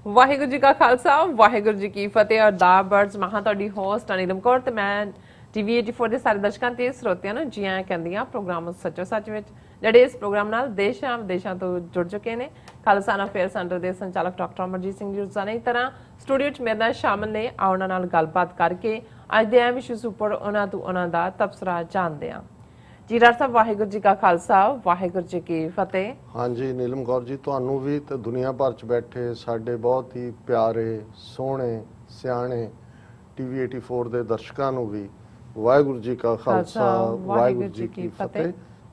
ਵਾਹਿਗੁਰੂ ਜੀ ਕਾ ਖਾਲਸਾ ਵਾਹਿਗੁਰੂ ਜੀ ਕੀ ਫਤਿਹ। ਅਰਦਾਸ ਬਰਡਸ ਮਹਾਂ ਤੁਹਾਡੀ ਹੋਸਟ ਅਨੀਲਮ ਕੌਰ ਤੇ ਮੈਂ ਟੀਵੀ 84 ਦੇ ਸਾਰੇ ਦਰਸ਼ਕਾਂ ਤੇ ਸਰੋਤਿਆਂ ਨੂੰ ਜੀ ਆਇਆਂ ਕਹਿੰਦੀਆਂ ਪ੍ਰੋਗਰਾਮ ਸੱਚੋ ਸੱਚ ਵਿੱਚ ਜਿਹੜੇ ਇਸ ਪ੍ਰੋਗਰਾਮ ਨਾਲ ਦੇਸ਼ਾਂ ਵਿਦੇਸ਼ਾਂ ਤੋਂ ਜੁੜ ਚੁੱਕੇ ਨੇ। ਖਾਲਸਾ ਅਫੇਅਰ ਸੈਂਟਰ ਦੇ ਸੰਚਾਲਕ ਡਾਕਟਰ ਅਮਰਜੀਤ ਸਿੰਘ ਜੀ ਰੋਜ਼ਾਨਾ ਦੀ ਤਰ੍ਹਾਂ ਸਟੂਡੀਓ 'ਚ ਮੇਰੇ ਨਾਲ ਸ਼ਾਮਲ ਨੇ। ਉਹਨਾਂ ਨਾਲ ਗੱਲਬਾਤ ਕਰਕੇ ਅੱਜ ਦੇ ਅਹਿਮ ਇਸ਼ੂਜ਼ ਉੱਪਰ ਉਹਨਾਂ ਤੋਂ ਉਹਨਾਂ ਦਾ ਤਬਸਰਾ ਜਾਣਦੇ ਹਾਂ। ਜੀ ਡਾਕਟਰ ਸਾਹਿਬ ਵਾਹਿਗੁਰੂ ਜੀ ਕਾ ਖਾਲਸਾ ਵਾਹਿਗੁਰੂ ਜੀ ਕੀ ਫਤਿਹ। हाँ जी नीलम कौर जी ਤੁਹਾਨੂੰ ਵੀ ਤੇ ਦੁਨੀਆ ਭਰ ਚ ਬੈਠੇ ਸਾਡੇ ਬਹੁਤ ਹੀ ਪਿਆਰੇ ਸੋਹਣੇ ਸਿਆਣੇ ਟੀਵੀ 84 ਦੇ ਦਰਸ਼ਕਾਂ ਨੂੰ ਵੀ ਵਾਹਿਗੁਰੂ ਜੀ ਕਾ ਖਾਲਸਾ ਵਾਹਿਗੁਰੂ ਜੀ ਕੀ ਫਤਿਹ।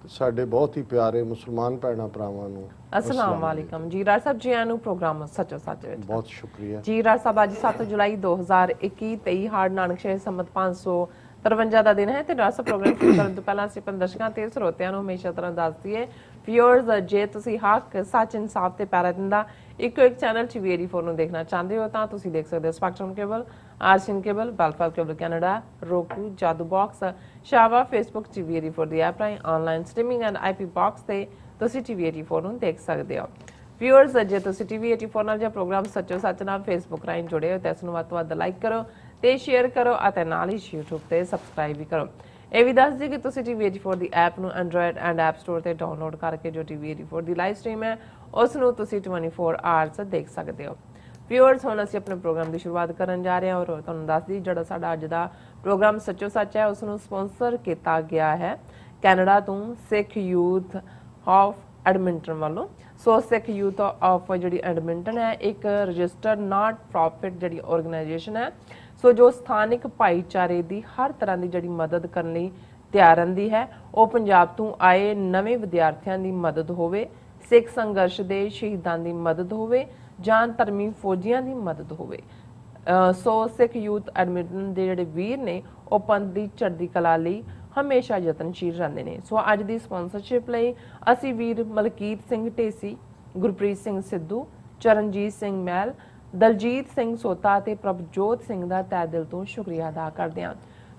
ਸਾਡੇ ਬਹੁਤ ਹੀ ਪਿਆਰੇ ਮੁਸਲਮਾਨ ਭੈਣਾਂ ਭਰਾਵਾਂ ਨੂੰ अस्सलाम वालेकुम। जी डॉक्टर साहब जी आनू प्रोग्राम सचो सच विच बहुत शुक्रिया जी। डॉक्टर साहब आज 7 जुलाई 2021 23 हाड़ नानक शाही संमत 553 ਦਾ ਦਿਨ ਹੈ ਤੇ ਡਾਕਟਰ ਸਾਹਿਬ ਪ੍ਰੋਗਰਾਮ ਸ਼ੁਰੂ ਕਰਨ ਤੋਂ ਪਹਿਲਾਂ ਅਸੀਂ ਆਪਣੇ ਦਰਸ਼ਕਾਂ ਤੇ ਸਰੋਤਿਆਂ ਨੂੰ ਹਮੇਸ਼ਾ ਤਰ੍ਹਾਂ ਦੱਸ ਦਈਏ ਵਿਊਅਰਸ ਜੇ ਤੁਸੀਂ ਹੱਕ ਸੱਚ ਇਨਸਾਫ ਤੇ ਪੈਰਾ ਦਿੰਦਾ ਇੱਕੋ ਇੱਕ ਚੈਨਲ ਟੀਵੀ 84 ਨੂੰ ਦੇਖਣਾ ਚਾਹੁੰਦੇ ਹੋ ਤਾਂ ਤੁਸੀਂ ਦੇਖ ਸਕਦੇ ਹੋ ਸਪੈਕਟਰਮ ਕੇਬਲ, ਆਰਸੀਐਨ ਕੇਬਲ, ਬੈਲਫਾਲ cable Canada, roku, Jadoo box, ਸ਼ਾਵਾ, ਫੇਸਬੁੱਕ ਟੀਵੀ 84 ਦੀ ਐਪ ਰਾਹੀਂ online streaming and IP box ਤੇ ਤੁਸੀਂ ਟੀਵੀ 84 ਨੂੰ ਦੇਖ ਸਕਦੇ ਹੋ। ਵਿਊਅਰਸ ਜੇ ਤੁਸੀਂ ਟੀਵੀ 84 ਨਾਲ ਜਾਂ ਪ੍ਰੋਗਰਾਮ ਸੱਚੋ ਸੱਚ ਨਾਲ ਫੇਸਬੁੱਕ ਰਾਹੀਂ ਜੁੜੇ ਹੋ ਤਾਂ ਇਸ ਨੂੰ ਵੱਧ ਤੋਂ ਵੱਧ ਲਾਈਕ ਕਰੋ ਤੇ ਸ਼ੇਅਰ ਕਰੋ ਅਤੇ ਨਾਲ ਹੀ YouTube ਤੇ ਸਬਸਕ੍ਰਾਈਬ ਵੀ ਕਰੋ। ਇਹ ਵੀ ਦੱਸ ਦਿਓ ਕਿ ਤੁਸੀਂ ਟੀਵੀ 84 ਦੀ ਐਪ ਨੂੰ ਐਂਡਰੋਇਡ ਐਂਡ ਐਪ ਸਟੋਰ ਤੇ ਡਾਊਨਲੋਡ ਕਰਕੇ ਜੋ ਟੀਵੀ 84 ਦੀ ਲਾਈਵ ਸਟ੍ਰੀਮ ਹੈ ਉਸ ਨੂੰ ਤੁਸੀਂ 24 ਆਵਰਸ ਦੇਖ ਸਕਦੇ ਹੋ। ਵਿਊਅਰਸ ਹੁਣ ਅਸੀਂ ਆਪਣੇ ਪ੍ਰੋਗਰਾਮ ਦੀ ਸ਼ੁਰੂਆਤ ਕਰਨ ਜਾ ਰਹੇ ਹਾਂ ਔਰ ਤੁਹਾਨੂੰ ਦੱਸ ਦਈ ਜਿਹੜਾ ਸਾਡਾ ਅੱਜ ਦਾ ਪ੍ਰੋਗਰਾਮ ਸੱਚੋ ਸੱਚ ਹੈ ਉਸ ਨੂੰ ਸਪਾਂਸਰ ਕੀਤਾ ਗਿਆ ਹੈ ਕੈਨੇਡਾ ਤੋਂ ਸਿੱਖ ਯੂਥ ਆਫ ਐਡਮਿੰਟਨ ਵੱਲੋਂ। ਸੋ ਸਿੱਖ ਯੂਥ ਆਫ ਜਿਹੜੀ ਐਡਮਿੰਟਨ ਹੈ ਇੱਕ ਰਜਿਸਟਰਡ ਨਾਟ ਪ੍ਰੋਫਿਟ ਜਿਹੜੀ ਆਰਗੇਨਾਈਜੇਸ਼ਨ ਹੈ ਸੋ ਜੋ ਸਥਾਨਿਕ ਭਾਈਚਾਰੇ ਦੀ ਹਰ ਤਰ੍ਹਾਂ ਦੀ ਜਿਹੜੀ ਮਦਦ ਕਰਨ ਲਈ ਤਿਆਰ ਰਹਿੰਦੀ ਹੈ। ਉਹ ਪੰਜਾਬ ਤੋਂ ਆਏ ਨਵੇਂ ਵਿਦਿਆਰਥੀਆਂ ਦੀ ਮਦਦ ਹੋਵੇ, ਸਿੱਖ ਸੰਘਰਸ਼ ਦੇ ਸ਼ਹੀਦਾਂ ਦੀ ਮਦਦ ਹੋਵੇ ਜਾਂ ਧਰਮੀ ਫੌਜੀਆਂ ਦੀ ਮਦਦ ਹੋਵੇ। ਸੋ ਸਿੱਖ ਯੂਥ ਐਡਮਿੰਟਨ ਦੇ ਜਿਹੜੇ ਵੀਰ ਨੇ ਉਹ ਪੰਥ ਦੀ ਚੜ੍ਹਦੀ ਕਲਾ ਲਈ ਹਮੇਸ਼ਾ ਯਤਨਸ਼ੀਲ ਰਹਿੰਦੇ ਨੇ। ਸੋ ਅੱਜ ਦੀ ਸਪਾਂਸਰਸ਼ਿਪ ਲਈ ਅਸੀਂ ਵੀਰ ਮਲਕੀਤ ਸਿੰਘ ਢੇਸੀ, ਗੁਰਪ੍ਰੀਤ ਸਿੰਘ ਸਿੱਧੂ, ਚਰਨਜੀਤ ਸਿੰਘ ਮਹਿਲ, ਦਲਜੀਤ ਸਿੰਘ ਸੋਤਾ ਅਤੇ ਪ੍ਰਭਜੋਤ ਸਿੰਘ ਦਾ ਤਹਿ ਦਿਲ ਤੋਂ ਸ਼ੁਕਰੀਆ ਅਦਾ ਕਰਦੇ ਹਾਂ।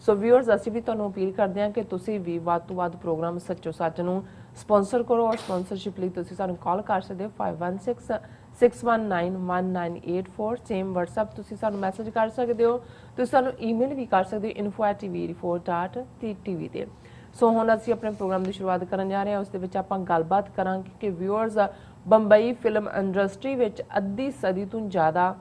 ਸੋ ਵਿਊਅਰਸ ਅਸੀਂ ਵੀ ਤੁਹਾਨੂੰ ਅਪੀਲ ਕਰਦੇ ਹਾਂ ਕਿ ਤੁਸੀਂ ਵੀ ਵੱਧ ਤੋਂ ਵੱਧ ਪ੍ਰੋਗਰਾਮ ਸੱਚੋ ਸੱਚ ਨੂੰ ਸਪਾਂਸਰ ਕਰੋ ਔਰ ਸਪਾਂਸਰਸ਼ਿਪ ਲਈ ਤੁਸੀਂ ਸਾਨੂੰ ਕਾਲ ਕਰ ਸਕਦੇ ਹੋ 5166191984। ਸੇਮ WhatsApp ਤੁਸੀਂ ਸਾਨੂੰ ਮੈਸੇਜ ਕਰ ਸਕਦੇ ਹੋ, ਤੁਸੀਂ ਸਾਨੂੰ ਈਮੇਲ ਵੀ ਕਰ ਸਕਦੇ ਹੋ info@tv84.tv ਤੇ। ਸੋ ਹੁਣ ਅਸੀਂ ਆਪਣੇ ਪ੍ਰੋਗਰਾਮ ਦੀ ਸ਼ੁਰੂਆਤ ਕਰਨ ਜਾ ਰਹੇ ਹਾਂ। ਉਸ ਦੇ ਵਿੱਚ ਆਪਾਂ ਗੱਲਬਾਤ ਕਰਾਂਗੇ ਕਿ ਵਿਊਅਰਸ ਬੰਬਈ ਫਿਲਮ ਇੰਡਸਟਰੀ ਵਿੱਚ ਅੱਧੀ ਸਦੀ ਤੋਂ ਜ਼ਿਆਦਾ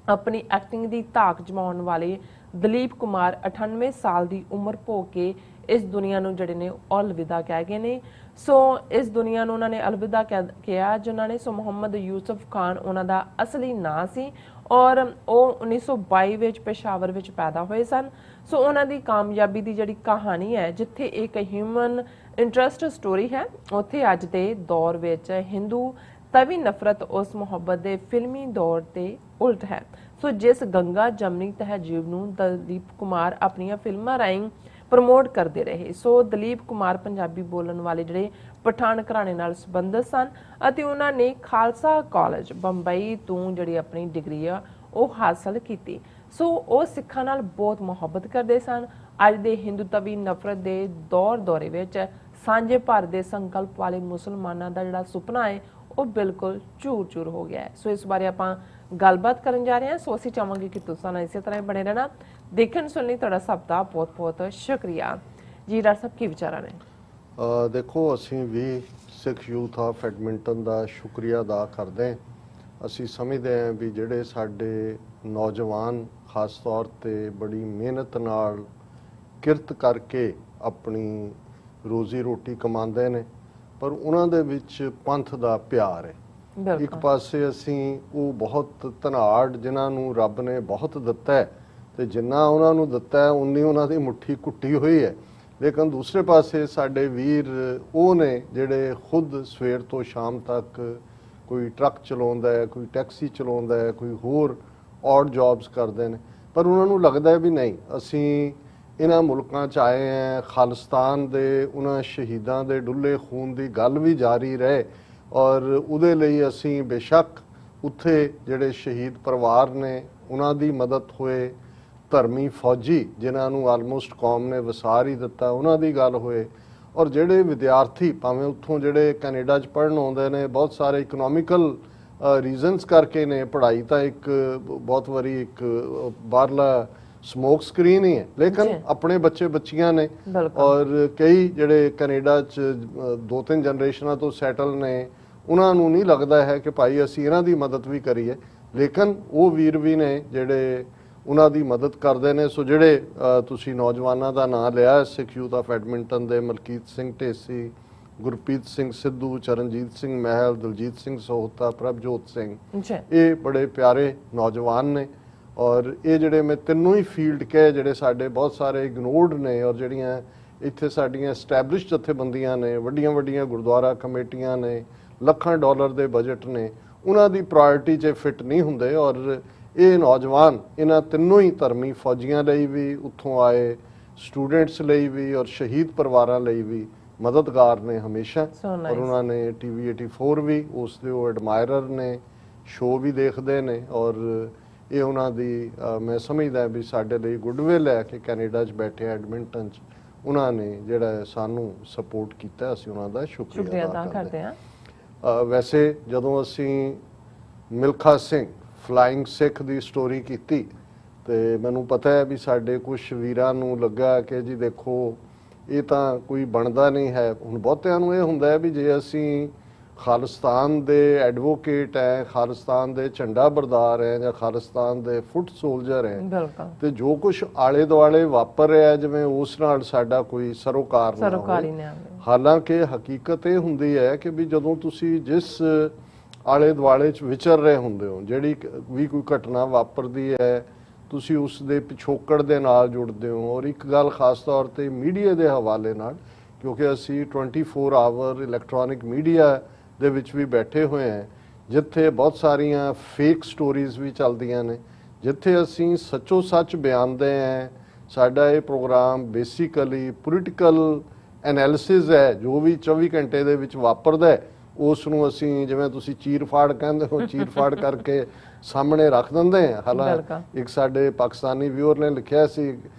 ਆਪਣੀ ਐਕਟਿੰਗ ਦੀ ਧਾਕ ਜਮਾਉਣ ਵਾਲੇ ਦਲੀਪ ਕੁਮਾਰ 98 ਸਾਲ ਦੀ ਉਮਰ ਭੋਗ ਕੇ ਇਸ ਦੁਨੀਆ ਨੂੰ ਜਿਹੜੇ ਨੇ ਅਲਵਿਦਾ ਕਹਿ ਗਏ ਨੇ। ਸੋ ਇਸ ਦੁਨੀਆ ਨੂੰ ਉਹਨਾਂ ਨੇ ਅਲਵਿਦਾ ਕਿਹਾ ਜਿਨ੍ਹਾਂ ਨੇ ਸੋ ਮੁਹੰਮਦ ਯੂਸਫ ਖਾਨ ਉਹਨਾਂ ਦਾ ਅਸਲੀ ਨਾਂ ਸੀ ਔਰ ਉਹ 1922 ਵਿੱਚ ਪੇਸ਼ਾਵਰ ਵਿੱਚ ਪੈਦਾ ਹੋਏ ਸਨ। ਸੋ ਉਹਨਾਂ ਦੀ ਕਾਮਯਾਬੀ ਦੀ ਜਿਹੜੀ ਕਹਾਣੀ ਹੈ ਜਿੱਥੇ ਇੱਕ ਹਿਊਮਨ ਇੰਟਰਸਟ ਸਟੋਰੀ ਹੈ ਉੱਥੇ ਅੱਜ ਦੇ ਦੌਰ ਵਿੱਚ ਹਿੰਦੂ ਤਵੀ ਨਫ਼ਰਤ ਉਸ ਮੁਹੱਬਤ ਦੇ ਫਿਲਮੀ ਦੌਰ ਤੇ ਉਲਟ ਹੈ। ਸੋ ਜਿਸ ਗੰਗਾ ਜਮਨੀ ਤਹਿਜੀਬ ਨੂੰ ਦਲੀਪ ਕੁਮਾਰ ਆਪਣੀਆਂ ਫਿਲਮਾਂ ਰਾਹੀਂ ਪ੍ਰਮੋਟ ਕਰਦੇ ਰਹੇ। ਸੋ ਦਲੀਪ ਕੁਮਾਰ ਪੰਜਾਬੀ ਬੋਲਣ ਵਾਲੇ ਜਿਹੜੇ ਪਠਾਨ ਘਰਾਣੇ ਨਾਲ ਸੰਬੰਧਿਤ ਸਨ ਅਤੇ ਉਹਨਾਂ ਨੇ ਖਾਲਸਾ ਕਾਲਜ ਬੰਬਈ ਤੋਂ ਜਿਹੜੀ ਆਪਣੀ ਡਿਗਰੀ ਆ ਉਹ ਹਾਸਲ ਕੀਤੀ। ਸੋ ਉਹ ਸਿੱਖਾਂ ਨਾਲ ਬਹੁਤ ਮੁਹੱਬਤ ਕਰਦੇ ਸਨ। ਅੱਜ ਦੇ ਹਿੰਦੂਤਵੀ ਨਫ਼ਰਤ ਦੇ ਦੌਰੇ ਵਿੱਚ ਸਾਂਝੇ ਭਾਰਤ ਦੇ ਸੰਕਲਪ ਵਾਲੇ ਮੁਸਲਮਾਨਾਂ ਦਾ ਜਿਹੜਾ ਸੁਪਨਾ ਹੈ ਉਹ ਬਿਲਕੁਲ ਚੂਰ-ਚੂਰ ਹੋ ਗਿਆ ਹੈ। ਸੋ ਇਸ ਬਾਰੇ ਆਪਾਂ ਗੱਲਬਾਤ ਕਰਨ ਜਾ ਰਹੇ ਹਾਂ। ਸੋ ਅਸੀਂ ਚਾਹਾਂਗੇ ਕਿ ਤੁਸੀਂ ਨਾਲ ਇਸੇ ਤਰ੍ਹਾਂ ਹੀ ਬਣੇ ਰਹਿਣਾ। ਦੇਖਣ ਸੁਣਨ ਲਈ ਤੁਹਾਡਾ ਸਭ ਦਾ ਬਹੁਤ-ਬਹੁਤ ਸ਼ੁਕਰੀਆ। ਜੀ ਡਾਕਟਰ ਸਾਹਿਬ ਕੀ ਵਿਚਾਰਾਂ ਨੇ? ਦੇਖੋ ਅਸੀਂ ਵੀ ਸਿੱਖ ਯੂਥ ਆਫ ਐਡਮਿੰਟਨ ਦਾ ਸ਼ੁਕਰੀਆ ਅਦਾ ਕਰਦੇ ਹਾਂ। ਅਸੀਂ ਸਮਝਦੇ ਹਾਂ ਵੀ ਜਿਹੜੇ ਸਾਡੇ ਨੌਜਵਾਨ ਖਾਸ ਤੌਰ ਤੇ ਬੜੀ ਮਿਹਨਤ ਨਾਲ ਕਿਰਤ ਕਰਕੇ ਆਪਣੀ ਰੋਜ਼ੀ ਰੋਟੀ ਕਮਾਉਂਦੇ ਨੇ ਪਰ ਉਹਨਾਂ ਦੇ ਵਿੱਚ ਪੰਥ ਦਾ ਪਿਆਰ ਹੈ। ਇੱਕ ਪਾਸੇ ਅਸੀਂ ਉਹ ਬਹੁਤ ਧਨਾੜ ਜਿਨ੍ਹਾਂ ਨੂੰ ਰੱਬ ਨੇ ਬਹੁਤ ਦਿੱਤਾ ਹੈ ਤੇ ਜਿੰਨਾ ਉਹਨਾਂ ਨੂੰ ਦਿੱਤਾ ਹੈ ਉਨੀ ਉਹਨਾਂ ਦੀ ਮੁੱਠੀ ਕੁੱਟੀ ਹੋਈ ਹੈ। ਲੇਕਿਨ ਦੂਸਰੇ ਪਾਸੇ ਸਾਡੇ ਵੀਰ ਉਹ ਨੇ ਜਿਹੜੇ ਖੁਦ ਸਵੇਰ ਤੋਂ ਸ਼ਾਮ ਤੱਕ ਕੋਈ ਟਰੱਕ ਚਲਾਉਂਦਾ ਹੈ, ਕੋਈ ਟੈਕਸੀ ਚਲਾਉਂਦਾ ਹੈ, ਕੋਈ ਹੋਰ ਔਡ ਜੌਬਸ ਕਰਦੇ ਨੇ ਪਰ ਉਹਨਾਂ ਨੂੰ ਲੱਗਦਾ ਹੈ ਵੀ ਨਹੀਂ ਅਸੀਂ ਇਹਨਾਂ ਮੁਲਕਾਂ 'ਚ ਆਏ ਹਾਂ ਖਾਲਿਸਤਾਨ ਦੇ ਉਹਨਾਂ ਸ਼ਹੀਦਾਂ ਦੇ ਡੁੱਲੇ ਖੂਨ ਦੀ ਗੱਲ ਵੀ ਜਾਰੀ ਰਹੇ ਔਰ ਉਹਦੇ ਲਈ ਅਸੀਂ ਬੇਸ਼ੱਕ ਉੱਥੇ ਜਿਹੜੇ ਸ਼ਹੀਦ ਪਰਿਵਾਰ ਨੇ ਉਹਨਾਂ ਦੀ ਮਦਦ ਹੋਏ, ਧਰਮੀ ਫੌਜੀ ਜਿਨ੍ਹਾਂ ਨੂੰ ਆਲਮੋਸਟ ਕੌਮ ਨੇ ਵਸਾਰ ਹੀ ਦਿੱਤਾ ਉਹਨਾਂ ਦੀ ਗੱਲ ਹੋਏ ਔਰ ਜਿਹੜੇ ਵਿਦਿਆਰਥੀ ਭਾਵੇਂ ਉੱਥੋਂ ਜਿਹੜੇ ਕੈਨੇਡਾ 'ਚ ਪੜ੍ਹਨ ਆਉਂਦੇ ਨੇ ਬਹੁਤ ਸਾਰੇ ਇਕਨੋਮਿਕਲ ਰੀਜ਼ਨਸ ਕਰਕੇ ਨੇ। ਪੜ੍ਹਾਈ ਤਾਂ ਇੱਕ ਬਹੁਤ ਵਾਰੀ ਇੱਕ ਬਾਹਰਲਾ ਸਮੋਕ ਸਕਰੀਨ ਹੀ ਹੈ, ਲੇਕਿਨ ਆਪਣੇ ਬੱਚੇ ਬੱਚੀਆਂ ਨੇ ਔਰ ਕਈ ਜਿਹੜੇ ਕੈਨੇਡਾ 'ਚ 2-3 ਜਨਰੇਸ਼ਨਾਂ ਤੋਂ ਸੈਟਲ ਨੇ, ਉਹਨਾਂ ਨੂੰ ਨਹੀਂ ਲੱਗਦਾ ਹੈ ਕਿ ਭਾਈ ਅਸੀਂ ਇਹਨਾਂ ਦੀ ਮਦਦ ਵੀ ਕਰੀਏ, ਲੇਕਿਨ ਉਹ ਵੀਰ ਵੀ ਨੇ ਜਿਹੜੇ ਉਹਨਾਂ ਦੀ ਮਦਦ ਕਰਦੇ ਨੇ। ਸੋ ਜਿਹੜੇ ਤੁਸੀਂ ਨੌਜਵਾਨਾਂ ਦਾ ਨਾਂ ਲਿਆ, ਸਿੱਖ ਯੂਥ ਆਫ ਐਡਮਿੰਟਨ ਦੇ ਮਲਕੀਤ ਸਿੰਘ ਢੇਸੀ, ਗੁਰਪ੍ਰੀਤ ਸਿੰਘ ਸਿੱਧੂ, ਚਰਨਜੀਤ ਸਿੰਘ ਮਹਿਲ, ਦਲਜੀਤ ਸਿੰਘ ਸੋਹਤਾ, ਪ੍ਰਭਜੋਤ ਸਿੰਘ, ਇਹ ਬੜੇ ਪਿਆਰੇ ਨੌਜਵਾਨ ਨੇ। ਔਰ ਇਹ ਜਿਹੜੇ ਮੈਂ ਤਿੰਨੋਂ ਹੀ ਫੀਲਡ ਕਹੇ ਜਿਹੜੇ ਸਾਡੇ ਬਹੁਤ ਸਾਰੇ ਇਗਨੋਰਡ ਨੇ, ਔਰ ਜਿਹੜੀਆਂ ਇੱਥੇ ਸਾਡੀਆਂ ਐਸਟੈਬਲਿਸ਼ਡ ਜਥੇਬੰਦੀਆਂ ਨੇ, ਵੱਡੀਆਂ ਵੱਡੀਆਂ ਗੁਰਦੁਆਰਾ ਕਮੇਟੀਆਂ ਨੇ, ਲੱਖਾਂ ਡਾਲਰ ਦੇ ਬਜਟ ਨੇ, ਉਹਨਾਂ ਦੀ ਪ੍ਰਾਇੋਰਟੀ 'ਚ ਫਿੱਟ ਨਹੀਂ ਹੁੰਦੇ। ਔਰ ਇਹ ਨੌਜਵਾਨ ਇਹਨਾਂ ਤਿੰਨੋਂ ਹੀ ਧਰਮੀ ਫੌਜੀਆਂ ਲਈ ਵੀ, ਉੱਥੋਂ ਆਏ ਸਟੂਡੈਂਟਸ ਲਈ ਵੀ, ਔਰ ਸ਼ਹੀਦ ਪਰਿਵਾਰਾਂ ਲਈ ਵੀ ਮਦਦਗਾਰ ਨੇ ਹਮੇਸ਼ਾ। ਔਰ ਉਹਨਾਂ ਨੇ TV 84 ਵੀ ਉਸ ਦੇ ਉਹ ਐਡਮਾਇਰਰ ਨੇ, ਸ਼ੋਅ ਵੀ ਦੇਖਦੇ ਨੇ। ਔਰ ਇਹ ਉਹਨਾਂ ਦੀ ਮੈਂ ਸਮਝਦਾ ਵੀ ਸਾਡੇ ਲਈ ਗੁੱਡਵਿਲ ਹੈ ਕਿ ਕੈਨੇਡਾ 'ਚ ਬੈਠੇ ਐਡਮਿੰਟਨ 'ਚ ਉਹਨਾਂ ਨੇ ਜਿਹੜਾ ਸਾਨੂੰ ਸਪੋਰਟ ਕੀਤਾ, ਅਸੀਂ ਉਹਨਾਂ ਦਾ ਸ਼ੁਕਰੀਆ ਅਦਾ ਕਰਦੇ ਹਾਂ। ਵੈਸੇ ਜਦੋਂ ਅਸੀਂ ਮਿਲਖਾ ਸਿੰਘ ਫਲਾਇੰਗ ਸਿੱਖ ਦੀ ਸਟੋਰੀ ਕੀਤੀ ਤੇ ਮੈਨੂੰ ਪਤਾ ਹੈ ਵੀ ਸਾਡੇ ਕੁਝ ਵੀਰਾਂ ਨੂੰ ਲੱਗਾ ਕਿ ਜੀ ਦੇਖੋ ਇਹ ਤਾਂ ਕੋਈ ਬਣਦਾ ਨਹੀਂ ਹੈ। ਹੁਣ ਬਹੁਤਿਆਂ ਨੂੰ ਇਹ ਹੁੰਦਾ ਹੈ ਵੀ ਜੇ ਅਸੀਂ ਖਾਲਿਸਤਾਨ ਦੇ ਐਡਵੋਕੇਟ ਹੈ, ਖਾਲਿਸਤਾਨ ਦੇ ਝੰਡਾ ਬਰਦਾਰ ਹੈ ਜਾਂ ਖਾਲਿਸਤਾਨ ਦੇ ਫੁੱਟ ਸੋਲਜਰ ਹੈ, ਤੇ ਜੋ ਕੁਝ ਆਲੇ ਦੁਆਲੇ ਵਾਪਰ ਰਿਹਾ ਜਿਵੇਂ ਉਸ ਨਾਲ ਸਾਡਾ ਕੋਈ ਸਰੋਕਾਰ ਨਹੀਂ। ਹਾਲਾਂਕਿ ਹਕੀਕਤ ਇਹ ਹੁੰਦੀ ਹੈ ਕਿ ਵੀ ਜਦੋਂ ਤੁਸੀਂ ਜਿਸ ਆਲੇ ਦੁਆਲੇ 'ਚ ਵਿਚਰ ਰਹੇ ਹੁੰਦੇ ਹੋ, ਜਿਹੜੀ ਵੀ ਕੋਈ ਘਟਨਾ ਵਾਪਰਦੀ ਹੈ, ਤੁਸੀਂ ਉਸ ਦੇ ਪਿਛੋਕੜ ਦੇ ਨਾਲ ਜੁੜਦੇ ਹੋ। ਔਰ ਇੱਕ ਗੱਲ ਖਾਸ ਤੌਰ ਤੇ ਮੀਡੀਆ ਦੇ ਹਵਾਲੇ ਨਾਲ, ਕਿਉਂਕਿ ਅਸੀਂ 24 ਆਵਰ ਇਲੈਕਟ੍ਰੋਨਿਕ ਮੀਡੀਆ ਦੇ ਵਿੱਚ ਵੀ ਬੈਠੇ ਹੋਏ ਹਾਂ, ਜਿੱਥੇ ਬਹੁਤ ਸਾਰੀਆਂ ਫੇਕ ਸਟੋਰੀਜ਼ ਵੀ ਚੱਲਦੀਆਂ ਨੇ, ਜਿੱਥੇ ਅਸੀਂ ਸੱਚੋ ਸੱਚ ਬਿਆਨਦੇ ਹਾਂ। ਸਾਡਾ ਇਹ ਪ੍ਰੋਗਰਾਮ ਬੇਸਿਕਲੀ ਪੋਲੀਟੀਕਲ ਐਨਾਲਿਸਿਸ ਹੈ, ਜੋ ਵੀ 24 ਘੰਟੇ ਦੇ ਵਿੱਚ ਵਾਪਰਦਾ ਹੈ ਉਸ ਨੂੰ ਅਸੀਂ ਜਿਵੇਂ ਤੁਸੀਂ ਚੀਰ ਫਾੜ ਕਹਿੰਦੇ ਹੋ, ਚੀਰ ਫਾੜ ਕਰਕੇ ਸਾਹਮਣੇ ਰੱਖ ਦਿੰਦੇ ਹਾਂ। ਹਾਲਾਂਕਿ ਇੱਕ ਸਾਡੇ ਪਾਕਿਸਤਾਨੀ ਵਿਊਅਰ ਨੇ ਲਿਖਿਆ ਸੀ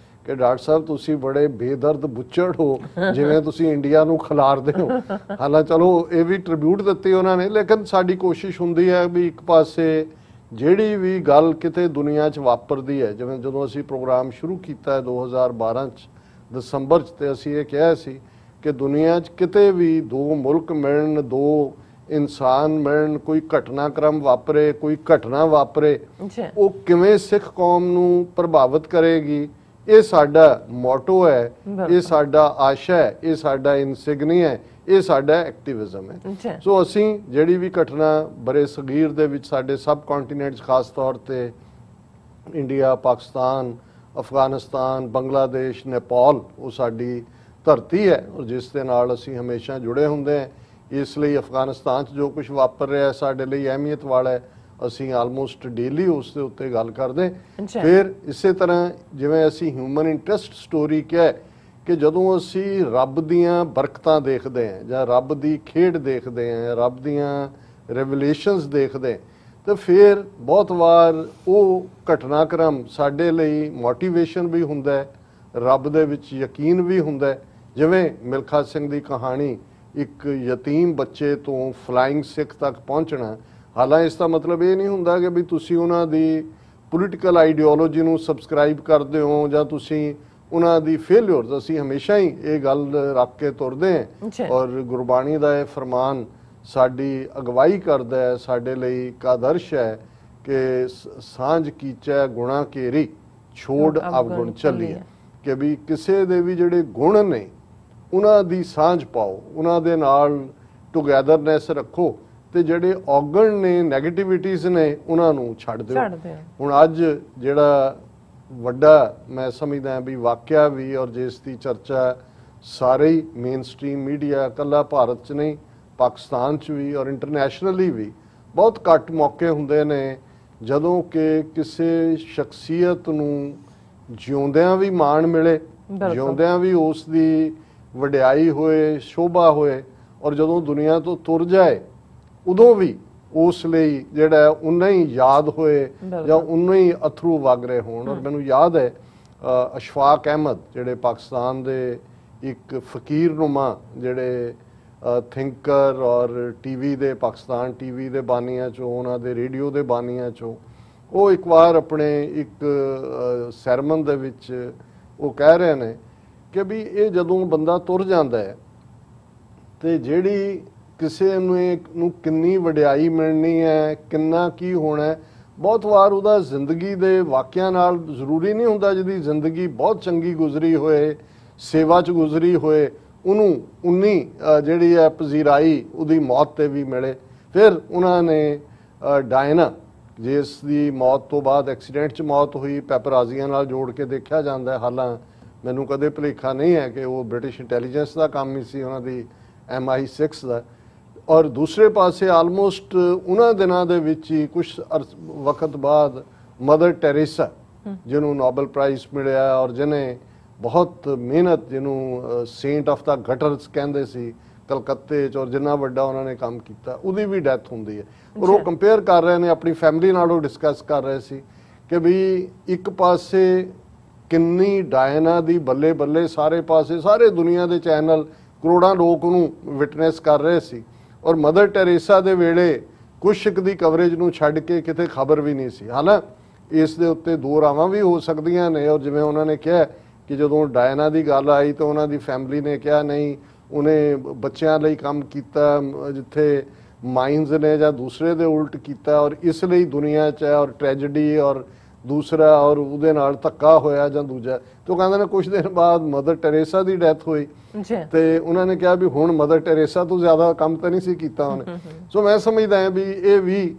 ਕਿ ਡਾਕਟਰ ਸਾਹਿਬ ਤੁਸੀਂ ਬੜੇ ਬੇਦਰਦ ਬੁੱਚੜ ਹੋ, ਜਿਵੇਂ ਤੁਸੀਂ ਇੰਡੀਆ ਨੂੰ ਖਿਲਾਰਦੇ ਹੋ। ਹਾਲਾਂਕਿ ਚਲੋ ਇਹ ਵੀ ਟ੍ਰਿਬਿਊਟ ਦਿੱਤੀ ਉਹਨਾਂ ਨੇ, ਲੇਕਿਨ ਸਾਡੀ ਕੋਸ਼ਿਸ਼ ਹੁੰਦੀ ਹੈ ਵੀ ਇੱਕ ਪਾਸੇ ਜਿਹੜੀ ਵੀ ਗੱਲ ਕਿਤੇ ਦੁਨੀਆ 'ਚ ਵਾਪਰਦੀ ਹੈ, ਜਿਵੇਂ ਜਦੋਂ ਅਸੀਂ ਪ੍ਰੋਗਰਾਮ ਸ਼ੁਰੂ ਕੀਤਾ 2012 'ਚ ਦਸੰਬਰ 'ਚ, ਤੇ ਅਸੀਂ ਇਹ ਕਿਹਾ ਸੀ ਕਿ ਦੁਨੀਆ 'ਚ ਕਿਤੇ ਵੀ ਦੋ ਮੁਲਕ ਮਿਲਣ, ਦੋ ਇਨਸਾਨ ਮਿਲਣ, ਕੋਈ ਘਟਨਾਕ੍ਰਮ ਵਾਪਰੇ, ਕੋਈ ਘਟਨਾ ਵਾਪਰੇ, ਉਹ ਕਿਵੇਂ ਸਿੱਖ ਕੌਮ ਨੂੰ ਪ੍ਰਭਾਵਿਤ ਕਰੇਗੀ। ਇਹ ਸਾਡਾ ਮੋਟੋ ਹੈ, ਇਹ ਸਾਡਾ ਆਸ਼ਾ ਹੈ, ਇਹ ਸਾਡਾ ਇਨਸਿਗਨੀਆ ਹੈ, ਇਹ ਸਾਡਾ ਐਕਟਿਵਿਜ਼ਮ ਹੈ। ਸੋ ਅਸੀਂ ਜਿਹੜੀ ਵੀ ਘਟਨਾ ਬਰੇ ਸਗੀਰ ਦੇ ਵਿੱਚ ਸਾਡੇ ਸਬ ਕੰਟੀਨੈਂਟਸ, ਖਾਸ ਤੌਰ ਤੇ ਇੰਡੀਆ, ਪਾਕਿਸਤਾਨ, ਅਫਗਾਨਿਸਤਾਨ, ਬੰਗਲਾਦੇਸ਼, ਨੇਪਾਲ, ਉਹ ਸਾਡੀ ਧਰਤੀ ਹੈ ਔਰ ਜਿਸ ਦੇ ਨਾਲ ਅਸੀਂ ਹਮੇਸ਼ਾ ਜੁੜੇ ਹੁੰਦੇ ਹਾਂ। ਇਸ ਲਈ ਅਫਗਾਨਿਸਤਾਨ 'ਚ ਜੋ ਕੁਝ ਵਾਪਰ ਰਿਹਾ ਸਾਡੇ ਲਈ ਅਹਿਮੀਅਤ ਵਾਲਾ ਹੈ। ਅਸੀਂ ਆਲਮੋਸਟ ਡੇਲੀ ਉਸ ਦੇ ਉੱਤੇ ਗੱਲ ਕਰਦੇ। ਫਿਰ ਇਸੇ ਤਰ੍ਹਾਂ ਜਿਵੇਂ ਅਸੀਂ ਹਿਊਮਨ ਇੰਟਰਸਟ ਸਟੋਰੀ ਕਿਹਾ ਕਿ ਜਦੋਂ ਅਸੀਂ ਰੱਬ ਦੀਆਂ ਬਰਕਤਾਂ ਦੇਖਦੇ ਹਾਂ ਜਾਂ ਰੱਬ ਦੀ ਖੇਡ ਦੇਖਦੇ ਹਾਂ, ਰੱਬ ਦੀਆਂ ਰੈਵਲੇਸ਼ਨਸ ਦੇਖਦੇ ਹਾਂ, ਤਾਂ ਫਿਰ ਬਹੁਤ ਵਾਰ ਉਹ ਘਟਨਾਕ੍ਰਮ ਸਾਡੇ ਲਈ ਮੋਟੀਵੇਸ਼ਨ ਵੀ ਹੁੰਦਾ ਹੈ, ਰੱਬ ਦੇ ਵਿੱਚ ਯਕੀਨ ਵੀ ਹੁੰਦਾ ਹੈ। ਜਿਵੇਂ ਮਿਲਖਾ ਸਿੰਘ ਦੀ ਕਹਾਣੀ, ਇੱਕ ਯਤੀਮ ਬੱਚੇ ਤੋਂ ਫਲਾਇੰਗ ਸਿੱਖ ਤੱਕ ਪਹੁੰਚਣਾ। ਹਾਲਾਂਕਿ ਇਸ ਦਾ ਮਤਲਬ ਇਹ ਨਹੀਂ ਹੁੰਦਾ ਕਿ ਵੀ ਤੁਸੀਂ ਉਹਨਾਂ ਦੀ ਪੋਲੀਟੀਕਲ ਆਈਡੀਓਲੋਜੀ ਨੂੰ ਸਬਸਕ੍ਰਾਈਬ ਕਰਦੇ ਹੋ ਜਾਂ ਤੁਸੀਂ ਉਹਨਾਂ ਦੀ ਫੇਲਿਅਰਸ। ਅਸੀਂ ਹਮੇਸ਼ਾ ਹੀ ਇਹ ਗੱਲ ਰੱਖ ਕੇ ਤੁਰਦੇ ਹਾਂ ਔਰ ਗੁਰਬਾਣੀ ਦਾ ਇਹ ਫਰਮਾਨ ਸਾਡੀ ਅਗਵਾਈ ਕਰਦਾ ਹੈ, ਸਾਡੇ ਲਈ ਇੱਕ ਆਦਰਸ਼ ਹੈ ਕਿ ਸਾਂਝ ਕੀਚੈ ਗੁਣਾ ਕੇਰੀ ਛੋੜ ਅਵਗੁਣ ਚੱਲੀਏ, ਕਿ ਵੀ ਕਿਸੇ ਦੇ ਵੀ ਜਿਹੜੇ ਗੁਣ ਨੇ ਉਹਨਾਂ ਦੀ ਸਾਂਝ ਪਾਓ, ਉਹਨਾਂ ਦੇ ਨਾਲ ਟੁਗੈਦਰਨੈਸ ਰੱਖੋ, ਤੇ ਜਿਹੜੇ ਔਗਣ ਨੇ, ਨੈਗੇਟਿਵਿਟੀਜ਼ ਨੇ, ਉਹਨਾਂ ਨੂੰ ਛੱਡ ਦਿਓ। ਹੁਣ ਅੱਜ ਜਿਹੜਾ ਵੱਡਾ ਮੈਂ ਸਮਝਦਾ ਵੀ ਵਾਕਿਆ ਵੀ ਔਰ ਜਿਸ ਦੀ ਚਰਚਾ ਸਾਰੇ ਹੀ ਮੇਨ ਸਟ੍ਰੀਮ ਮੀਡੀਆ, ਇਕੱਲਾ ਭਾਰਤ 'ਚ ਨਹੀਂ ਪਾਕਿਸਤਾਨ 'ਚ ਵੀ ਔਰ ਇੰਟਰਨੈਸ਼ਨਲੀ ਵੀ ਬਹੁਤ ਘੱਟ ਮੌਕੇ ਹੁੰਦੇ ਨੇ ਜਦੋਂ ਕਿ ਕਿਸੇ ਸ਼ਖਸੀਅਤ ਨੂੰ ਜਿਉਂਦਿਆਂ ਵੀ ਮਾਣ ਮਿਲੇ, ਜਿਉਂਦਿਆਂ ਵੀ ਉਸ ਦੀ ਵਡਿਆਈ ਹੋਏ, ਸ਼ੋਭਾ ਹੋਏ, ਔਰ ਜਦੋਂ ਦੁਨੀਆ ਤੋਂ ਤੁਰ ਜਾਏ ਉਦੋਂ ਵੀ ਉਸ ਲਈ ਜਿਹੜਾ ਉਨਾ ਹੀ ਯਾਦ ਹੋਏ ਜਾਂ ਉਨਾ ਹੀ ਅਥਰੂ ਵਗ ਰਹੇ ਹੋਣ। ਔਰ ਮੈਨੂੰ ਯਾਦ ਹੈ ਅਸ਼ਫਾਕ ਅਹਿਮਦ ਜਿਹੜੇ ਪਾਕਿਸਤਾਨ ਦੇ ਇੱਕ ਫਕੀਰ ਨੁਮਾ ਜਿਹੜੇ ਥਿੰਕਰ ਔਰ ਟੀਵੀ ਦੇ ਪਾਕਿਸਤਾਨ ਟੀਵੀ ਦੇ ਬਾਨੀਆਂ ਚੋਂ ਉਹਨਾਂ ਦੇ ਰੇਡੀਓ ਦੇ ਬਾਨੀਆਂ ਚੋਂ ਉਹ ਇੱਕ ਵਾਰ ਆਪਣੇ ਇੱਕ ਸਰਮਨ ਦੇ ਵਿੱਚ ਉਹ ਕਹਿ ਰਹੇ ਨੇ ਕਿ ਵੀ ਇਹ ਜਦੋਂ ਬੰਦਾ ਤੁਰ ਜਾਂਦਾ ਹੈ ਤੇ ਜਿਹੜੀ ਕਿਸੇ ਨੂੰ ਕਿੰਨੀ ਵਡਿਆਈ ਮਿਲਣੀ ਹੈ, ਕਿੰਨਾ ਕੀ ਹੋਣਾ ਹੈ, ਬਹੁਤ ਵਾਰ ਉਹਦਾ ਜ਼ਿੰਦਗੀ ਦੇ ਵਾਕਿਆਂ ਨਾਲ ਜ਼ਰੂਰੀ ਨਹੀਂ ਹੁੰਦਾ ਜਿਹਦੀ ਜ਼ਿੰਦਗੀ ਬਹੁਤ ਚੰਗੀ ਗੁਜ਼ਰੀ ਹੋਏ, ਸੇਵਾ 'ਚ ਗੁਜ਼ਰੀ ਹੋਏ, ਉਹਨੂੰ ਉਨੀ ਜਿਹੜੀ ਹੈ ਪਜ਼ੀਰਾਈ ਉਹਦੀ ਮੌਤ ਤੇ ਵੀ ਮਿਲੇ। ਫਿਰ ਉਹਨਾਂ ਨੇ ਡਾਇਨਾ ਜਿਸ ਦੀ ਮੌਤ ਤੋਂ ਬਾਅਦ ਐਕਸੀਡੈਂਟ 'ਚ ਮੌਤ ਹੋਈ, ਪੈਪਰਾਜ਼ੀਆਂ ਨਾਲ ਜੋੜ ਕੇ ਦੇਖਿਆ ਜਾਂਦਾ ਹੈ। ਹਾਲਾਂ ਮੈਨੂੰ ਕਦੇ ਭੁਲੇਖਾ ਨਹੀਂ ਹੈ ਕਿ ਉਹ ਬ੍ਰਿਟਿਸ਼ ਇੰਟੈਲੀਜੈਂਸ ਦਾ ਕੰਮ ਹੀ ਸੀ ਉਹਨਾਂ ਦੀ MI6 ਦਾ। ਔਰ ਦੂਸਰੇ ਪਾਸੇ ਆਲਮੋਸਟ ਉਹਨਾਂ ਦਿਨਾਂ ਦੇ ਵਿੱਚ ਹੀ ਕੁਝ ਵਕਤ ਬਾਅਦ ਮਦਰ ਟੈਰੇਸਾ ਜਿਹਨੂੰ ਨੋਬਲ ਪ੍ਰਾਈਜ਼ ਮਿਲਿਆ ਔਰ ਜਿਹਨੇ ਬਹੁਤ ਮਿਹਨਤ, ਜਿਹਨੂੰ ਸੇਂਟ ਆਫ ਦਾ ਗਟਰਸ ਕਹਿੰਦੇ ਸੀ ਕਲਕੱਤੇ 'ਚ, ਔਰ ਜਿੰਨਾ ਵੱਡਾ ਉਹਨਾਂ ਨੇ ਕੰਮ ਕੀਤਾ, ਉਹਦੀ ਵੀ ਡੈਥ ਹੁੰਦੀ ਹੈ। ਔਰ ਉਹ ਕੰਪੇਅਰ ਕਰ ਰਹੇ ਨੇ ਆਪਣੀ ਫੈਮਿਲੀ ਨਾਲ, ਉਹ ਡਿਸਕਸ ਕਰ ਰਹੇ ਸੀ ਕਿ ਵੀ ਇੱਕ ਪਾਸੇ ਕਿੰਨੀ ਡਾਇਨਾ ਦੀ ਬੱਲੇ ਬੱਲੇ ਸਾਰੇ ਪਾਸੇ, ਸਾਰੇ ਦੁਨੀਆ ਦੇ ਚੈਨਲ ਕਰੋੜਾਂ ਲੋਕ ਉਹਨੂੰ ਵਿਟਨੈਸ ਕਰ ਰਹੇ ਸੀ, ਔਰ ਮਦਰ ਟੈਰੇਸਾ ਦੇ ਵੇਲੇ ਕੁਛ ਦੀ ਕਵਰੇਜ ਨੂੰ ਛੱਡ ਕੇ ਕਿਤੇ ਖਬਰ ਵੀ ਨਹੀਂ ਸੀ। ਹਾਲਾਂਕਿ ਇਸ ਦੇ ਉੱਤੇ ਦੋ ਰਾਵਾਂ ਵੀ ਹੋ ਸਕਦੀਆਂ ਨੇ, ਔਰ ਜਿਵੇਂ ਉਹਨਾਂ ਨੇ ਕਿਹਾ ਕਿ ਜਦੋਂ ਡਾਇਨਾ ਦੀ ਗੱਲ ਆਈ ਤਾਂ ਉਹਨਾਂ ਦੀ ਫੈਮਿਲੀ ਨੇ ਕਿਹਾ ਨਹੀਂ, ਉਹਨੇ ਬੱਚਿਆਂ ਲਈ ਕੰਮ ਕੀਤਾ ਜਿੱਥੇ ਮਾਈਨਸ ਨੇ ਜਾਂ ਦੂਸਰੇ ਦੇ ਉਲਟ ਕੀਤਾ, ਔਰ ਇਸ ਲਈ ਦੁਨੀਆ 'ਚ ਹੈ, ਔਰ ਟ੍ਰੈਜਡੀ ਔਰ ਦੂਸਰਾ ਔਰ ਉਹਦੇ ਨਾਲ ਧੱਕਾ ਹੋਇਆ ਜਾਂ ਦੂਜਾ। ਤੇ ਉਹ ਕਹਿੰਦੇ ਨੇ ਕੁਝ ਦਿਨ ਬਾਅਦ ਮਦਰ ਟੈਰੇਸਾ ਦੀ ਡੈਥ ਹੋਈ ਤੇ ਉਹਨਾਂ ਨੇ ਕਿਹਾ ਵੀ ਹੁਣ ਮਦਰ ਟੈਰੇਸਾ ਤੋਂ ਜ਼ਿਆਦਾ ਕੰਮ ਤਾਂ ਨਹੀਂ ਸੀ ਕੀਤਾ ਉਹਨੇ। ਸੋ ਮੈਂ ਸਮਝਦਾ ਹਾਂ ਵੀ ਇਹ ਵੀ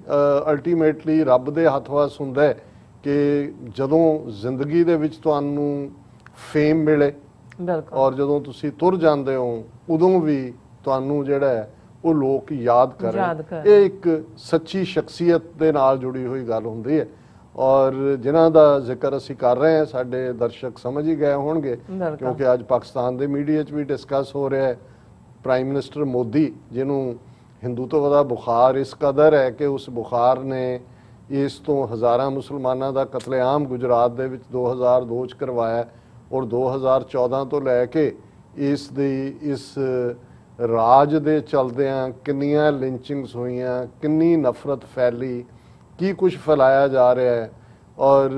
ਅਲਟੀਮੇਟਲੀ ਰੱਬ ਦੇ ਹੱਥ ਵੱਸ ਹੁੰਦਾ ਹੈ ਕਿ ਜਦੋਂ ਜ਼ਿੰਦਗੀ ਦੇ ਵਿੱਚ ਤੁਹਾਨੂੰ ਫੇਮ ਮਿਲੇ ਔਰ ਜਦੋਂ ਤੁਸੀਂ ਤੁਰ ਜਾਂਦੇ ਹੋ ਉਦੋਂ ਵੀ ਤੁਹਾਨੂੰ ਜਿਹੜਾ ਹੈ ਉਹ ਲੋਕ ਯਾਦ ਕਰਨ। ਇਹ ਇੱਕ ਸੱਚੀ ਸ਼ਖਸੀਅਤ ਦੇ ਨਾਲ ਜੁੜੀ ਹੋਈ ਗੱਲ ਹੁੰਦੀ ਹੈ, ਔਰ ਜਿਨ੍ਹਾਂ ਦਾ ਜ਼ਿਕਰ ਅਸੀਂ ਕਰ ਰਹੇ ਹਾਂ ਸਾਡੇ ਦਰਸ਼ਕ ਸਮਝ ਹੀ ਗਏ ਹੋਣਗੇ ਕਿਉਂਕਿ ਅੱਜ ਪਾਕਿਸਤਾਨ ਦੇ ਮੀਡੀਆ 'ਚ ਵੀ ਡਿਸਕਸ ਹੋ ਰਿਹਾ ਹੈ। ਪ੍ਰਾਈਮ ਮਿਨਿਸਟਰ ਮੋਦੀ, ਜਿਹਨੂੰ ਹਿੰਦੂਤਵ ਦਾ ਬੁਖਾਰ ਇਸ ਕਦਰ ਹੈ ਕਿ ਉਸ ਬੁਖਾਰ ਨੇ ਇਸ ਤੋਂ ਹਜ਼ਾਰਾਂ ਮੁਸਲਮਾਨਾਂ ਦਾ ਕਤਲੇਆਮ ਗੁਜਰਾਤ ਦੇ ਵਿੱਚ 2002 'ਚ ਕਰਵਾਇਆ, ਔਰ 2014 ਤੋਂ ਲੈ ਕੇ ਇਸ ਰਾਜ ਦੇ ਚਲਦਿਆਂ ਕਿੰਨੀਆਂ ਲਿੰਚਿੰਗਸ ਹੋਈਆਂ, ਕਿੰਨੀ ਨਫ਼ਰਤ ਫੈਲੀ, ਕੀ ਕੁਝ ਫੈਲਾਇਆ ਜਾ ਰਿਹਾ ਹੈ। ਔਰ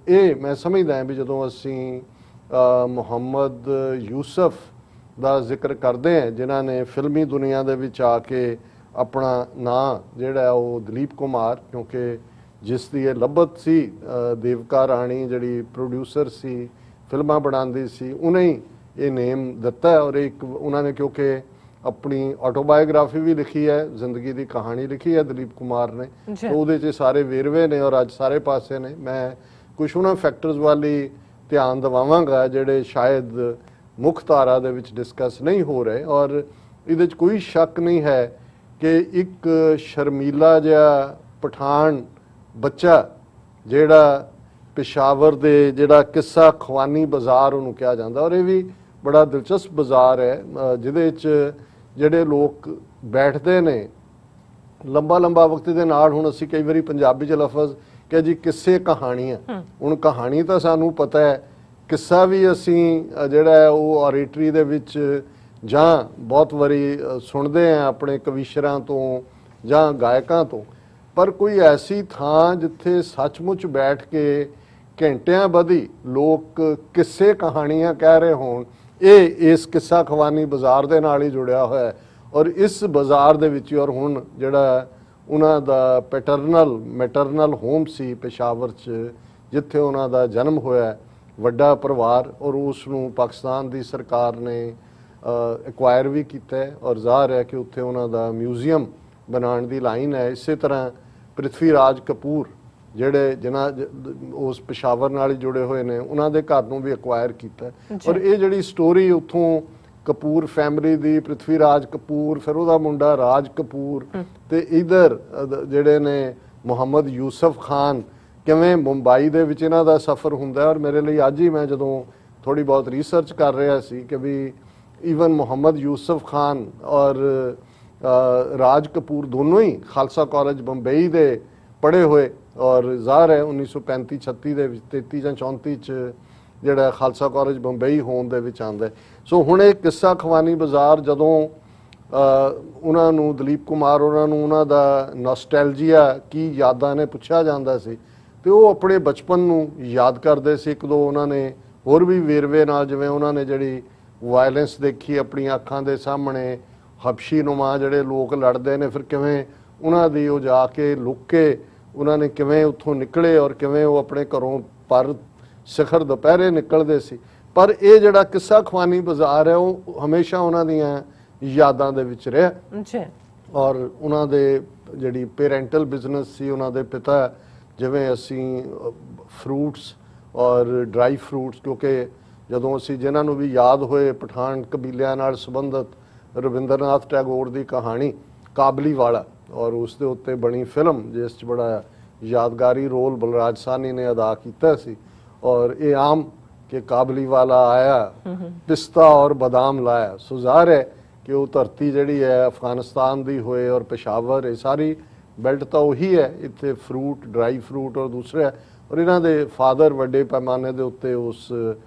ਇਹ ਮੈਂ ਸਮਝਦਾ ਹਾਂ ਵੀ ਜਦੋਂ ਅਸੀਂ ਮੁਹੰਮਦ ਯੂਸਫ ਦਾ ਜ਼ਿਕਰ ਕਰਦੇ ਹਾਂ ਜਿਨ੍ਹਾਂ ਨੇ ਫਿਲਮੀ ਦੁਨੀਆ ਦੇ ਵਿੱਚ ਆ ਕੇ ਆਪਣਾ ਨਾਂ ਜਿਹੜਾ ਉਹ ਦਲੀਪ ਕੁਮਾਰ, ਕਿਉਂਕਿ ਜਿਸ ਦੀ ਇਹ ਲੱਭਤ ਸੀ ਦੇਵਕਾ ਰਾਣੀ ਜਿਹੜੀ ਪ੍ਰੋਡਿਊਸਰ ਸੀ, ਫਿਲਮਾਂ ਬਣਾਉਂਦੀ ਸੀ, ਉਹਨੇ ਹੀ ਇਹ ਨੇਮ ਦਿੱਤਾ। ਔਰ ਇੱਕ ਉਹਨਾਂ ਨੇ ਕਿਉਂਕਿ ਆਪਣੀ ਆਟੋਬਾਇਓਗ੍ਰਾਫੀ ਵੀ ਲਿਖੀ ਹੈ, ਜ਼ਿੰਦਗੀ ਦੀ ਕਹਾਣੀ ਲਿਖੀ ਹੈ ਦਲੀਪ ਕੁਮਾਰ ਨੇ, ਤਾਂ ਉਹਦੇ 'ਚ ਸਾਰੇ ਵੇਰਵੇ ਨੇ ਔਰ ਅੱਜ ਸਾਰੇ ਪਾਸੇ ਨੇ। ਮੈਂ ਕੁਛ ਉਹਨਾਂ ਫੈਕਟਰਸ ਵਾਲੀ ਧਿਆਨ ਦਿਵਾਵਾਂਗਾ ਜਿਹੜੇ ਸ਼ਾਇਦ ਮੁੱਖ ਧਾਰਾ ਦੇ ਵਿੱਚ ਡਿਸਕਸ ਨਹੀਂ ਹੋ ਰਹੇ। ਔਰ ਇਹਦੇ 'ਚ ਕੋਈ ਸ਼ੱਕ ਨਹੀਂ ਹੈ ਕਿ ਇੱਕ ਸ਼ਰਮੀਲਾ ਜਿਹਾ ਪਠਾਨ ਬੱਚਾ ਜਿਹੜਾ ਪਿਸ਼ਾਵਰ ਦੇ ਜਿਹੜਾ ਕਿੱਸਾ ਖਵਾਨੀ ਬਾਜ਼ਾਰ ਉਹਨੂੰ ਕਿਹਾ ਜਾਂਦਾ, ਔਰ ਇਹ ਵੀ ਬੜਾ ਦਿਲਚਸਪ ਬਾਜ਼ਾਰ ਹੈ ਜਿਹਦੇ 'ਚ ਜਿਹੜੇ ਲੋਕ ਬੈਠਦੇ ਨੇ ਲੰਬਾ ਵਕਤ ਦੇ ਨਾਲ। ਹੁਣ ਅਸੀਂ ਕਈ ਵਾਰੀ ਪੰਜਾਬੀ 'ਚ ਲਫ਼ਜ਼ ਕਿ ਜੀ ਕਿੱਸੇ ਕਹਾਣੀਆਂ, ਹੁਣ ਕਹਾਣੀ ਤਾਂ ਸਾਨੂੰ ਪਤਾ ਹੈ, ਕਿੱਸਾ ਵੀ ਅਸੀਂ ਜਿਹੜਾ ਹੈ ਉਹ ਔਰੇਟਰੀ ਦੇ ਵਿੱਚ ਜਾਂ ਬਹੁਤ ਵਾਰੀ ਸੁਣਦੇ ਹਾਂ ਆਪਣੇ ਕਵੀਸ਼ਰਾਂ ਤੋਂ ਜਾਂ ਗਾਇਕਾਂ ਤੋਂ, ਪਰ ਕੋਈ ਐਸੀ ਥਾਂ ਜਿੱਥੇ ਸੱਚਮੁੱਚ ਬੈਠ ਕੇ ਘੰਟਿਆਂ ਬੱਧੀ ਲੋਕ ਕਿੱਸੇ ਕਹਾਣੀਆਂ ਕਹਿ ਰਹੇ ਹੋਣ, ਇਹ ਇਸ ਕਿੱਸਾ ਖਵਾਨੀ ਬਾਜ਼ਾਰ ਦੇ ਨਾਲ ਹੀ ਜੁੜਿਆ ਹੋਇਆ ਹੈ। ਔਰ ਇਸ ਬਾਜ਼ਾਰ ਦੇ ਵਿੱਚ ਔਰ ਹੁਣ ਜਿਹੜਾ ਉਹਨਾਂ ਦਾ ਮੈਟਰਨਲ ਹੋਮ ਸੀ ਪਿਸ਼ਾਵਰ 'ਚ ਜਿੱਥੇ ਉਹਨਾਂ ਦਾ ਜਨਮ ਹੋਇਆ, ਵੱਡਾ ਪਰਿਵਾਰ, ਔਰ ਉਸ ਨੂੰ ਪਾਕਿਸਤਾਨ ਦੀ ਸਰਕਾਰ ਨੇ ਐਕਵਾਇਰ ਵੀ ਕੀਤਾ ਹੈ ਔਰ ਜ਼ਾਹਰ ਹੈ ਕਿ ਉੱਥੇ ਉਹਨਾਂ ਦਾ ਮਿਊਜ਼ੀਅਮ ਬਣਾਉਣ ਦੀ ਲਾਈਨ ਹੈ। ਇਸੇ ਤਰ੍ਹਾਂ ਪ੍ਰਿਥਵੀ ਰਾਜ ਕਪੂਰ ਜਿਹੜੇ ਜਿਨ੍ਹਾਂ ਉਸ ਪਿਸ਼ਾਵਰ ਨਾਲ ਹੀ ਜੁੜੇ ਹੋਏ ਨੇ, ਉਹਨਾਂ ਦੇ ਘਰ ਨੂੰ ਵੀ ਐਕਵਾਇਰ ਕੀਤਾ। ਔਰ ਇਹ ਜਿਹੜੀ ਸਟੋਰੀ ਉੱਥੋਂ ਕਪੂਰ ਫੈਮਿਲੀ ਦੀ, ਪ੍ਰਿਥਵੀ ਰਾਜ ਕਪੂਰ, ਫਿਰ ਉਹਦਾ ਮੁੰਡਾ ਰਾਜ ਕਪੂਰ, ਤੇ ਇਧਰ ਜਿਹੜੇ ਨੇ ਮੁਹੰਮਦ ਯੂਸਫ ਖਾਨ, ਕਿਵੇਂ ਮੁੰਬਈ ਦੇ ਵਿੱਚ ਇਹਨਾਂ ਦਾ ਸਫ਼ਰ ਹੁੰਦਾ। ਔਰ ਮੇਰੇ ਲਈ ਅੱਜ ਹੀ ਮੈਂ ਜਦੋਂ ਥੋੜੀ ਬਹੁਤ ਰਿਸਰਚ ਕਰ ਰਿਹਾ ਸੀ ਕਿ ਵੀ ਈਵਨ ਮੁਹੰਮਦ ਯੂਸਫ ਖਾਨ ਔਰ ਰਾਜ ਕਪੂਰ ਦੋਨੋਂ ਹੀ ਖਾਲਸਾ ਕਾਲਜ ਬੰਬਈ ਦੇ ਪੜ੍ਹੇ ਹੋਏ, ਔਰ ਜ਼ਾਹਰ ਹੈ 1935-36 ਦੇ ਵਿੱਚ 33 ਜਾਂ 34 'ਚ ਜਿਹੜਾ ਖਾਲਸਾ ਕਾਲਜ ਬੰਬਈ ਹੋਣ ਦੇ ਵਿੱਚ ਆਉਂਦਾ। ਸੋ ਹੁਣ ਇਹ ਕਿੱਸਾ ਖਵਾਨੀ ਬਾਜ਼ਾਰ ਜਦੋਂ ਉਹਨਾਂ ਨੂੰ ਦਲੀਪ ਕੁਮਾਰ ਉਹਨਾਂ ਨੂੰ ਉਹਨਾਂ ਦਾ ਨੋਸਟੈਲਜੀਆ ਕੀ ਯਾਦਾਂ ਨੇ ਪੁੱਛਿਆ ਜਾਂਦਾ ਸੀ ਤੇ ਉਹ ਆਪਣੇ ਬਚਪਨ ਨੂੰ ਯਾਦ ਕਰਦੇ ਸੀ। ਇੱਕ ਦੋ ਉਹਨਾਂ ਨੇ ਹੋਰ ਵੀ ਵੇਰਵੇ ਨਾਲ, ਜਿਵੇਂ ਉਹਨਾਂ ਨੇ ਜਿਹੜੀ ਵਾਇਲੈਂਸ ਦੇਖੀ ਆਪਣੀਆਂ ਅੱਖਾਂ ਦੇ ਸਾਹਮਣੇ, ਹਬਸ਼ੀ ਨੁਮਾ ਜਿਹੜੇ ਲੋਕ ਲੜਦੇ ਨੇ, ਫਿਰ ਕਿਵੇਂ ਉਹਨਾਂ ਦੀ ਉਹ ਜਾ ਕੇ ਲੁੱਕ ਕੇ ਉਹਨਾਂ ਨੇ ਕਿਵੇਂ ਉੱਥੋਂ ਨਿਕਲੇ ਔਰ ਕਿਵੇਂ ਉਹ ਆਪਣੇ ਘਰੋਂ ਪਰ ਸਿਖਰ ਦੁਪਹਿਰੇ ਨਿਕਲਦੇ ਸੀ। ਪਰ ਇਹ ਜਿਹੜਾ ਕਿੱਸਾ ਖਵਾਨੀ ਬਾਜ਼ਾਰ ਹੈ ਉਹ ਹਮੇਸ਼ਾ ਉਹਨਾਂ ਦੀਆਂ ਯਾਦਾਂ ਦੇ ਵਿੱਚ ਰਿਹਾ। ਅੱਛਾ। ਔਰ ਉਹਨਾਂ ਦੇ ਜਿਹੜੀ ਪੇਰੈਂਟਲ ਬਿਜ਼ਨਸ ਸੀ, ਉਹਨਾਂ ਦੇ ਪਿਤਾ, ਜਿਵੇਂ ਅਸੀਂ ਫਰੂਟਸ ਔਰ ਡਰਾਈ ਫਰੂਟਸ, ਕਿਉਂਕਿ ਜਦੋਂ ਅਸੀਂ ਜਿਨ੍ਹਾਂ ਨੂੰ ਵੀ ਯਾਦ ਹੋਏ ਪਠਾਨ ਕਬੀਲਿਆਂ ਨਾਲ ਸੰਬੰਧਿਤ ਰਵਿੰਦਰਨਾਥ ਟੈਗੋਰ ਦੀ ਕਹਾਣੀ ਕਾਬਲੀ ਵਾਲਾ, ਔਰ ਉਸ ਦੇ ਉੱਤੇ ਬਣੀ ਫਿਲਮ ਜਿਸ 'ਚ ਬੜਾ ਯਾਦਗਾਰੀ ਰੋਲ ਬਲਰਾਜ ਸਾਹਨੀ ਨੇ ਅਦਾ ਕੀਤਾ ਸੀ। ਔਰ ਇਹ ਆਮ ਕਿ ਕਾਬਲੀ ਵਾਲਾ ਆਇਆ ਪਿਸਤਾ ਔਰ ਬਦਾਮ ਲਾਇਆ, ਸੋ ਜ਼ਾਹਿਰ ਹੈ ਕਿ ਉਹ ਧਰਤੀ ਜਿਹੜੀ ਹੈ ਅਫਗਾਨਿਸਤਾਨ ਦੀ ਹੋਏ ਔਰ ਪਸ਼ਾਵਰ, ਇਹ ਸਾਰੀ ਬੈਲਟ ਤਾਂ ਉਹੀ ਹੈ। ਇੱਥੇ ਫਰੂਟ, ਡਰਾਈ ਫਰੂਟ ਔਰ ਦੂਸਰੇ, ਔਰ ਇਹਨਾਂ ਦੇ ਫਾਦਰ ਵੱਡੇ ਪੈਮਾਨੇ ਦੇ ਉੱਤੇ ਉਸ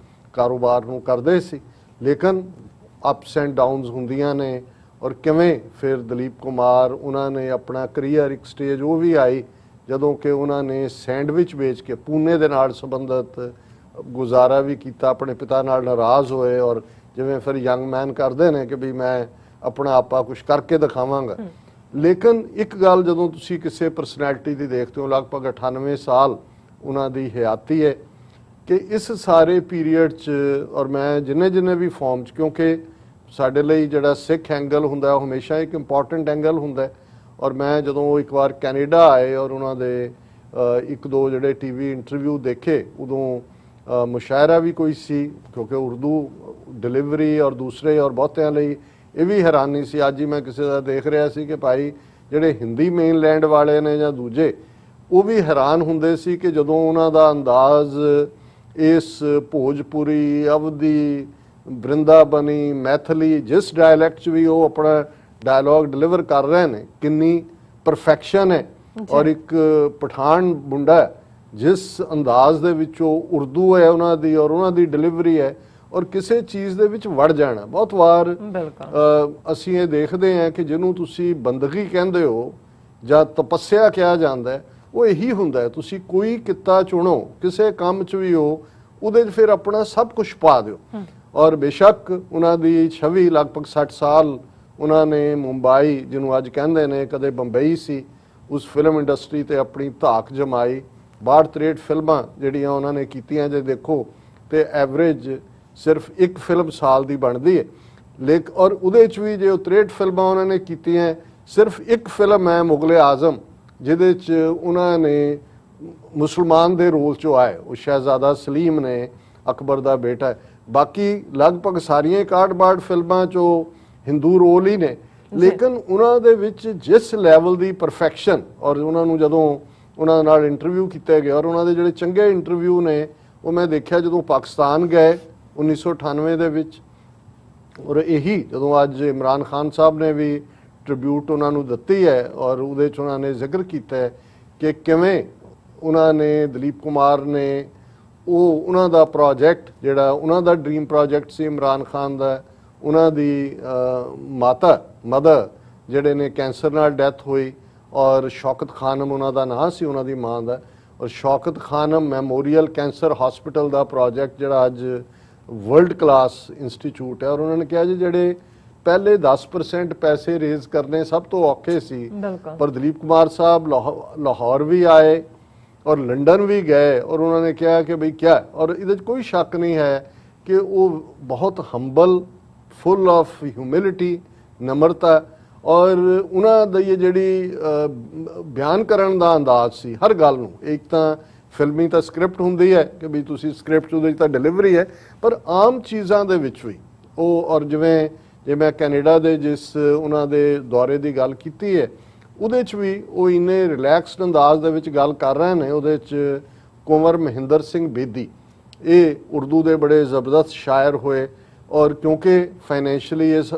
ਕਾਰੋਬਾਰ ਨੂੰ ਕਰਦੇ ਸੀ। ਲੇਕਿਨ ਅਪਸ ਐਂਡ ਡਾਊਨਸ ਹੁੰਦੀਆਂ ਨੇ। ਔਰ ਕਿਵੇਂ ਫਿਰ ਦਲੀਪ ਕੁਮਾਰ ਉਹਨਾਂ ਨੇ ਆਪਣਾ ਕਰੀਅਰ, ਇੱਕ ਸਟੇਜ ਉਹ ਵੀ ਆਈ ਜਦੋਂ ਕਿ ਉਹਨਾਂ ਨੇ ਸੈਂਡਵਿਚ ਵੇਚ ਕੇ ਪੂਨੇ ਦੇ ਨਾਲ ਸੰਬੰਧਿਤ ਗੁਜ਼ਾਰਾ ਵੀ ਕੀਤਾ, ਆਪਣੇ ਪਿਤਾ ਨਾਲ ਨਾਰਾਜ਼ ਹੋਏ ਔਰ ਜਿਵੇਂ ਫਿਰ ਯੰਗ ਮੈਨ ਕਰਦੇ ਨੇ ਕਿ ਵੀ ਮੈਂ ਆਪਣਾ ਆਪਾ ਕੁਝ ਕਰਕੇ ਦਿਖਾਵਾਂਗਾ। ਲੇਕਿਨ ਇੱਕ ਗੱਲ ਜਦੋਂ ਤੁਸੀਂ ਕਿਸੇ ਪਰਸਨੈਲਿਟੀ ਦੀ ਦੇਖਦੇ ਹੋ, ਲਗਭਗ 98 ਸਾਲ ਉਹਨਾਂ ਦੀ ਹਯਾਤੀ ਹੈ, ਕਿ ਇਸ ਸਾਰੇ ਪੀਰੀਅਡ 'ਚ ਔਰ ਮੈਂ ਜਿੰਨੇ ਵੀ ਫਾਰਮ 'ਚ, ਕਿਉਂਕਿ ਸਾਡੇ ਲਈ ਜਿਹੜਾ ਸਿੱਖ ਐਂਗਲ ਹੁੰਦਾ ਉਹ ਹਮੇਸ਼ਾ ਇੱਕ ਇੰਪੋਰਟੈਂਟ ਐਂਗਲ ਹੁੰਦਾ। ਔਰ ਮੈਂ ਜਦੋਂ ਇੱਕ ਵਾਰ ਕੈਨੇਡਾ ਆਏ ਔਰ ਉਹਨਾਂ ਦੇ ਇੱਕ ਦੋ ਜਿਹੜੇ ਟੀਵੀ ਇੰਟਰਵਿਊ ਦੇਖੇ, ਉਦੋਂ ਮੁਸ਼ਾਇਰਾ ਵੀ ਕੋਈ ਸੀ, ਕਿਉਂਕਿ ਉਰਦੂ ਡਿਲੀਵਰੀ ਔਰ ਦੂਸਰੇ ਔਰ ਬਹੁਤਿਆਂ ਲਈ ਇਹ ਵੀ ਹੈਰਾਨੀ ਸੀ। ਅੱਜ ਹੀ ਮੈਂ ਕਿਸੇ ਦਾ ਦੇਖ ਰਿਹਾ ਸੀ ਕਿ ਭਾਈ ਜਿਹੜੇ ਹਿੰਦੀ ਮੇਨਲੈਂਡ ਵਾਲੇ ਨੇ ਜਾਂ ਦੂਜੇ, ਉਹ ਵੀ ਹੈਰਾਨ ਹੁੰਦੇ ਸੀ ਕਿ ਜਦੋਂ ਉਹਨਾਂ ਦਾ ਅੰਦਾਜ਼ ਇਸ ਭੋਜਪੁਰੀ, ਅਵਧੀ, ਬ੍ਰਿੰਦਾਬਨੀ, ਮੈਥਲੀ, ਜਿਸ ਡਾਇਲੈਕਟ 'ਚ ਵੀ ਉਹ ਆਪਣਾ ਡਾਇਲੌਗ ਡਿਲੀਵਰ ਕਰ ਰਹੇ ਨੇ, ਕਿੰਨੀ ਪਰਫੈਕਸ਼ਨ ਹੈ। ਔਰ ਇੱਕ ਪਠਾਨ ਮੁੰਡਾ ਜਿਸ ਅੰਦਾਜ਼ ਦੇ ਵਿੱਚ ਉਹ ਉਰਦੂ ਹੈ ਉਹਨਾਂ ਦੀ ਔਰ ਉਹਨਾਂ ਦੀ ਡਿਲੀਵਰੀ ਹੈ, ਔਰ ਕਿਸੇ ਚੀਜ਼ ਦੇ ਵਿੱਚ ਵੜ ਜਾਣਾ। ਬਹੁਤ ਵਾਰ ਅਸੀਂ ਇਹ ਦੇਖਦੇ ਹਾਂ ਕਿ ਜਿਹਨੂੰ ਤੁਸੀਂ ਬੰਦਗੀ ਕਹਿੰਦੇ ਹੋ ਜਾਂ ਤਪੱਸਿਆ ਕਿਹਾ ਜਾਂਦਾ ਹੈ, ਉਹ ਇਹੀ ਹੁੰਦਾ ਹੈ। ਤੁਸੀਂ ਕੋਈ ਕਿੱਤਾ ਚੁਣੋ ਕਿਸੇ ਕੰਮ 'ਚ ਵੀ ਹੋ, ਉਹਦੇ 'ਚ ਫਿਰ ਆਪਣਾ ਸਭ ਕੁਝ ਪਾ ਦਿਓ। ਔਰ ਬੇਸ਼ੱਕ ਉਹਨਾਂ ਦੀ ਛਵੀ ਲਗਭਗ 60 ਸਾਲ ਉਹਨਾਂ ਨੇ ਮੁੰਬਈ, ਜਿਹਨੂੰ ਅੱਜ ਕਹਿੰਦੇ ਨੇ, ਕਦੇ ਬੰਬਈ ਸੀ, ਉਸ ਫਿਲਮ ਇੰਡਸਟਰੀ ਤੇ ਆਪਣੀ ਧਾਕ ਜਮਾਈ। 62-63 ਫਿਲਮਾਂ ਜਿਹੜੀਆਂ ਉਹਨਾਂ ਨੇ ਕੀਤੀਆਂ, ਜੇ ਦੇਖੋ ਤੇ ਐਵਰੇਜ ਸਿਰਫ ਇੱਕ ਫਿਲਮ ਸਾਲ ਦੀ ਬਣਦੀ ਹੈ। ਲੇਕਿਨ ਔਰ ਉਹਦੇ 'ਚ ਵੀ ਜੇ 63 ਫਿਲਮਾਂ ਉਹਨਾਂ ਨੇ ਕੀਤੀਆਂ, ਸਿਰਫ ਇੱਕ ਫਿਲਮ ਹੈ ਮੁਗਲ ਆਜ਼ਮ, ਜਿਹਦੇ 'ਚ ਉਹਨਾਂ ਨੇ ਮੁਸਲਮਾਨ ਦੇ ਰੋਲ 'ਚੋਂ ਆਏ। ਉਹ ਸ਼ਹਿਜ਼ਾਦਾ ਸਲੀਮ ਨੇ, ਅਕਬਰ ਦਾ ਬੇਟਾ। ਬਾਕੀ ਲਗਭਗ ਸਾਰੀਆਂ 61 ਫਿਲਮਾਂ 'ਚੋਂ ਹਿੰਦੂ ਰੋਲ ਹੀ ਨੇ। ਲੇਕਿਨ ਉਹਨਾਂ ਦੇ ਵਿੱਚ ਜਿਸ ਲੈਵਲ ਦੀ ਪਰਫੈਕਸ਼ਨ, ਔਰ ਉਹਨਾਂ ਨੂੰ ਜਦੋਂ ਉਹਨਾਂ ਨਾਲ ਇੰਟਰਵਿਊ ਕੀਤੇ ਗਏ, ਔਰ ਉਹਨਾਂ ਦੇ ਜਿਹੜੇ ਚੰਗੇ ਇੰਟਰਵਿਊ ਨੇ ਉਹ ਮੈਂ ਦੇਖਿਆ ਜਦੋਂ ਪਾਕਿਸਤਾਨ ਗਏ 1998 ਦੇ ਵਿੱਚ। ਔਰ ਇਹੀ ਜਦੋਂ ਅੱਜ ਇਮਰਾਨ ਖਾਨ ਸਾਹਿਬ ਨੇ ਵੀ ਟ੍ਰਿਬਿਊਟ ਉਹਨਾਂ ਨੂੰ ਦਿੱਤੀ ਹੈ, ਔਰ ਉਹਦੇ 'ਚ ਉਹਨਾਂ ਨੇ ਜ਼ਿਕਰ ਕੀਤਾ ਹੈ ਕਿ ਕਿਵੇਂ ਉਹਨਾਂ ਨੇ, ਦਲੀਪ ਕੁਮਾਰ ਨੇ, ਉਹ ਉਹਨਾਂ ਦਾ ਪ੍ਰੋਜੈਕਟ ਜਿਹੜਾ ਉਹਨਾਂ ਦਾ ਡ੍ਰੀਮ ਪ੍ਰੋਜੈਕਟ ਸੀ ਇਮਰਾਨ ਖਾਨ ਦਾ, ਉਹਨਾਂ ਦੀ ਮਾਤਾ ਮਦਰ ਜਿਹੜੇ ਨੇ ਕੈਂਸਰ ਨਾਲ ਡੈਥ ਹੋਈ, ਔਰ ਸ਼ੌਕਤ ਖਾਨਮ ਉਹਨਾਂ ਦਾ ਨਾਂ ਸੀ ਉਹਨਾਂ ਦੀ ਮਾਂ ਦਾ। ਔਰ ਸ਼ੌਕਤ ਖਾਨਮ ਮੈਮੋਰੀਅਲ ਕੈਂਸਰ ਹਸਪੀਟਲ ਦਾ ਪ੍ਰੋਜੈਕਟ ਜਿਹੜਾ ਅੱਜ ਵਰਲਡ ਕਲਾਸ ਇੰਸਟੀਚਿਊਟ ਹੈ। ਔਰ ਉਹਨਾਂ ਨੇ ਕਿਹਾ ਜੀ ਜਿਹੜੇ ਪਹਿਲੇ 10% ਪੈਸੇ ਰੇਜ਼ ਕਰਨੇ ਸਭ ਤੋਂ ਔਖੇ ਸੀ, ਪਰ ਦਲੀਪ ਕੁਮਾਰ ਸਾਹਿਬ ਲਾਹੌਰ ਵੀ ਆਏ ਔਰ ਲੰਡਨ ਵੀ ਗਏ, ਔਰ ਉਹਨਾਂ ਨੇ ਕਿਹਾ ਕਿ ਬਈ ਕਿਆ, ਔਰ ਇਹਦੇ 'ਚ ਕੋਈ ਸ਼ੱਕ ਨਹੀਂ ਹੈ ਕਿ ਉਹ ਬਹੁਤ ਹੰਬਲ, ਫੁੱਲ ਆਫ ਹਿਊਮਿਲਿਟੀ, ਨਮਰਤਾ, ਔਰ ਉਹਨਾਂ ਦਾ ਇਹ ਜਿਹੜੀ ਬਿਆਨ ਕਰਨ ਦਾ ਅੰਦਾਜ਼ ਸੀ ਹਰ ਗੱਲ ਨੂੰ। ਇੱਕ ਤਾਂ ਫਿਲਮੀ ਤਾਂ ਸਕ੍ਰਿਪਟ ਹੁੰਦੀ ਹੈ ਕਿ ਵੀ ਤੁਸੀਂ ਸਕ੍ਰਿਪਟ ਉਹਦੇ 'ਚ ਤਾਂ ਡਿਲੀਵਰੀ ਹੈ, ਪਰ ਆਮ ਚੀਜ਼ਾਂ ਦੇ ਵਿੱਚ ਵੀ ਉਹ, ਔਰ ਜਿਵੇਂ ਜੇ ਮੈਂ ਕੈਨੇਡਾ ਦੇ ਜਿਸ ਉਹਨਾਂ ਦੇ ਦੌਰੇ ਦੀ ਗੱਲ ਕੀਤੀ ਹੈ, ਉਹਦੇ 'ਚ ਵੀ ਉਹ ਇੰਨੇ ਰਿਲੈਕਸਡ ਅੰਦਾਜ਼ ਦੇ ਵਿੱਚ ਗੱਲ ਕਰ ਰਹੇ ਨੇ। ਉਹਦੇ 'ਚ ਕੁੰਵਰ ਮਹਿੰਦਰ ਸਿੰਘ ਬੇਦੀ, ਇਹ ਉਰਦੂ ਦੇ ਬੜੇ ਜ਼ਬਰਦਸਤ ਸ਼ਾਇਰ ਹੋਏ, ਔਰ ਕਿਉਂਕਿ ਫਾਈਨੈਂਸ਼ੀਅਲੀ ਇਸ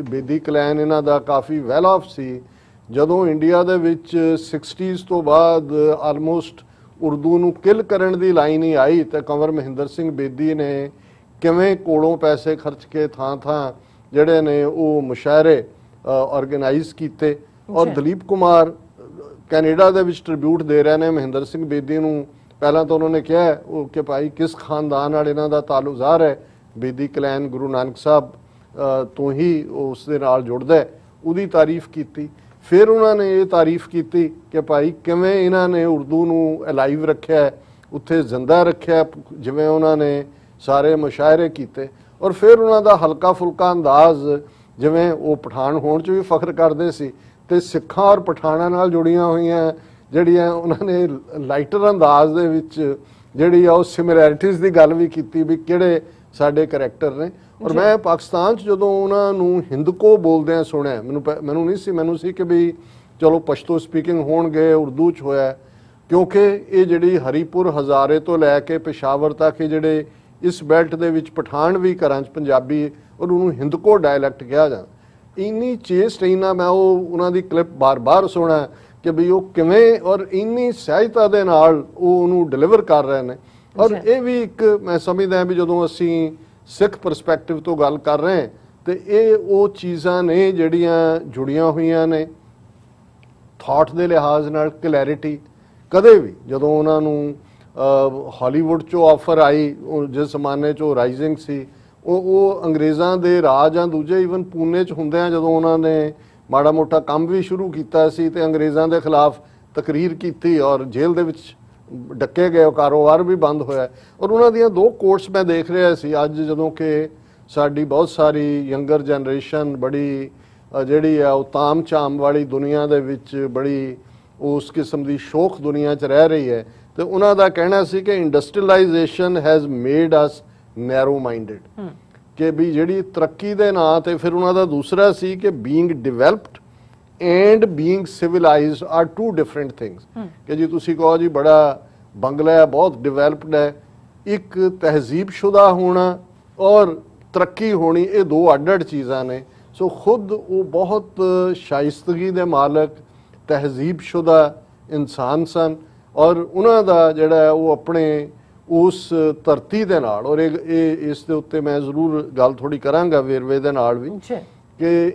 ਬੇਦੀ ਕਲੈਨ ਇਹਨਾਂ ਦਾ ਕਾਫੀ ਵੈਲ ਆਫ ਸੀ। ਜਦੋਂ ਇੰਡੀਆ ਦੇ ਵਿੱਚ 60s ਤੋਂ ਬਾਅਦ ਆਲਮੋਸਟ ਉਰਦੂ ਨੂੰ ਕਿਲ ਕਰਨ ਦੀ ਲਾਈਨ ਹੀ ਆਈ, ਤਾਂ ਕੁੰਵਰ ਮਹਿੰਦਰ ਸਿੰਘ ਬੇਦੀ ਨੇ ਕਿਵੇਂ ਕੋਲੋਂ ਪੈਸੇ ਖਰਚ ਕੇ ਥਾਂ ਜਿਹੜੇ ਨੇ ਉਹ ਮੁਸ਼ਾਇਰੇ ਆਰਗੇਨਾਈਜ਼ ਕੀਤੇ। ਔਰ ਦਲੀਪ ਕੁਮਾਰ ਕੈਨੇਡਾ ਦੇ ਵਿੱਚ ਟ੍ਰਿਬਿਊਟ ਦੇ ਰਹੇ ਨੇ ਮਹਿੰਦਰ ਸਿੰਘ ਬੇਦੀ ਨੂੰ। ਪਹਿਲਾਂ ਤਾਂ ਉਹਨਾਂ ਨੇ ਕਿਹਾ ਉਹ ਕਿ ਭਾਈ ਕਿਸ ਖਾਨਦਾਨ ਨਾਲ ਇਹਨਾਂ ਦਾ ਤਾਲੁਕ ਜ਼ਾਹਰ ਹੈ, ਬੇਦੀ ਕਲੈਨ ਗੁਰੂ ਨਾਨਕ ਸਾਹਿਬ ਤੋਂ ਹੀ ਉਸ ਦੇ ਨਾਲ ਜੁੜਦਾ ਹੈ, ਉਹਦੀ ਤਾਰੀਫ ਕੀਤੀ। ਫਿਰ ਉਹਨਾਂ ਨੇ ਇਹ ਤਾਰੀਫ ਕੀਤੀ ਕਿ ਭਾਈ ਕਿਵੇਂ ਇਹਨਾਂ ਨੇ ਉਰਦੂ ਨੂੰ ਅਲਾਈਵ ਰੱਖਿਆ, ਉੱਥੇ ਜ਼ਿੰਦਾ ਰੱਖਿਆ, ਜਿਵੇਂ ਉਹਨਾਂ ਨੇ ਸਾਰੇ ਮੁਸ਼ਾਇਰੇ ਕੀਤੇ। ਔਰ ਫਿਰ ਉਹਨਾਂ ਦਾ ਹਲਕਾ ਫੁਲਕਾ ਅੰਦਾਜ਼, ਜਿਵੇਂ ਉਹ ਪਠਾਨ ਹੋਣ 'ਚ ਵੀ ਫਖਰ ਕਰਦੇ ਸੀ ਤੇ ਸਿੱਖਾਂ ਔਰ ਪਠਾਨਾਂ ਨਾਲ ਜੁੜੀਆਂ ਹੋਈਆਂ ਜਿਹੜੀਆਂ ਉਹਨਾਂ ਨੇ ਲਾਈਟਰ ਅੰਦਾਜ਼ ਦੇ ਵਿੱਚ ਜਿਹੜੀ ਆ ਉਹ ਸਿਮਿਲੈਰਿਟੀਜ਼ ਦੀ ਗੱਲ ਵੀ ਕੀਤੀ ਵੀ ਕਿਹੜੇ ਸਾਡੇ ਕਰੈਕਟਰ ਨੇ। ਔਰ ਮੈਂ ਪਾਕਿਸਤਾਨ 'ਚ ਜਦੋਂ ਉਹਨਾਂ ਨੂੰ ਹਿੰਦਕੋ ਬੋਲਦਿਆਂ ਸੁਣਿਆ, ਮੈਨੂੰ ਨਹੀਂ ਸੀ, ਮੈਨੂੰ ਸੀ ਕਿ ਵੀ ਚਲੋ ਪਸ਼ਤੋ ਸਪੀਕਿੰਗ ਹੋਣਗੇ, ਉਰਦੂ 'ਚ ਹੋਇਆ, ਕਿਉਂਕਿ ਇਹ ਜਿਹੜੀ ਹਰੀਪੁਰ ਹਜ਼ਾਰੇ ਤੋਂ ਲੈ ਕੇ ਪੇਸ਼ਾਵਰ ਤੱਕ ਜਿਹੜੇ ਇਸ ਬੈਲਟ ਦੇ ਵਿੱਚ ਪਠਾਨ ਵੀ ਘਰਾਂ 'ਚ ਪੰਜਾਬੀ ਔਰ ਉਹਨੂੰ ਹਿੰਦਕੋ ਡਾਇਲੈਕਟ ਕਿਹਾ ਜਾਂਦਾ। ਇੰਨੀ ਚੇਸਟ ਇੰਨਾ ਮੈਂ ਉਹਨਾਂ ਦੀ ਕਲਿੱਪ ਬਾਰ-ਬਾਰ ਸੁਣਾ ਕਿ ਵੀ ਉਹ ਕਿਵੇਂ ਔਰ ਇੰਨੀ ਸਹਿਜਤਾ ਦੇ ਨਾਲ ਉਹ ਉਹਨੂੰ ਡਿਲੀਵਰ ਕਰ ਰਹੇ ਨੇ। ਔਰ ਇਹ ਵੀ ਇੱਕ ਮੈਂ ਸਮਝਦਾ ਵੀ ਜਦੋਂ ਅਸੀਂ ਸਿੱਖ ਪਰਸਪੈਕਟਿਵ ਤੋਂ ਗੱਲ ਕਰ ਰਹੇ ਤੇ ਇਹ ਉਹ ਚੀਜ਼ਾਂ ਨੇ ਜਿਹੜੀਆਂ ਜੁੜੀਆਂ ਹੋਈਆਂ ਨੇ ਥਾਟ ਦੇ ਲਿਹਾਜ਼ ਨਾਲ। ਕਲੈਰਿਟੀ ਕਦੇ ਵੀ ਜਦੋਂ ਉਹਨਾਂ ਨੂੰ ਹਾਲੀਵੁੱਡ 'ਚੋਂ ਆਫਰ ਆਈ, ਜਿਸ ਜ਼ਮਾਨੇ 'ਚ ਉਹ ਰਾਈਜ਼ਿੰਗ ਸੀ, ਉਹ ਅੰਗਰੇਜ਼ਾਂ ਦੇ ਰਾਜ ਜਾਂ ਦੂਜੇ ਈਵਨ ਪੂਨੇ 'ਚ ਹੁੰਦਿਆਂ ਜਦੋਂ ਉਹਨਾਂ ਨੇ ਮਾੜਾ ਮੋਟਾ ਕੰਮ ਵੀ ਸ਼ੁਰੂ ਕੀਤਾ ਸੀ ਤੇ ਅੰਗਰੇਜ਼ਾਂ ਦੇ ਖਿਲਾਫ ਤਕਰੀਰ ਕੀਤੀ ਔਰ ਜੇਲ੍ਹ ਦੇ ਵਿੱਚ ਡੱਕੇ ਗਏ, ਉਹ ਕਾਰੋਬਾਰ ਵੀ ਬੰਦ ਹੋਇਆ। ਔਰ ਉਹਨਾਂ ਦੀਆਂ 2 ਕੋਟਸ ਮੈਂ ਦੇਖ ਰਿਹਾ ਸੀ ਅੱਜ, ਜਦੋਂ ਕਿ ਸਾਡੀ ਬਹੁਤ ਸਾਰੀ ਯੰਗਰ ਜਨਰੇਸ਼ਨ ਬੜੀ ਜਿਹੜੀ ਆ ਉਹ ਤਾਮ ਝਾਮ ਵਾਲੀ ਦੁਨੀਆ ਦੇ ਵਿੱਚ ਬੜੀ ਉਸ ਕਿਸਮ ਦੀ ਸ਼ੌਕ ਦੁਨੀਆ 'ਚ ਰਹਿ ਰਹੀ ਹੈ। ਤੇ ਉਹਨਾਂ ਦਾ ਕਹਿਣਾ ਸੀ ਕਿ industrialization has made us narrow minded, ਕਿ ਵੀ ਜਿਹੜੀ ਤਰੱਕੀ ਦੇ ਨਾਂ ਤੇ ਫਿਰ ਉਹਨਾਂ ਦਾ ਦੂਸਰਾ ਸੀ ਕਿ being developed and being civilised are 2 different things. ਕਿ ਜੀ ਤੁਸੀਂ ਕਹੋ ਜੀ ਬੜਾ ਬੰਗਲਾ ਹੈ, ਬਹੁਤ ਡਿਵੈਲਪਡ ਹੈ, ਇੱਕ ਤਹਿਜ਼ੀਬਸ਼ੁਦਾ ਹੋਣਾ ਔਰ ਤਰੱਕੀ ਹੋਣੀ, ਇਹ 2 ਅੱਡ-ਅੱਡ ਚੀਜ਼ਾਂ ਨੇ। ਸੋ ਖੁਦ ਉਹ ਬਹੁਤ ਸ਼ਾਇਸਤਗੀ ਦੇ ਮਾਲਕ ਤਹਿਜ਼ੀਬਸ਼ੁਦਾ ਇਨਸਾਨ ਸਨ ਔਰ ਉਹਨਾਂ ਦਾ ਜਿਹੜਾ ਉਹ ਆਪਣੇ ਉਸ ਧਰਤੀ ਦੇ ਨਾਲ, ਔਰ ਇਹ ਇਸ ਦੇ ਉੱਤੇ ਮੈਂ ਜ਼ਰੂਰ ਗੱਲ ਥੋੜੀ ਕਰਾਂਗਾ ਵੇਰਵੇ ਦੇ ਨਾਲ ਵੀ, ਕਿ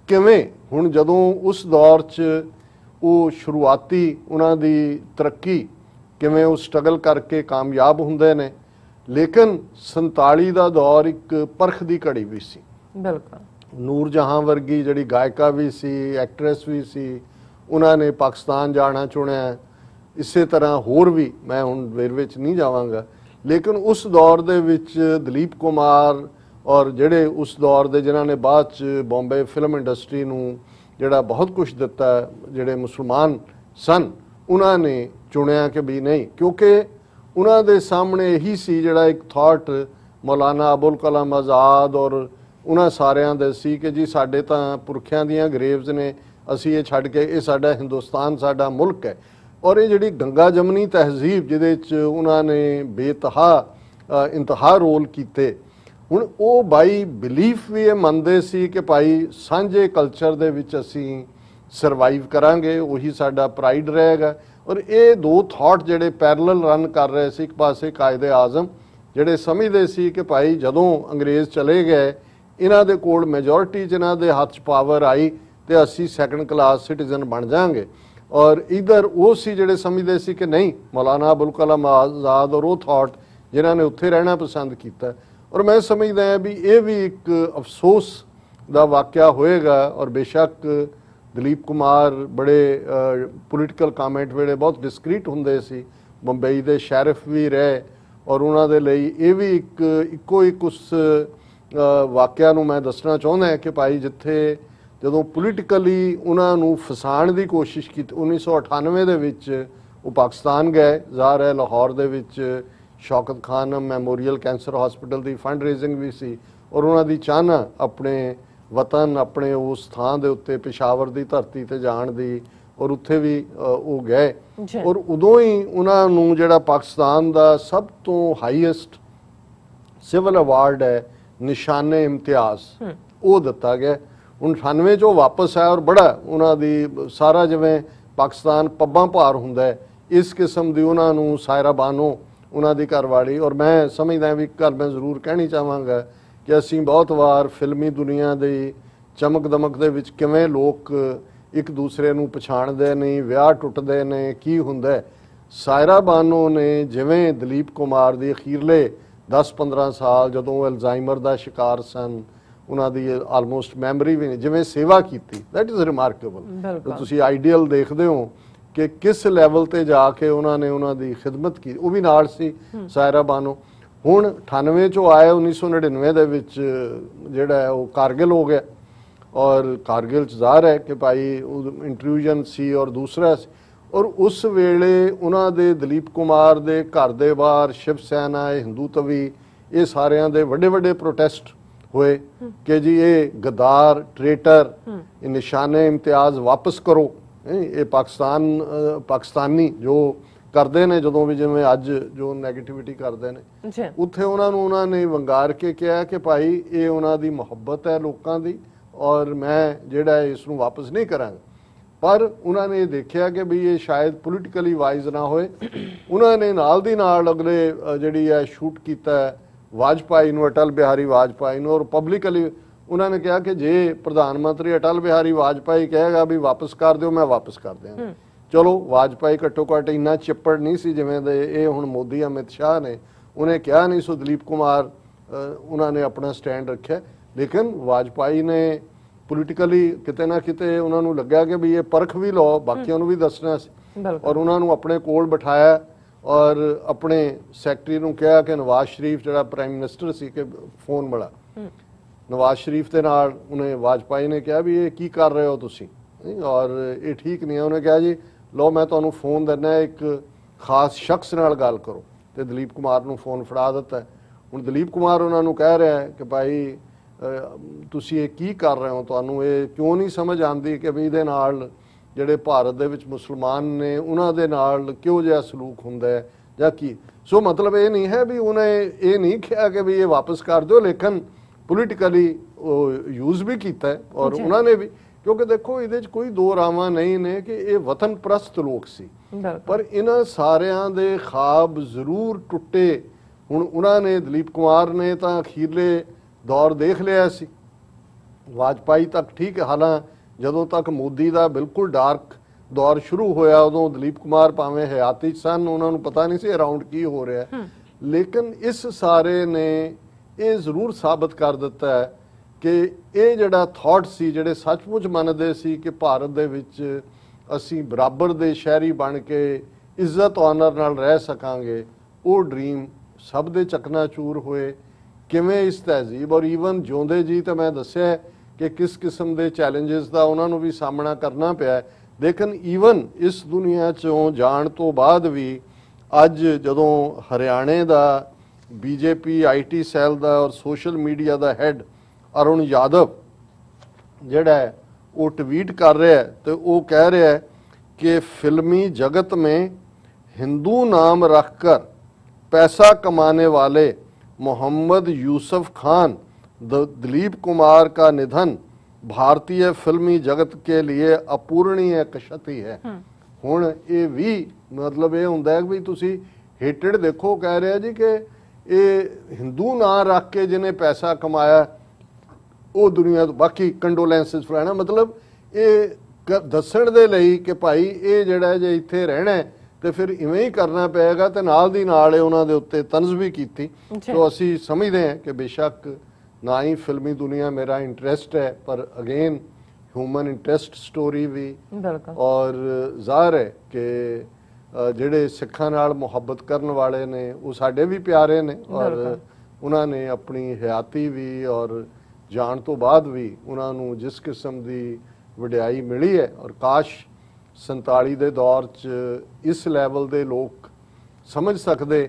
ਕਿਵੇਂ ਹੁਣ ਜਦੋਂ ਉਸ ਦੌਰ 'ਚ ਉਹ ਸ਼ੁਰੂਆਤੀ ਉਹਨਾਂ ਦੀ ਤਰੱਕੀ ਕਿਵੇਂ ਉਹ ਸਟਰਗਲ ਕਰਕੇ ਕਾਮਯਾਬ ਹੁੰਦੇ ਨੇ। ਲੇਕਿਨ 47 ਦਾ ਦੌਰ ਇੱਕ ਪਰਖ ਦੀ ਘੜੀ ਵੀ ਸੀ। ਬਿਲਕੁਲ ਨੂਰ ਜਹਾਂ ਵਰਗੀ ਜਿਹੜੀ ਗਾਇਕਾ ਵੀ ਸੀ, ਐਕਟਰੈਸ ਵੀ ਸੀ, ਉਹਨਾਂ ਨੇ ਪਾਕਿਸਤਾਨ ਜਾਣਾ ਚੁਣਿਆ। ਇਸੇ ਤਰ੍ਹਾਂ ਹੋਰ ਵੀ, ਮੈਂ ਹੁਣ ਵੇਰਵੇ 'ਚ ਨਹੀਂ ਜਾਵਾਂਗਾ, ਲੇਕਿਨ ਉਸ ਦੌਰ ਦੇ ਵਿੱਚ ਦਲੀਪ ਕੁਮਾਰ ਔਰ ਜਿਹੜੇ ਉਸ ਦੌਰ ਦੇ ਜਿਨ੍ਹਾਂ ਨੇ ਬਾਅਦ 'ਚ ਬੰਬੇ ਫਿਲਮ ਇੰਡਸਟਰੀ ਨੂੰ ਜਿਹੜਾ ਬਹੁਤ ਕੁਝ ਦਿੱਤਾ, ਜਿਹੜੇ ਮੁਸਲਮਾਨ ਸਨ, ਉਹਨਾਂ ਨੇ ਚੁਣਿਆ ਕਿ ਵੀ ਨਹੀਂ, ਕਿਉਂਕਿ ਉਹਨਾਂ ਦੇ ਸਾਹਮਣੇ ਇਹੀ ਸੀ ਜਿਹੜਾ ਇੱਕ ਥਾਟ ਮੌਲਾਨਾ ਅਬੁਲ ਕਲਾਮ ਆਜ਼ਾਦ ਔਰ ਉਹਨਾਂ ਸਾਰਿਆਂ ਦੇ ਸੀ ਕਿ ਜੀ ਸਾਡੇ ਤਾਂ ਪੁਰਖਿਆਂ ਦੀਆਂ ਗਰੇਵਜ਼ ਨੇ, ਅਸੀਂ ਇਹ ਛੱਡ ਕੇ, ਇਹ ਸਾਡਾ ਹਿੰਦੁਸਤਾਨ ਸਾਡਾ ਮੁਲਕ ਹੈ। ਔਰ ਇਹ ਜਿਹੜੀ ਗੰਗਾ ਜਮਨੀ ਤਹਿਜ਼ੀਬ ਜਿਹਦੇ 'ਚ ਉਹਨਾਂ ਨੇ ਇੰਤਹਾ ਰੋਲ ਕੀਤੇ, ਹੁਣ ਉਹ ਬਾਈ ਬਿਲੀਫ ਵੀ ਇਹ ਮੰਨਦੇ ਸੀ ਕਿ ਭਾਈ ਸਾਂਝੇ ਕਲਚਰ ਦੇ ਵਿੱਚ ਅਸੀਂ ਸਰਵਾਈਵ ਕਰਾਂਗੇ, ਉਹੀ ਸਾਡਾ ਪ੍ਰਾਈਡ ਰਹੇਗਾ। ਔਰ ਇਹ 2 ਥਾਟ ਜਿਹੜੇ ਪੈਰਲਲ ਰਨ ਕਰ ਰਹੇ ਸੀ। ਇੱਕ ਪਾਸੇ ਕਾਇਦੇ ਆਜ਼ਮ ਜਿਹੜੇ ਸਮਝਦੇ ਸੀ ਕਿ ਭਾਈ ਜਦੋਂ ਅੰਗਰੇਜ਼ ਚਲੇ ਗਏ, ਇਹਨਾਂ ਦੇ ਕੋਲ ਮੈਜੋਰਿਟੀ ਜਿਹਨਾਂ ਦੇ ਹੱਥ 'ਚ ਪਾਵਰ ਆਈ ਤੇ ਅਸੀਂ ਸੈਕੰਡ ਕਲਾਸ ਸਿਟੀਜ਼ਨ ਬਣ ਜਾਾਂਗੇ। ਔਰ ਇਧਰ ਉਹ ਸੀ ਜਿਹੜੇ ਸਮਝਦੇ ਸੀ ਕਿ ਨਹੀਂ, ਮੌਲਾਨਾ ਅਬੁਲ ਕਲਾਮ ਆਜ਼ਾਦ ਔਰ ਉਹ ਥਾਟ ਜਿਨ੍ਹਾਂ ਨੇ ਉੱਥੇ ਰਹਿਣਾ ਪਸੰਦ ਕੀਤਾ। ਔਰ ਮੈਂ ਸਮਝਦਾ ਹਾਂ ਵੀ ਇਹ ਵੀ ਇੱਕ ਅਫਸੋਸ ਦਾ ਵਾਕਿਆ ਹੋਏਗਾ। ਔਰ ਬੇਸ਼ੱਕ ਦਲੀਪ ਕੁਮਾਰ ਬੜੇ ਪੋਲੀਟੀਕਲ ਕਾਮੈਂਟ ਵੇਲੇ ਬਹੁਤ ਡਿਸਕ੍ਰੀਟ ਹੁੰਦੇ ਸੀ, ਬੰਬਈ ਦੇ ਸ਼ੈਰਿਫ ਵੀ ਰਹੇ, ਔਰ ਉਹਨਾਂ ਦੇ ਲਈ ਇਹ ਵੀ ਇੱਕੋ ਇੱਕ ਉਸ ਵਾਕਿਆ ਨੂੰ ਮੈਂ ਦੱਸਣਾ ਚਾਹੁੰਦਾ ਕਿ ਭਾਈ ਜਿੱਥੇ ਜਦੋਂ ਪੋਲੀਟੀਕਲੀ ਉਹਨਾਂ ਨੂੰ ਫਸਾਉਣ ਦੀ ਕੋਸ਼ਿਸ਼ ਕੀਤੀ 1998 ਦੇ ਵਿੱਚ ਉਹ ਪਾਕਿਸਤਾਨ ਗਏ, ਜ਼ਾਹਰ ਹੈ ਲਾਹੌਰ ਦੇ ਵਿੱਚ ਸ਼ੌਕਤ ਖਾਨ ਮੈਮੋਰੀਅਲ ਕੈਂਸਰ ਹਸਪੀਟਲ ਦੀ ਫੰਡ ਰੇਜ਼ਿੰਗ ਵੀ ਸੀ ਔਰ ਉਹਨਾਂ ਦੀ ਚਾਹਨਾ ਆਪਣੇ ਵਤਨ, ਆਪਣੇ ਉਸ ਥਾਂ ਦੇ ਉੱਤੇ ਪੇਸ਼ਾਵਰ ਦੀ ਧਰਤੀ ਤੇ ਜਾਣ ਦੀ, ਔਰ ਉੱਥੇ ਵੀ ਉਹ ਗਏ। ਔਰ ਉਦੋਂ ਹੀ ਉਹਨਾਂ ਨੂੰ ਜਿਹੜਾ ਪਾਕਿਸਤਾਨ ਦਾ ਸਭ ਤੋਂ ਹਾਈਐਸਟ ਸਿਵਲ ਅਵਾਰਡ ਹੈ ਨਿਸ਼ਾਨੇ ਇਮਤਿਆਜ਼, ਉਹ ਦਿੱਤਾ ਗਿਆ। 98 'ਚ ਉਹ ਵਾਪਸ ਆਇਆ ਔਰ ਬੜਾ ਉਹਨਾਂ ਦੀ ਸਾਰਾ ਜਿਵੇਂ ਪਾਕਿਸਤਾਨ ਪੱਬਾਂ ਭਾਰ ਹੁੰਦਾ ਹੈ, ਇਸ ਕਿਸਮ ਦੀ ਉਹਨਾਂ ਨੂੰ ਸਾਇਰਾ ਬਾਨੋ ਉਹਨਾਂ ਦੀ ਘਰਵਾਲੀ। ਔਰ ਮੈਂ ਸਮਝਦਾ ਵੀ ਇੱਕ ਗੱਲ ਮੈਂ ਜ਼ਰੂਰ ਕਹਿਣੀ ਚਾਹਾਂਗਾ ਕਿ ਅਸੀਂ ਬਹੁਤ ਵਾਰ ਫਿਲਮੀ ਦੁਨੀਆ ਦੀ ਚਮਕ ਦਮਕ ਦੇ ਵਿੱਚ ਕਿਵੇਂ ਲੋਕ ਇੱਕ ਦੂਸਰੇ ਨੂੰ ਪਛਾਣਦੇ ਨਹੀਂ, ਵਿਆਹ ਟੁੱਟਦੇ ਨੇ, ਕੀ ਹੁੰਦਾ ਹੈ। ਸਾਇਰਾ ਬਾਨੋ ਨੇ ਜਿਵੇਂ ਦਲੀਪ ਕੁਮਾਰ ਦੀ ਅਖੀਰਲੇ 10-15 ਸਾਲ ਜਦੋਂ ਉਹ ਅਲਜ਼ਾਈਮਰ ਦਾ ਸ਼ਿਕਾਰ ਸਨ, ਉਹਨਾਂ ਦੀ ਆਲਮੋਸਟ ਮੈਮਰੀ ਵੀ ਨਹੀਂ, ਜਿਵੇਂ ਸੇਵਾ ਕੀਤੀ, ਦੈਟ ਇਜ਼ ਰਿਮਾਰਕੇਬਲ। ਤੁਸੀਂ ਆਈਡੀਅਲ ਦੇਖਦੇ ਹੋ ਕਿ ਕਿਸ ਲੈਵਲ ਤੇ ਜਾ ਕੇ ਉਹਨਾਂ ਨੇ ਉਹਨਾਂ ਦੀ ਖਿਦਮਤ ਕੀਤੀ। ਉਹ ਵੀ ਨਾਲ ਸੀ ਸਾਇਰਾ ਬਾਨੋ। ਹੁਣ 98 ਚੋਂ ਆਏ, 1999 ਦੇ ਵਿੱਚ ਜਿਹੜਾ ਹੈ ਉਹ ਕਾਰਗਿਲ ਹੋ ਗਿਆ, ਔਰ ਕਾਰਗਿਲ 'ਚ ਜ਼ਾਹਰ ਹੈ ਕਿ ਭਾਈ ਇੰਟਰੂਜਨ ਸੀ ਔਰ ਦੂਸਰਾ ਸੀ। ਔਰ ਉਸ ਵੇਲੇ ਉਹਨਾਂ ਦੇ ਦਲੀਪ ਕੁਮਾਰ ਦੇ ਘਰ ਦੇ ਬਾਹਰ ਸ਼ਿਵ ਸੈਨਾ, ਹਿੰਦੂਤਵੀ, ਇਹ ਸਾਰਿਆਂ ਦੇ ਵੱਡੇ ਵੱਡੇ ਪ੍ਰੋਟੈਸਟ ਹੋਏ ਕਿ ਜੀ ਇਹ ਗਦਾਰ, ਟ੍ਰੇਟਰ, ਇਹ ਨਿਸ਼ਾਨੇ ਇਮਤਿਆਜ਼ ਵਾਪਸ ਕਰੋ। ਇਹ ਪਾਕਿਸਤਾਨੀ ਜੋ ਕਰਦੇ ਨੇ, ਜਦੋਂ ਵੀ ਜਿਵੇਂ ਅੱਜ ਜੋ ਨੈਗੇਟਿਵਿਟੀ ਕਰਦੇ ਨੇ, ਉੱਥੇ ਉਹਨਾਂ ਨੇ ਵੰਗਾਰ ਕੇ ਕਿਹਾ ਕਿ ਭਾਈ ਇਹ ਉਹਨਾਂ ਦੀ ਮੁਹੱਬਤ ਹੈ ਲੋਕਾਂ ਦੀ, ਔਰ ਮੈਂ ਜਿਹੜਾ ਇਸ ਨੂੰ ਵਾਪਸ ਨਹੀਂ ਕਰਾਂਗਾ। ਪਰ ਉਹਨਾਂ ਨੇ ਦੇਖਿਆ ਕਿ ਵੀ ਇਹ ਸ਼ਾਇਦ ਪੋਲੀਟੀਕਲੀ ਵਾਈਜ਼ ਨਾ ਹੋਏ। ਉਹਨਾਂ ਨੇ ਨਾਲ ਦੀ ਨਾਲ ਅਗਲੇ ਜਿਹੜੀ ਹੈ ਸ਼ੂਟ ਕੀਤਾ ਵਾਜਪਾਈ ਨੂੰ, ਅਟਲ ਬਿਹਾਰੀ ਵਾਜਪਾਈ ਨੂੰ, ਔਰ ਪਬਲਿਕਲੀ ਉਹਨਾਂ ਨੇ ਕਿਹਾ ਕਿ ਜੇ ਪ੍ਰਧਾਨ ਮੰਤਰੀ ਅਟਲ ਬਿਹਾਰੀ ਵਾਜਪਾਈ ਕਹੇਗਾ ਵੀ ਵਾਪਸ ਕਰ ਦਿਓ, ਮੈਂ ਵਾਪਸ ਕਰ ਦਿਆਂਗਾ। ਚਲੋ ਵਾਜਪਾਈ ਘੱਟੋ ਘੱਟ ਇੰਨਾ ਚਿੱਪੜ ਨਹੀਂ ਸੀ ਜਿਵੇਂ ਦੇ ਇਹ ਹੁਣ ਮੋਦੀ ਅਮਿਤ ਸ਼ਾਹ ਨੇ, ਉਹਨੇ ਕਿਹਾ ਨਹੀਂ। ਸੋ ਦਲੀਪ ਕੁਮਾਰ ਉਹਨਾਂ ਨੇ ਆਪਣਾ ਸਟੈਂਡ ਰੱਖਿਆ, ਲੇਕਿਨ ਵਾਜਪਾਈ ਨੇ ਪੋਲੀਟੀਕਲੀ ਕਿਤੇ ਨਾ ਕਿਤੇ ਉਹਨਾਂ ਨੂੰ ਲੱਗਿਆ ਕਿ ਵੀ ਇਹ ਪਰਖ ਵੀ ਲਓ, ਬਾਕੀਆਂ ਨੂੰ ਵੀ ਦੱਸਣਾ ਸੀ, ਔਰ ਉਹਨਾਂ ਨੂੰ ਆਪਣੇ ਕੋਲ ਬਿਠਾਇਆ ਔਰ ਆਪਣੇ ਸੈਕਟਰੀ ਨੂੰ ਕਿਹਾ ਕਿ ਨਵਾਜ਼ ਸ਼ਰੀਫ ਜਿਹੜਾ ਪ੍ਰਾਈਮ ਮਿਨਿਸਟਰ ਸੀ ਕਿ ਫੋਨ ਮਿਲਾ ਨਵਾਜ਼ ਸ਼ਰੀਫ ਦੇ ਨਾਲ। ਉਹਨੇ ਵਾਜਪਾਈ ਨੇ ਕਿਹਾ ਵੀ ਇਹ ਕੀ ਕਰ ਰਹੇ ਹੋ ਤੁਸੀਂ, ਔਰ ਇਹ ਠੀਕ ਨਹੀਂ ਹੈ। ਉਹਨੇ ਕਿਹਾ ਜੀ ਲਓ ਮੈਂ ਤੁਹਾਨੂੰ ਫੋਨ ਦਿੰਦਾ, ਇੱਕ ਖਾਸ ਸ਼ਖਸ ਨਾਲ ਗੱਲ ਕਰੋ, ਤੇ ਦਲੀਪ ਕੁਮਾਰ ਨੂੰ ਫੋਨ ਫੜਾ ਦਿੱਤਾ। ਹੁਣ ਦਲੀਪ ਕੁਮਾਰ ਉਹਨਾਂ ਨੂੰ ਕਹਿ ਰਿਹਾ ਹੈ ਕਿ ਭਾਈ ਤੁਸੀਂ ਇਹ ਕੀ ਕਰ ਰਹੇ ਹੋ, ਤੁਹਾਨੂੰ ਇਹ ਕਿਉਂ ਨਹੀਂ ਸਮਝ ਆਉਂਦੀ ਕਿ ਵੀ ਇਹਦੇ ਨਾਲ ਜਿਹੜੇ ਭਾਰਤ ਦੇ ਵਿੱਚ ਮੁਸਲਮਾਨ ਨੇ ਉਹਨਾਂ ਦੇ ਨਾਲ ਕਿਹੋ ਜਿਹਾ ਸਲੂਕ ਹੁੰਦਾ ਹੈ ਜਾਂ ਕੀ। ਸੋ ਮਤਲਬ ਇਹ ਨਹੀਂ ਹੈ ਵੀ ਉਹਨੇ ਇਹ ਨਹੀਂ ਕਿਹਾ ਕਿ ਵੀ ਇਹ ਵਾਪਸ ਕਰ ਦਿਓ, ਲੇਕਿਨ ਪੋਲੀਟੀਕਲੀ ਯੂਜ਼ ਵੀ ਕੀਤਾ ਔਰ ਉਹਨਾਂ ਨੇ ਵੀ, ਕਿਉਂਕਿ ਦੇਖੋ ਇਹਦੇ 'ਚ ਕੋਈ ਦੋ ਰਾਵਾਂ ਨਹੀਂ ਨੇ ਕਿ ਇਹ ਵਤਨ ਪ੍ਰਸਤ ਲੋਕ ਸੀ, ਪਰ ਇਹਨਾਂ ਸਾਰਿਆਂ ਦੇ ਖਾਬ ਜ਼ਰੂਰ ਟੁੱਟੇ। ਹੁਣ ਉਹਨਾਂ ਨੇ, ਦਲੀਪ ਕੁਮਾਰ ਨੇ ਤਾਂ ਅਖੀਰਲੇ ਦੌਰ ਦੇਖ ਲਿਆ ਸੀ, ਵਾਜਪਾਈ ਤੱਕ ਠੀਕ ਹੈ। ਹਾਲਾਂ ਜਦੋਂ ਤੱਕ ਮੋਦੀ ਦਾ ਬਿਲਕੁਲ ਡਾਰਕ ਦੌਰ ਸ਼ੁਰੂ ਹੋਇਆ, ਉਦੋਂ ਦਲੀਪ ਕੁਮਾਰ ਭਾਵੇਂ ਹਯਾਤੀ ਸਨ, ਉਹਨਾਂ ਨੂੰ ਪਤਾ ਨਹੀਂ ਸੀ ਅਰਾਊਂਡ ਕੀ ਹੋ ਰਿਹਾ। ਲੇਕਿਨ ਇਸ ਸਾਰੇ ਨੇ ਇਹ ਜ਼ਰੂਰ ਸਾਬਤ ਕਰ ਦਿੱਤਾ ਹੈ ਕਿ ਇਹ ਜਿਹੜਾ ਥਾਟ ਸੀ, ਜਿਹੜੇ ਸੱਚਮੁੱਚ ਮੰਨਦੇ ਸੀ ਕਿ ਭਾਰਤ ਦੇ ਵਿੱਚ ਅਸੀਂ ਬਰਾਬਰ ਦੇ ਸ਼ਹਿਰੀ ਬਣ ਕੇ ਇੱਜ਼ਤ ਆਨਰ ਨਾਲ ਰਹਿ ਸਕਾਂਗੇ, ਉਹ ਡ੍ਰੀਮ ਸਭ ਦੇ ਚਕਨਾਚੂਰ ਹੋਏ। ਕਿਵੇਂ ਇਸ ਤਹਿਜ਼ੀਬ, ਔਰ ਈਵਨ ਜਿਉਂਦੇ ਜੀ ਤਾਂ ਮੈਂ ਦੱਸਿਆ ਕਿ ਕਿਸ ਕਿਸਮ ਦੇ ਚੈਲੰਜਸ ਦਾ ਉਹਨਾਂ ਨੂੰ ਵੀ ਸਾਹਮਣਾ ਕਰਨਾ ਪਿਆ। ਲੇਕਿਨ ਈਵਨ ਇਸ ਦੁਨੀਆ 'ਚੋਂ ਜਾਣ ਤੋਂ ਬਾਅਦ ਵੀ ਅੱਜ ਜਦੋਂ ਹਰਿਆਣੇ ਦਾ ਬੀਜੇਪੀ ਆਈਟੀ ਸੈੱਲ ਦਾ ਔਰ ਸੋਸ਼ਲ ਮੀਡੀਆ ਦਾ ਹੈਡ ਅਰੁਣ ਯਾਦਵ ਜਿਹੜਾ ਹੈ ਉਹ ਟਵੀਟ ਕਰ ਰਿਹਾ ਹੈ, ਤੇ ਉਹ ਕਹਿ ਰਿਹਾ ਹੈ कि फिल्मी जगत में हिंदू नाम रखकर पैसा कमाने वाले मोहम्मद यूसुफ खान दिलीप कुमार का निधन भारतीय फिल्मी जगत के लिए अपूरणीय क्षति है। हुण ये भी मतलब ये हुंदा है कि तुसी हेटेड देखो, कह रहे जी कि ये हिंदू ना रख के जिन्हें पैसा कमाया वो दुनिया तो बाकी कंडोलेंसिस फलाना, मतलब ये दसण दे लई कि भाई ये जिहड़ा जे इत्थे रहना है तो फिर इवें ही करना पेगा, तो नाल दी नाल उन्हां दे उत्ते तंज भी कीती। तो असी समझते हैं कि बेशक ना ही फिल्मी दुनिया मेरा इंटरेस्ट है, पर अगेन ह्यूमन इंटरेस्ट स्टोरी भी, और ज़ाहिर है कि ਜਿਹੜੇ ਸਿੱਖਾਂ ਨਾਲ ਮੁਹੱਬਤ ਕਰਨ ਵਾਲੇ ਨੇ ਉਹ ਸਾਡੇ ਵੀ ਪਿਆਰੇ ਨੇ, ਔਰ ਉਹਨਾਂ ਨੇ ਆਪਣੀ ਹਯਾਤੀ ਵੀ ਔਰ ਜਾਣ ਤੋਂ ਬਾਅਦ ਵੀ ਉਹਨਾਂ ਨੂੰ ਜਿਸ ਕਿਸਮ ਦੀ ਵਡਿਆਈ ਮਿਲੀ ਹੈ, ਔਰ ਕਾਸ਼ 47 ਦੇ ਦੌਰ 'ਚ ਇਸ ਲੈਵਲ ਦੇ ਲੋਕ ਸਮਝ ਸਕਦੇ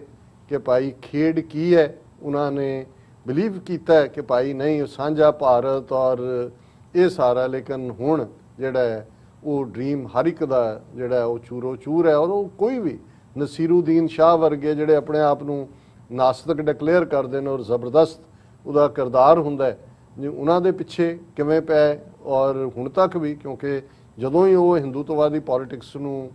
ਕਿ ਭਾਈ ਖੇਡ ਕੀ ਹੈ। ਉਹਨਾਂ ਨੇ ਬਿਲੀਵ ਕੀਤਾ ਹੈ ਕਿ ਭਾਈ ਨਹੀਂ ਸਾਂਝਾ ਭਾਰਤ ਔਰ ਇਹ ਸਾਰਾ, ਲੇਕਿਨ ਹੁਣ ਜਿਹੜਾ ਹੈ ਉਹ ਡ੍ਰੀਮ ਹਰ ਇੱਕ ਦਾ ਜਿਹੜਾ ਉਹ ਚੂਰੋ ਚੂਰ ਹੈ। ਔਰ ਉਹ ਕੋਈ ਵੀ ਨਸੀਰੁਦੀਨ ਸ਼ਾਹ ਵਰਗੇ ਜਿਹੜੇ ਆਪਣੇ ਆਪ ਨੂੰ ਨਾਸਤਕ ਡਿਕਲੇਅਰ ਕਰਦੇ ਨੇ ਔਰ ਜ਼ਬਰਦਸਤ ਉਹਦਾ ਕਿਰਦਾਰ ਹੁੰਦਾ ਹੈ, ਉਹਨਾਂ ਦੇ ਪਿੱਛੇ ਕਿਵੇਂ ਪਏ। ਔਰ ਹੁਣ ਤੱਕ ਵੀ, ਕਿਉਂਕਿ ਜਦੋਂ ਹੀ ਉਹ ਹਿੰਦੂਤਵਾਦੀ ਪੋਲੀਟਿਕਸ ਨੂੰ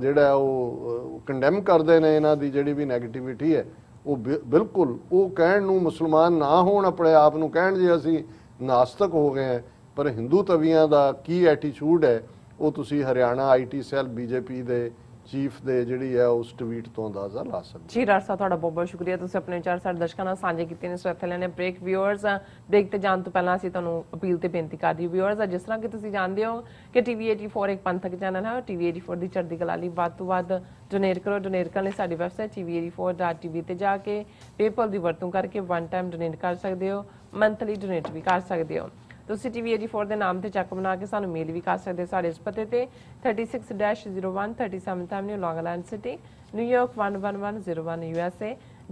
ਜਿਹੜਾ ਉਹ ਕੰਡੈਮ ਕਰਦੇ ਨੇ, ਇਹਨਾਂ ਦੀ ਜਿਹੜੀ ਵੀ ਨੈਗੇਟਿਵਿਟੀ ਹੈ ਉਹ ਬਿਲਕੁਲ ਉਹ ਕਹਿਣ ਨੂੰ ਮੁਸਲਮਾਨ ਨਾ ਹੋਣ, ਆਪਣੇ ਆਪ ਨੂੰ ਕਹਿਣ ਜੇ ਅਸੀਂ ਨਾਸਤਕ ਹੋ ਗਏ ਹਾਂ, ਪਰ ਹਿੰਦੂ ਤਵੀਆਂ ਦਾ ਕੀ ਐਟੀਟਿਊਡ ਹੈ ਉਹ ਤੁਸੀਂ ਹਰਿਆਣਾ ਆਈਟੀ ਸੈੱਲ ਬੀਜੇਪੀ ਦੇ ਚੀਫ ਦੇ ਜਿਹੜੀ ਹੈ ਉਸ ਟਵੀਟ ਤੋਂ ਅੰਦਾਜ਼ਾ ਲਾ ਸਕਦੇ ਜੀ ਡਾਕਟਰ ਸਾਹਿਬ ਤੁਹਾਡਾ ਬਹੁਤ ਬਹੁਤ ਸ਼ੁਕਰੀਆ ਤੁਸੀਂ ਆਪਣੇ ਵਿਚਾਰ ਸਾਡੇ ਦਰਸ਼ਕਾਂ ਨਾਲ ਸਾਂਝੇ ਕੀਤੇ ਨੇ। ਸੋ ਇੱਥੇ ਲੈਣੇ ਬ੍ਰੇਕ। ਵਿਊਅਰਸ ਬ੍ਰੇਕ ਤੇ ਜਾਣ ਤੋਂ ਪਹਿਲਾਂ ਅਸੀਂ ਤੁਹਾਨੂੰ ਅਪੀਲ ਤੇ ਬੇਨਤੀ ਕਰ ਰਹੀ ਵਿਊਅਰਸ ਜਿਸ ਤਰ੍ਹਾਂ ਕਿ ਤੁਸੀਂ ਜਾਣਦੇ ਹੋ ਕਿ ਟੀਵੀ 84 ਇੱਕ ਪੰਥਕ ਚੈਨਲ ਹੈ। ਟੀਵੀ 84 ਦੀ ਚੜ੍ਹਦੀ ਕਲਾ ਲਈ ਵੱਧ ਤੋਂ ਵੱਧ ਡੋਨੇਟ ਕਰੋ। ਡੋਨੇਟ ਕਰਨ ਲਈ ਸਾਡੀ ਵੈਬਸਾਈਟ tv84.tv ਤੇ ਜਾ ਕੇ ਪੇਪਲ ਦੀ ਵਰਤੋਂ ਕਰਕੇ ਵਨ ਟਾਈਮ ਡੋਨੇਟ ਕਰ ਸਕਦੇ ਹੋ, ਮੰਥਲੀ ਡੋਨੇਟ ਵੀ ਕਰ ਸਕਦੇ ਹੋ। ਤੁਸੀਂ ਟੀਵੀ 84 ਦੇ ਨਾਮ ਤੇ ਚੈੱਕ ਬਣਾ ਕੇ ਸਾਨੂੰ ਮੇਲ ਵੀ ਕਰ ਸਕਦੇ ਹੋ ਸਾਡੇ ਇਸ ਪਤੇ ਤੇ 36-01 37th Avenue Long Island City New York 11101 USA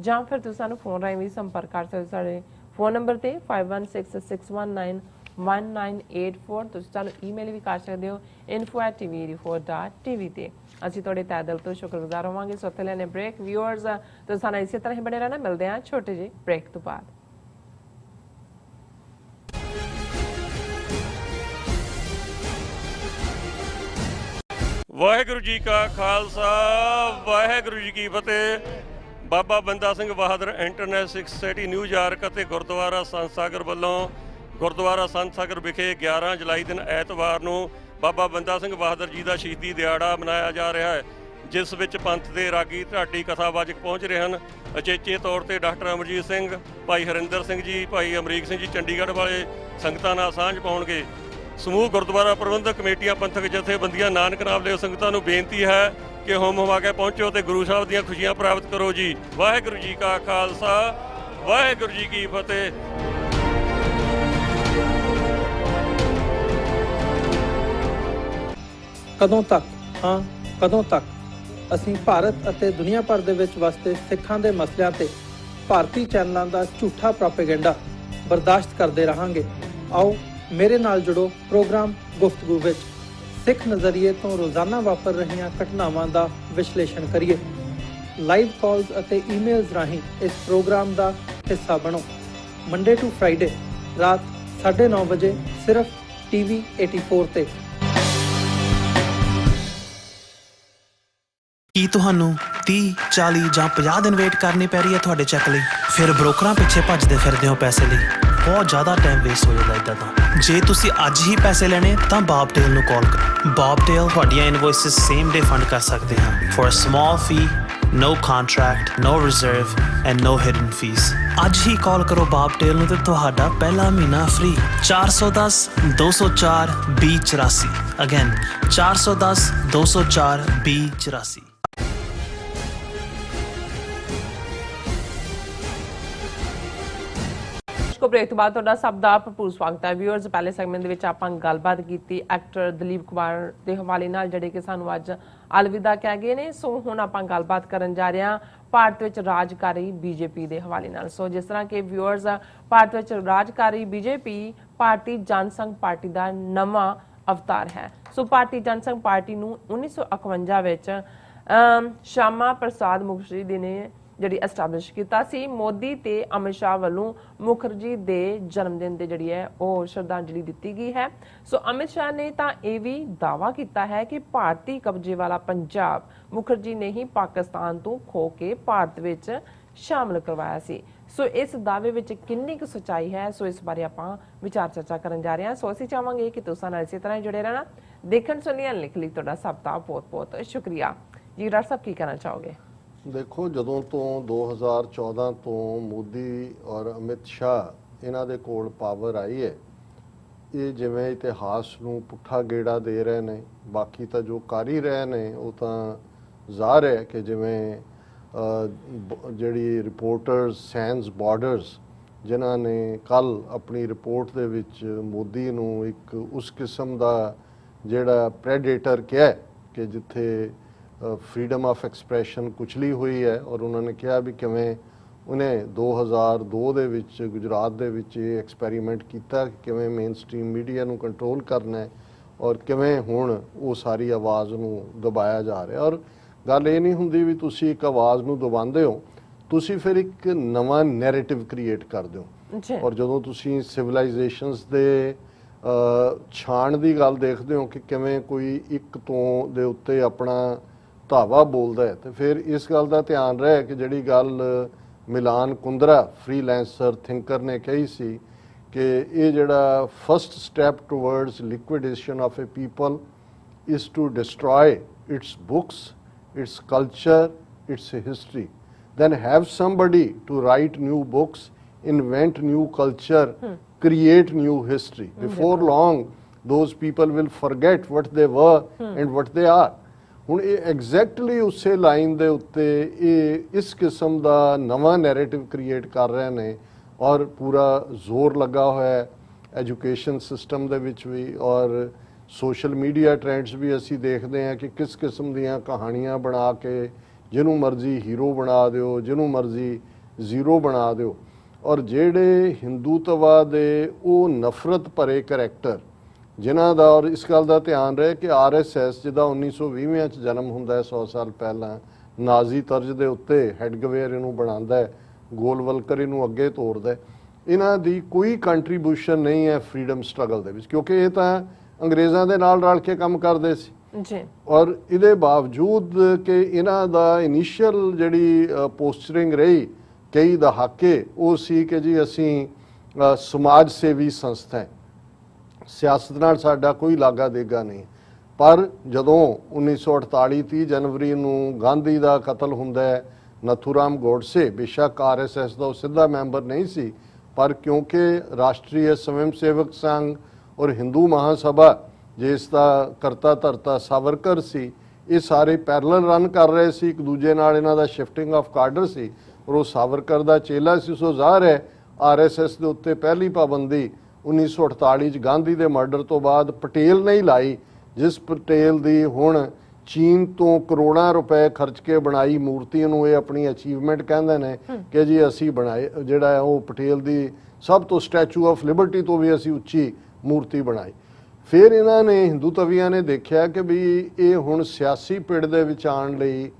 ਜਾਂ ਫਿਰ ਤੁਸੀਂ ਸਾਨੂੰ ਫੋਨ ਰਾਹੀਂ ਵੀ ਸੰਪਰਕ ਕਰ ਸਕਦੇ ਹੋ ਸਾਡੇ ਫੋਨ ਨੰਬਰ ਤੇ 5166191984। ਤੁਸੀਂ ਸਾਨੂੰ ਈਮੇਲ ਵੀ ਕਰ ਸਕਦੇ ਹੋ info@tv84.tv ਤੇ। ਅਸੀਂ ਤੁਹਾਡੇ ਤਹਿ ਦਿਲ ਤੋਂ ਸ਼ੁਕਰਗੁਜ਼ਾਰ ਹੋਵਾਂਗੇ। ਸੋ ਇੱਥੇ ਲੈਣੇ ਬ੍ਰੇਕ। ਵਿਊਅਰਸ ਤੁਸੀਂ ਸਾਨੂੰ ਇਸੇ ਤਰ੍ਹਾਂ ਹੀ ਬਣੇ ਰਹਿਣਾ। ਮਿਲਦੇ ਹਾਂ ਛੋਟੇ ਜਿਹੇ ਬ੍ਰੇਕ ਤੋਂ ਬਾਅਦ। ਵਾਹਿਗੁਰੂ ਜੀ ਕਾ ਖਾਲਸਾ ਵਾਹਿਗੁਰੂ ਜੀ ਕੀ ਫਤਿਹ। ਬਾਬਾ ਬੰਦਾ ਸਿੰਘ ਬਹਾਦਰ ਇੰਟਰਨੈਟ ਸਿੱਖ ਸੋਸਾਇਟੀ ਨਿਊਯਾਰਕ ਅਤੇ ਗੁਰਦੁਆਰਾ ਸੰਤ ਸਾਗਰ ਵੱਲੋਂ ਗੁਰਦੁਆਰਾ ਸੰਤ ਸਾਗਰ ਵਿਖੇ 11 ਜੁਲਾਈ ਦਿਨ ਐਤਵਾਰ ਨੂੰ ਬਾਬਾ ਬੰਦਾ ਸਿੰਘ ਬਹਾਦਰ ਜੀ ਦਾ ਸ਼ਹੀਦੀ ਦਿਹਾੜਾ ਮਨਾਇਆ ਜਾ ਰਿਹਾ ਹੈ, ਜਿਸ ਵਿੱਚ ਪੰਥ ਦੇ ਰਾਗੀ ਢਾਡੀ ਕਥਾਵਾਚਕ ਪਹੁੰਚ ਰਹੇ ਹਨ। ਅਚੇਚੇ ਤੌਰ ਤੇ ਡਾਕਟਰ ਅਮਰਜੀਤ ਸਿੰਘ, ਭਾਈ ਹਰਿੰਦਰ ਸਿੰਘ ਜੀ, ਭਾਈ ਅਮਰੀਕ ਸਿੰਘ ਜੀ ਚੰਡੀਗੜ੍ਹ ਵਾਲੇ ਸੰਗਤਾਂ ਨਾਲ ਸਾਂਝ ਪਾਉਣਗੇ। ਸਮੂਹ ਗੁਰਦੁਆਰਾ ਪ੍ਰਬੰਧਕ ਕਮੇਟੀਆਂ, ਪੰਥਕ ਜਥੇਬੰਦੀਆਂ, ਨਾਨਕ ਨਾਮ ਦੇ ਸੰਗਤਾਂ ਨੂੰ ਬੇਨਤੀ ਹੈ ਕਿ ਹੋਮ ਹਵਾ ਕੇ ਪਹੁੰਚੋ ਤੇ ਗੁਰੂ ਸਾਹਿਬ ਦੀਆਂ ਖੁਸ਼ੀਆਂ ਪ੍ਰਾਪਤ ਕਰੋ ਜੀ। ਵਾਹਿਗੁਰੂ ਜੀ ਕਾ ਖਾਲਸਾ ਵਾਹਿਗੁਰੂ ਜੀ ਕੀ ਫਤਿਹ। ਕਦੋਂ ਤੱਕ ਕਦੋਂ ਤੱਕ ਅਸੀਂ ਭਾਰਤ ਅਤੇ ਦੁਨੀਆ ਭਰ ਦੇ ਵਿੱਚ ਵਸਦੇ ਸਿੱਖਾਂ ਦੇ ਮਸਲਿਆਂ ਤੇ ਭਾਰਤੀ ਚੈਨਲਾਂ ਦਾ ਝੂਠਾ ਪ੍ਰੋਪੇਗੈਂਡਾ ਬਰਦਾਸ਼ਤ ਕਰਦੇ ਰਹਾਂਗੇ। ਆਓ ਮੇਰੇ ਨਾਲ ਜੁੜੋ ਪ੍ਰੋਗਰਾਮ ਗੁਫ਼ਤਗੂ ਵਿੱਚ ਸਿੱਖ ਨਜ਼ਰੀਏ ਤੋਂ ਰੋਜ਼ਾਨਾ ਵਾਪਰ ਰਹੀਆਂ ਘਟਨਾਵਾਂ ਦਾ ਵਿਸ਼ਲੇਸ਼ਣ ਕਰੀਏ। ਲਾਈਵ ਕਾਲਸ ਅਤੇ ਈਮੇਲਸ ਰਾਹੀਂ ਇਸ ਪ੍ਰੋਗਰਾਮ ਦਾ ਹਿੱਸਾ ਬਣੋ। ਮੰਡੇ ਟੂ ਫਰਾਈਡੇ ਰਾਤ 9:30 ਵਜੇ ਸਿਰਫ ਟੀਵੀ 84 ਤੇ। ਕੀ ਤੁਹਾਨੂੰ 30, 40 ਜਾਂ 50 ਦਿਨ ਵੇਟ ਕਰਨੀ ਪੈ ਰਹੀ ਹੈ ਤੁਹਾਡੇ ਚੈੱਕ ਲਈ? ਫਿਰ ਬ੍ਰੋਕਰਾਂ ਪਿੱਛੇ ਭੱਜਦੇ ਫਿਰਦੇ ਹੋ ਪੈਸੇ ਲਈ। ਬਹੁਤ ਜ਼ਿਆਦਾ ਟਾਈਮ ਵੇਸਟ ਹੋ ਜਾਂਦਾ ਇੱਦਾਂ ਤਾਂ। ਜੇ ਤੁਸੀਂ ਅੱਜ ਹੀ ਪੈਸੇ ਲੈਣੇ ਤਾਂ ਬੌਬਟੇਲ ਨੂੰ ਕਾਲ ਕਰੋ। ਬੌਬਟੇਲ ਤੁਹਾਡੀਆਂ ਇਨਵੌਇਸਿਸ ਸੇਮ ਡੇ ਫੰਡ ਕਰ ਸਕਦੇ ਹਨ for a small fee, no contract, no reserve and no hidden fees। ਅੱਜ ਹੀ ਕਾਲ ਕਰੋ ਬੌਬਟੇਲ ਨੂੰ ਤੇ ਤੁਹਾਡਾ ਪਹਿਲਾ ਮਹੀਨਾ ਫ੍ਰੀ। 410 204 2084। ਅਗੇਨ 410 204 2084। ਬ੍ਰੇਕ ਤੋਂ ਬਾਅਦ ਤੁਹਾਡਾ ਸਭ ਦਾ ਭਰਪੂਰ ਸਵਾਗਤ ਹੈ। ਵਿਊਅਰਸ ਪਹਿਲੇ ਸੈਗਮੈਂਟ ਦੇ ਵਿੱਚ ਆਪਾਂ ਗੱਲਬਾਤ ਕੀਤੀ ਐਕਟਰ ਦਲੀਪ ਕੁਮਾਰ ਦੇ ਹਵਾਲੇ ਨਾਲ, ਜਿਹੜੇ ਕਿ ਸਾਨੂੰ ਅੱਜ ਅਲਵਿਦਾ ਕਹਿ ਗਏ ਨੇ। ਸੋ ਹੁਣ ਆਪਾਂ ਗੱਲਬਾਤ ਕਰਨ ਜਾ ਰਹੇ ਹਾਂ ਭਾਰਤ ਵਿੱਚ ਰਾਜਕਾਰੀ ਬੀਜੇਪੀ ਦੇ ਹਵਾਲੇ ਨਾਲ। ਸੋ ਜਿਸ ਤਰ੍ਹਾਂ ਕਿ ਵਿਊਅਰਸ ਭਾਰਤ ਵਿੱਚ ਰਾਜਕਾਰੀ ਬੀਜੇਪੀ ਭਾਰਤੀ ਜਨਸੰਘ ਪਾਰਟੀ ਦਾ ਨਵਾਂ ਅਵਤਾਰ ਹੈ। ਸੋ ਭਾਰਤੀ ਜਨਸੰਘ ਪਾਰਟੀ ਨੂੰ 1951 ਵਿੱਚ ਸ਼ਾਮਾ ਪ੍ਰਸਾਦ ਮੁਖਰਜੀ ਜੀ ਨੇ ਜਿਹੜੀ ਐਸਟੈਬਲਿਸ਼ ਕੀਤਾ ਸੀ। ਮੋਦੀ ਤੇ ਅਮਿਤ ਸ਼ਾਹ ਵੱਲੋਂ ਮੁਖਰਜੀ ਦੇ ਜਨਮ ਦਿਨ ਤੇ ਜਿਹੜੀ ਹੈ ਉਹ ਸ਼ਰਧਾਂਜਲੀ ਦਿੱਤੀ ਗਈ ਹੈ। ਸੋ ਅਮਿਤ ਸ਼ਾਹ ਨੇ ਤਾਂ ਇਹ ਵੀ ਦਾਅਵਾ ਕੀਤਾ ਹੈ ਕਿ ਭਾਰਤੀ ਕਬਜ਼ੇ ਵਾਲਾ ਪੰਜਾਬ ਮੁਖਰਜੀ ਨੇ ਹੀ ਪਾਕਿਸਤਾਨ ਤੋਂ ਖੋ ਕੇ ਭਾਰਤ ਵਿੱਚ ਸ਼ਾਮਲ ਕਰਵਾਇਆ ਸੀ। ਸੋ ਇਸ ਦਾਅਵੇ ਵਿੱਚ ਕਿੰਨੀ ਕੁ ਸੱਚਾਈ ਹੈ, ਸੋ ਇਸ ਬਾਰੇ ਆਪਾਂ ਵਿਚਾਰ ਚਰਚਾ ਕਰਨ ਜਾ ਰਹੇ ਹਾਂ। ਸੋ ਅਸੀਂ ਚਾਹਾਂਗੇ ਕਿ ਤੁਸੀਂ ਨਾਲ ਇਸੇ ਤਰ੍ਹਾਂ ਜੁੜੇ ਰਹਿਣਾ। ਦੇਖਣ ਸੁਣਨ ਲਿਖ ਲਈ ਤੁਹਾਡਾ ਸਭ ਦਾ ਬਹੁਤ ਬਹੁਤ ਸ਼ੁਕਰੀਆ ਜੀ। ਡਾਕਟਰ ਸਾਹਿਬ ਕੀ ਕਹਿਣਾ ਚਾਹੋਗੇ? ਦੇਖੋ, ਜਦੋਂ ਤੋਂ 2014 ਤੋਂ ਮੋਦੀ ਔਰ ਅਮਿਤ ਸ਼ਾਹ ਇਹਨਾਂ ਦੇ ਕੋਲ ਪਾਵਰ ਆਈ ਹੈ, ਇਹ ਜਿਵੇਂ ਇਤਿਹਾਸ ਨੂੰ ਪੁੱਠਾ ਗੇੜਾ ਦੇ ਰਹੇ ਨੇ। ਬਾਕੀ ਤਾਂ ਜੋ ਕਰ ਹੀ ਰਹੇ ਨੇ ਉਹ ਤਾਂ ਜ਼ਾਹਰ ਹੈ ਕਿ ਜਿਵੇਂ ਜਿਹੜੀ ਰਿਪੋਰਟਰਸ ਸੈਂਸ ਬਾਰਡਰਸ ਜਿਨ੍ਹਾਂ ਨੇ ਕੱਲ ਆਪਣੀ ਰਿਪੋਰਟ ਦੇ ਵਿੱਚ ਮੋਦੀ ਨੂੰ ਇੱਕ ਉਸ ਕਿਸਮ ਦਾ ਜਿਹੜਾ ਪ੍ਰੈਡੇਟਰ ਕਿਹਾ ਕਿ ਜਿੱਥੇ ਫਰੀडम ਆਫ ਐਕਸਪ੍ਰੈਸ਼ਨ ਕੁਚਲੀ ਹੋਈ ਹੈ, ਔਰ ਉਹਨਾਂ ਨੇ ਕਿਹਾ ਵੀ ਕਿਵੇਂ ਉਹਨੇ 2002 ਦੇ ਵਿੱਚ ਗੁਜਰਾਤ ਦੇ ਵਿੱਚ ਇਹ ਐਕਸਪੈਰੀਮੈਂਟ ਕੀਤਾ ਕਿ ਕਿਵੇਂ ਮੇਨ ਸਟ੍ਰੀਮ ਮੀਡੀਆ ਨੂੰ ਕੰਟਰੋਲ ਕਰਨਾ ਹੈ ਔਰ ਕਿਵੇਂ ਹੁਣ ਉਹ ਸਾਰੀ ਆਵਾਜ਼ ਨੂੰ ਦਬਾਇਆ ਜਾ ਰਿਹਾ। ਔਰ ਗੱਲ ਇਹ ਨਹੀਂ ਹੁੰਦੀ ਵੀ ਤੁਸੀਂ ਇੱਕ ਆਵਾਜ਼ ਨੂੰ ਦਬਾਉਂਦੇ ਹੋ, ਤੁਸੀਂ ਫਿਰ ਇੱਕ ਨਵਾਂ ਨੈਰੇਟਿਵ ਕ੍ਰੀਏਟ ਕਰਦੇ ਹੋ। ਔਰ ਜਦੋਂ ਤੁਸੀਂ ਸਿਵਲਾਈਜੇਸ਼ਨਸ ਦੇ ਛਾਣ ਦੀ ਗੱਲ ਦੇਖਦੇ ਹੋ ਕਿ ਕਿਵੇਂ ਕੋਈ ਇੱਕ ਤੋਂ ਦੇ ਉੱਤੇ ਆਪਣਾ ਧਾਵਾ ਬੋਲਦਾ ਹੈ, ਤੇ ਫਿਰ ਇਸ ਗੱਲ ਦਾ ਧਿਆਨ ਰਹੇ ਕਿ ਜਿਹੜੀ ਗੱਲ ਮਿਲਾਨ ਕੁੰਦਰਾ ਫ੍ਰੀਲੈਂਸਰ ਥਿੰਕਰ ਨੇ ਕਹੀ ਸੀ कि ये जिहड़ा first step towards liquidation of A people is to destroy its books, its culture, its history. Then have somebody to write new books, invent new culture, create new history. Before long, those people will forget what they were and what they are. ਹੁਣ ਇਹ exactly ਉਸੇ line ਦੇ ਉੱਤੇ ਇਹ ਇਸ ਕਿਸਮ ਦਾ ਨਵਾਂ narrative create ਕਰ ਰਹੇ ਨੇ ਔਰ ਪੂਰਾ ਜ਼ੋਰ ਲੱਗਾ ਹੋਇਆ ਹੈ ਐਜੂਕੇਸ਼ਨ ਸਿਸਟਮ ਦੇ ਵਿੱਚ ਵੀ ਔਰ ਸੋਸ਼ਲ ਮੀਡੀਆ ਟ੍ਰੈਂਡਸ ਵੀ ਅਸੀਂ ਦੇਖਦੇ ਹਾਂ ਕਿ ਕਿਸ ਕਿਸਮ ਦੀਆਂ ਕਹਾਣੀਆਂ ਬਣਾ ਕੇ ਜਿਹਨੂੰ ਮਰਜ਼ੀ ਹੀਰੋ ਬਣਾ ਦਿਓ ਜਿਹਨੂੰ ਮਰਜ਼ੀ ਜ਼ੀਰੋ ਬਣਾ ਦਿਓ ਔਰ ਜਿਹੜੇ ਹਿੰਦੂਤਵਾ ਦੇ ਉਹ ਨਫ਼ਰਤ ਭਰੇ ਕਰੈਕਟਰ ਜਿਨ੍ਹਾਂ ਦਾ ਔਰ ਇਸ ਗੱਲ ਦਾ ਧਿਆਨ ਰਹੇ ਕਿ RSS ਜਿਹਦਾ 1920 ਚ ਜਨਮ ਹੁੰਦਾ ਹੈ 100 ਸਾਲ ਪਹਿਲਾਂ ਨਾਜ਼ੀ ਤਰਜ਼ ਦੇ ਉੱਤੇ ਹੈਡਗਵੇਅਰ ਇਹਨੂੰ ਬਣਾਉਂਦਾ ਹੈ ਗੋਲਵਲਕਰ ਇਹਨੂੰ ਅੱਗੇ ਤੋਰਦਾ ਹੈ ਇਹਨਾਂ ਦੀ ਕੋਈ ਕੰਟਰੀਬਿਊਸ਼ਨ ਨਹੀਂ ਹੈ ਫਰੀडम ਸਟਰਗਲ ਦੇ ਵਿੱਚ ਕਿਉਂਕਿ ਇਹ ਤਾਂ ਅੰਗਰੇਜ਼ਾਂ ਦੇ ਨਾਲ ਰਲ ਕੇ ਕੰਮ ਕਰਦੇ ਸੀ ਜੀ ਔਰ ਇਹਦੇ ਬਾਵਜੂਦ ਕਿ ਇਹਨਾਂ ਦਾ ਇਨੀਸ਼ੀਅਲ ਜਿਹੜੀ ਪੋਸਚਰਿੰਗ ਰਹੀ ਕਈ ਦਹਾਕੇ ਉਹ ਸੀ ਕਿ ਜੀ ਅਸੀਂ ਸਮਾਜ ਸੇਵੀ ਸੰਸਥਾ ਹੈ ਸਿਆਸਤ ਨਾਲ ਸਾਡਾ ਕੋਈ ਲਾਗਾ ਦੇਗਾ ਨਹੀਂ ਪਰ ਜਦੋਂ 1948 30 ਜਨਵਰੀ ਨੂੰ ਗਾਂਧੀ ਦਾ ਕਤਲ ਹੁੰਦਾ ਹੈ ਨਥੂਰਾਮ ਗੋਡਸੇ ਬੇਸ਼ੱਕ RSS ਦਾ ਉਹ ਸਿੱਧਾ ਮੈਂਬਰ ਨਹੀਂ ਸੀ ਪਰ ਕਿਉਂਕਿ ਰਾਸ਼ਟਰੀ ਸਵੈਮ ਸੇਵਕ ਸੰਘ ਔਰ ਹਿੰਦੂ ਮਹਾਸਭਾ ਜਿਸ ਦਾ ਕਰਤਾ ਧਰਤਾ ਸਾਵਰਕਰ ਸੀ ਇਹ ਸਾਰੇ ਪੈਰਲਲ ਰਨ ਕਰ ਰਹੇ ਸੀ ਇੱਕ ਦੂਜੇ ਨਾਲ ਇਹਨਾਂ ਦਾ ਸ਼ਿਫਟਿੰਗ ਆਫ ਕਾਡਰ ਸੀ ਔਰ ਉਹ ਸਾਵਰਕਰ ਦਾ ਚੇਲਾ ਸੀ ਸੋ ਜ਼ਾਹਰ ਹੈ RSS ਦੇ ਉੱਤੇ ਪਹਿਲੀ ਪਾਬੰਦੀ 1948 ਚ ਗਾਂਧੀ ਦੇ ਮਰਡਰ ਤੋਂ ਬਾਅਦ ਪਟੇਲ ਨੇ ਹੀ ਲਾਈ ਜਿਸ ਪਟੇਲ ਦੀ ਹੁਣ ਚੀਨ ਤੋਂ ਕਰੋੜਾਂ ਰੁਪਏ ਖਰਚ ਕੇ ਬਣਾਈ ਮੂਰਤੀ ਨੂੰ ਇਹ ਆਪਣੀ ਅਚੀਵਮੈਂਟ ਕਹਿੰਦੇ ਨੇ ਕਿ ਜੀ ਅਸੀਂ ਬਣਾਏ ਜਿਹੜਾ ਉਹ ਪਟੇਲ ਦੀ ਸਭ ਤੋਂ ਸਟੈਚੂ ਆਫ ਲਿਬਰਟੀ ਤੋਂ ਵੀ ਅਸੀਂ ਉੱਚੀ ਮੂਰਤੀ ਬਣਾਈ ਫਿਰ ਇਹਨਾਂ ਨੇ ਹਿੰਦੂ ਤਵੀਆਂ ਨੇ ਦੇਖਿਆ ਕਿ ਵੀ ਇਹ ਹੁਣ ਸਿਆਸੀ ਪਿੜ ਦੇ ਵਿੱਚ ਆਉਣ ਲਈ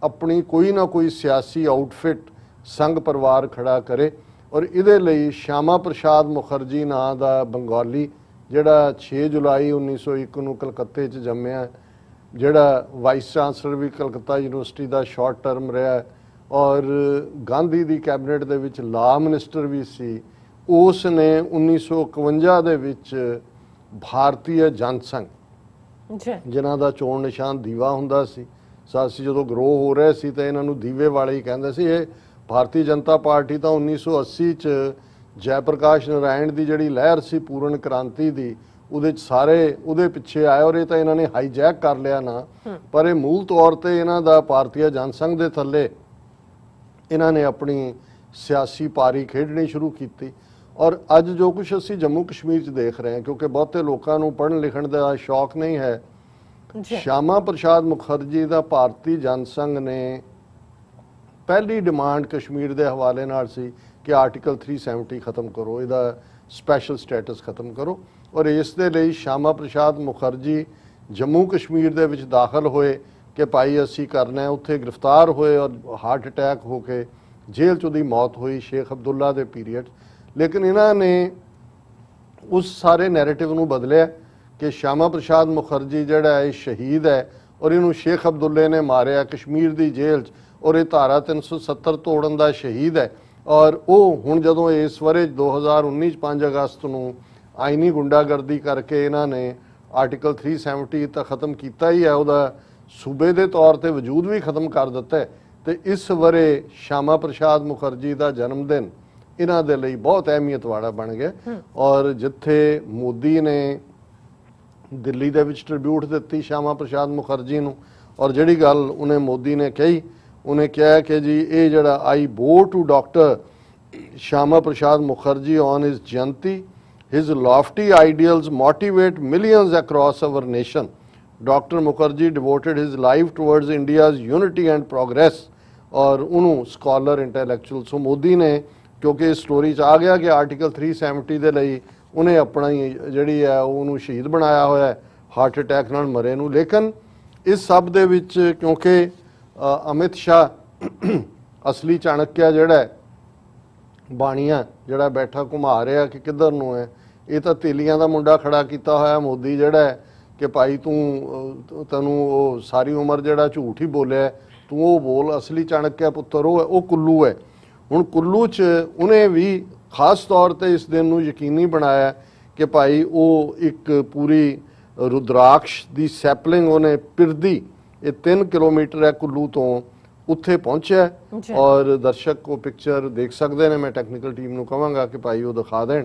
ਆਪਣੀ ਕੋਈ ਨਾ ਕੋਈ ਸਿਆਸੀ ਆਊਟਫਿਟ ਸੰਘ ਪਰਿਵਾਰ ਖੜਾ ਕਰੇ ਔਰ ਇਹਦੇ ਲਈ ਸ਼ਿਆਮਾ ਪ੍ਰਸਾਦ ਮੁਖਰਜੀ ਨਾਂ ਦਾ ਬੰਗਾਲੀ ਜਿਹੜਾ 6 ਜੁਲਾਈ 1901 ਨੂੰ ਕਲਕੱਤੇ 'ਚ ਜੰਮਿਆ ਜਿਹੜਾ ਵਾਈਸ ਚਾਂਸਲਰ ਵੀ ਕਲਕੱਤਾ ਯੂਨੀਵਰਸਿਟੀ ਦਾ ਸ਼ਾਰਟ ਟਰਮ ਰਿਹਾ ਔਰ ਗਾਂਧੀ ਦੀ ਕੈਬਨਿਟ ਦੇ ਵਿੱਚ ਲਾ ਮਿਨਿਸਟਰ ਵੀ ਸੀ ਉਸ ਨੇ 1951 ਦੇ ਵਿੱਚ ਭਾਰਤੀ ਜਨਸੰਘ ਜਿਨ੍ਹਾਂ ਦਾ ਚੋਣ ਨਿਸ਼ਾਨ ਦੀਵਾ ਹੁੰਦਾ ਸੀ ਸਾਸੀ ਜਦੋਂ ਗਰੋ ਹੋ ਰਹੇ ਸੀ ਤਾਂ ਇਹਨਾਂ ਨੂੰ ਦੀਵੇ ਵਾਲੇ ਹੀ ਕਹਿੰਦੇ ਸੀ ਇਹ ਭਾਰਤੀ ਜਨਤਾ ਪਾਰਟੀ ਤਾਂ 1980 ਚ ਜੈ ਪ੍ਰਕਾਸ਼ ਨਾਰਾਇਣ ਦੀ ਜਿਹੜੀ ਲਹਿਰ ਸੀ ਪੂਰਨ ਕ੍ਰਾਂਤੀ ਦੀ ਉਹਦੇ ਚ ਸਾਰੇ ਉਹਦੇ ਪਿੱਛੇ ਆਏ ਔਰ ਇਹ ਤਾਂ ਇਹਨਾਂ ਨੇ ਹਾਈਜੈਕ ਕਰ ਲਿਆ ਨਾ ਪਰ ਇਹ ਮੂਲ ਤੌਰ ਤੇ ਇਹਨਾਂ ਦਾ ਭਾਰਤੀ ਜਨਸੰਘ ਦੇ ਥੱਲੇ ਇਹਨਾਂ ਨੇ ਆਪਣੀ ਸਿਆਸੀ ਪਾਰੀ ਖੇਡਣੀ ਸ਼ੁਰੂ ਕੀਤੀ ਔਰ ਅੱਜ ਜੋ ਕੁਝ ਅਸੀਂ ਜੰਮੂ ਕਸ਼ਮੀਰ 'ਚ ਦੇਖ ਰਹੇ ਹਾਂ ਕਿਉਂਕਿ ਬਹੁਤੇ ਲੋਕਾਂ ਨੂੰ ਪੜ੍ਹਨ ਲਿਖਣ ਦਾ ਸ਼ੌਕ ਨਹੀਂ ਹੈ ਸ਼ਿਆਮਾ ਪ੍ਰਸਾਦ ਮੁਖਰਜੀ ਦਾ ਭਾਰਤੀ ਜਨਸੰਘ ਨੇ ਪਹਿਲੀ ਡਿਮਾਂਡ ਕਸ਼ਮੀਰ ਦੇ ਹਵਾਲੇ ਨਾਲ ਸੀ ਕਿ ਆਰਟੀਕਲ 370 ਖਤਮ ਕਰੋ ਇਹਦਾ ਸਪੈਸ਼ਲ ਸਟੇਟਸ ਖਤਮ ਕਰੋ ਔਰ ਇਸ ਦੇ ਲਈ ਸ਼ਿਆਮਾ ਪ੍ਰਸਾਦ ਮੁਖਰਜੀ ਜੰਮੂ ਕਸ਼ਮੀਰ ਦੇ ਵਿੱਚ ਦਾਖਲ ਹੋਏ ਕਿ ਭਾਈ ਅਸੀਂ ਕਰਨਾ ਉੱਥੇ ਗ੍ਰਿਫਤਾਰ ਹੋਏ ਔਰ ਹਾਰਟ ਅਟੈਕ ਹੋ ਕੇ ਜੇਲ੍ਹ 'ਚ ਉਹਦੀ ਮੌਤ ਹੋਈ ਸ਼ੇਖ ਅਬਦੁੱਲਾ ਦੇ ਪੀਰੀਅਡ ਲੇਕਿਨ ਇਹਨਾਂ ਨੇ ਉਸ ਸਾਰੇ ਨੈਰੇਟਿਵ ਨੂੰ ਬਦਲਿਆ ਕਿ ਸ਼ਿਆਮਾ ਪ੍ਰਸਾਦ ਮੁਖਰਜੀ ਜਿਹੜਾ ਹੈ ਸ਼ਹੀਦ ਹੈ ਔਰ ਇਹਨੂੰ ਸ਼ੇਖ ਅਬਦੁੱਲੇ ਨੇ ਮਾਰਿਆ ਕਸ਼ਮੀਰ ਦੀ ਜੇਲ੍ਹ 'ਚ ਔਰ ਇਹ ਧਾਰਾ 370 ਤੋੜਨ ਦਾ ਸ਼ਹੀਦ ਹੈ ਔਰ ਉਹ ਹੁਣ ਜਦੋਂ ਇਸ ਵਰੇ 2019 ਚ 5 ਅਗਸਤ ਨੂੰ ਆਈਨੀ ਗੁੰਡਾਗਰਦੀ ਕਰਕੇ ਇਹਨਾਂ ਨੇ ਆਰਟੀਕਲ 370 ਤਾਂ ਖਤਮ ਕੀਤਾ ਹੀ ਹੈ ਉਹਦਾ ਸੂਬੇ ਦੇ ਤੌਰ ਤੇ ਵਜੂਦ ਵੀ ਖਤਮ ਕਰ ਦਿੱਤਾ ਹੈ ਤੇ ਇਸ ਵਰੇ ਸ਼ਿਆਮਾ ਪ੍ਰਸਾਦ ਮੁਖਰਜੀ ਦਾ ਜਨਮ ਦਿਨ ਇਹਨਾਂ ਦੇ ਲਈ ਬਹੁਤ ਅਹਿਮੀਅਤ ਵਾਲਾ ਬਣ ਗਿਆ ਔਰ ਜਿੱਥੇ ਮੋਦੀ ਨੇ ਦਿੱਲੀ ਦੇ ਵਿੱਚ ਟ੍ਰਿਬਿਊਟ ਦਿੱਤੀ ਸ਼ਿਆਮਾ ਪ੍ਰਸਾਦ ਮੁਖਰਜੀ ਨੂੰ ਔਰ ਜਿਹੜੀ ਗੱਲ ਉਹਨੇ ਮੋਦੀ ਨੇ ਕਹੀ ਉਹਨੇ ਕਿਹਾ ਕਿ ਜੀ ਇਹ ਜਿਹੜਾ I bow to doctor Shyama Prasad Mukherjee on his Jayanti his lofty ideals motivate millions across our nation doctor Mukherjee devoted his life towards India's unity and progress ਔਰ ਉਹਨੂੰ ਸਕਾਲਰ ਇੰਟੈਲੈਕਚੁਅਲ ਸੋ ਮੋਦੀ ਨੇ ਕਿਉਂਕਿ ਇਸ ਸਟੋਰੀ 'ਚ ਆ ਗਿਆ ਕਿ ਆਰਟੀਕਲ 370 ਦੇ ਲਈ ਉਹਨੇ ਆਪਣਾ ਹੀ ਜਿਹੜੀ ਹੈ ਉਹਨੂੰ ਸ਼ਹੀਦ ਬਣਾਇਆ ਹੋਇਆ ਹਾਰਟ ਅਟੈਕ ਨਾਲ ਮਰੇ ਨੂੰ ਲੇਕਿਨ ਇਸ ਸਭ ਦੇ ਵਿੱਚ ਕਿਉਂਕਿ ਅਮਿਤ ਸ਼ਾਹ ਅਸਲੀ ਚਾਣਕਿਆ ਜਿਹੜਾ ਹੈ ਬਾਣੀਆਂ ਜਿਹੜਾ ਬੈਠਾ ਘੁਮਾ ਰਿਹਾ ਕਿ ਕਿੱਧਰ ਨੂੰ ਹੈ ਇਹ ਤਾਂ ਤੇਲੀਆਂ ਦਾ ਮੁੰਡਾ ਖੜਾ ਕੀਤਾ ਹੋਇਆ ਮੋਦੀ ਜਿਹੜਾ ਹੈ ਕਿ ਭਾਈ ਤੈਨੂੰ ਉਹ ਸਾਰੀ ਉਮਰ ਜਿਹੜਾ ਝੂਠ ਹੀ ਬੋਲਿਆ ਤੂੰ ਉਹ ਬੋਲ ਅਸਲੀ ਚਾਣਕਿਆ ਪੁੱਤਰ ਉਹ ਕੁੱਲੂ ਹੈ ਹੁਣ ਕੁੱਲੂ 'ਚ ਉਹਨੇ ਵੀ ਖਾਸ ਤੌਰ ਤੇ ਇਸ ਦਿਨ ਨੂੰ ਯਕੀਨੀ ਬਣਾਇਆ ਕਿ ਭਾਈ ਉਹ ਇੱਕ ਪੂਰੀ ਰੁਦਰਾਕਸ਼ ਦੀ ਸੈਪਲਿੰਗ ਉਹਨੇ ਪਿਰਦੀ, ਇਹ 3 ਕਿਲੋਮੀਟਰ ਹੈ ਕੁੱਲੂ ਤੋਂ, ਉੱਥੇ ਪਹੁੰਚਿਆ ਔਰ ਦਰਸ਼ਕ ਉਹ ਪਿਕਚਰ ਦੇਖ ਸਕਦੇ ਨੇ। ਮੈਂ ਟੈਕਨੀਕਲ ਟੀਮ ਨੂੰ ਕਹਾਂਗਾ ਕਿ ਭਾਈ ਉਹ ਦਿਖਾ ਦੇਣ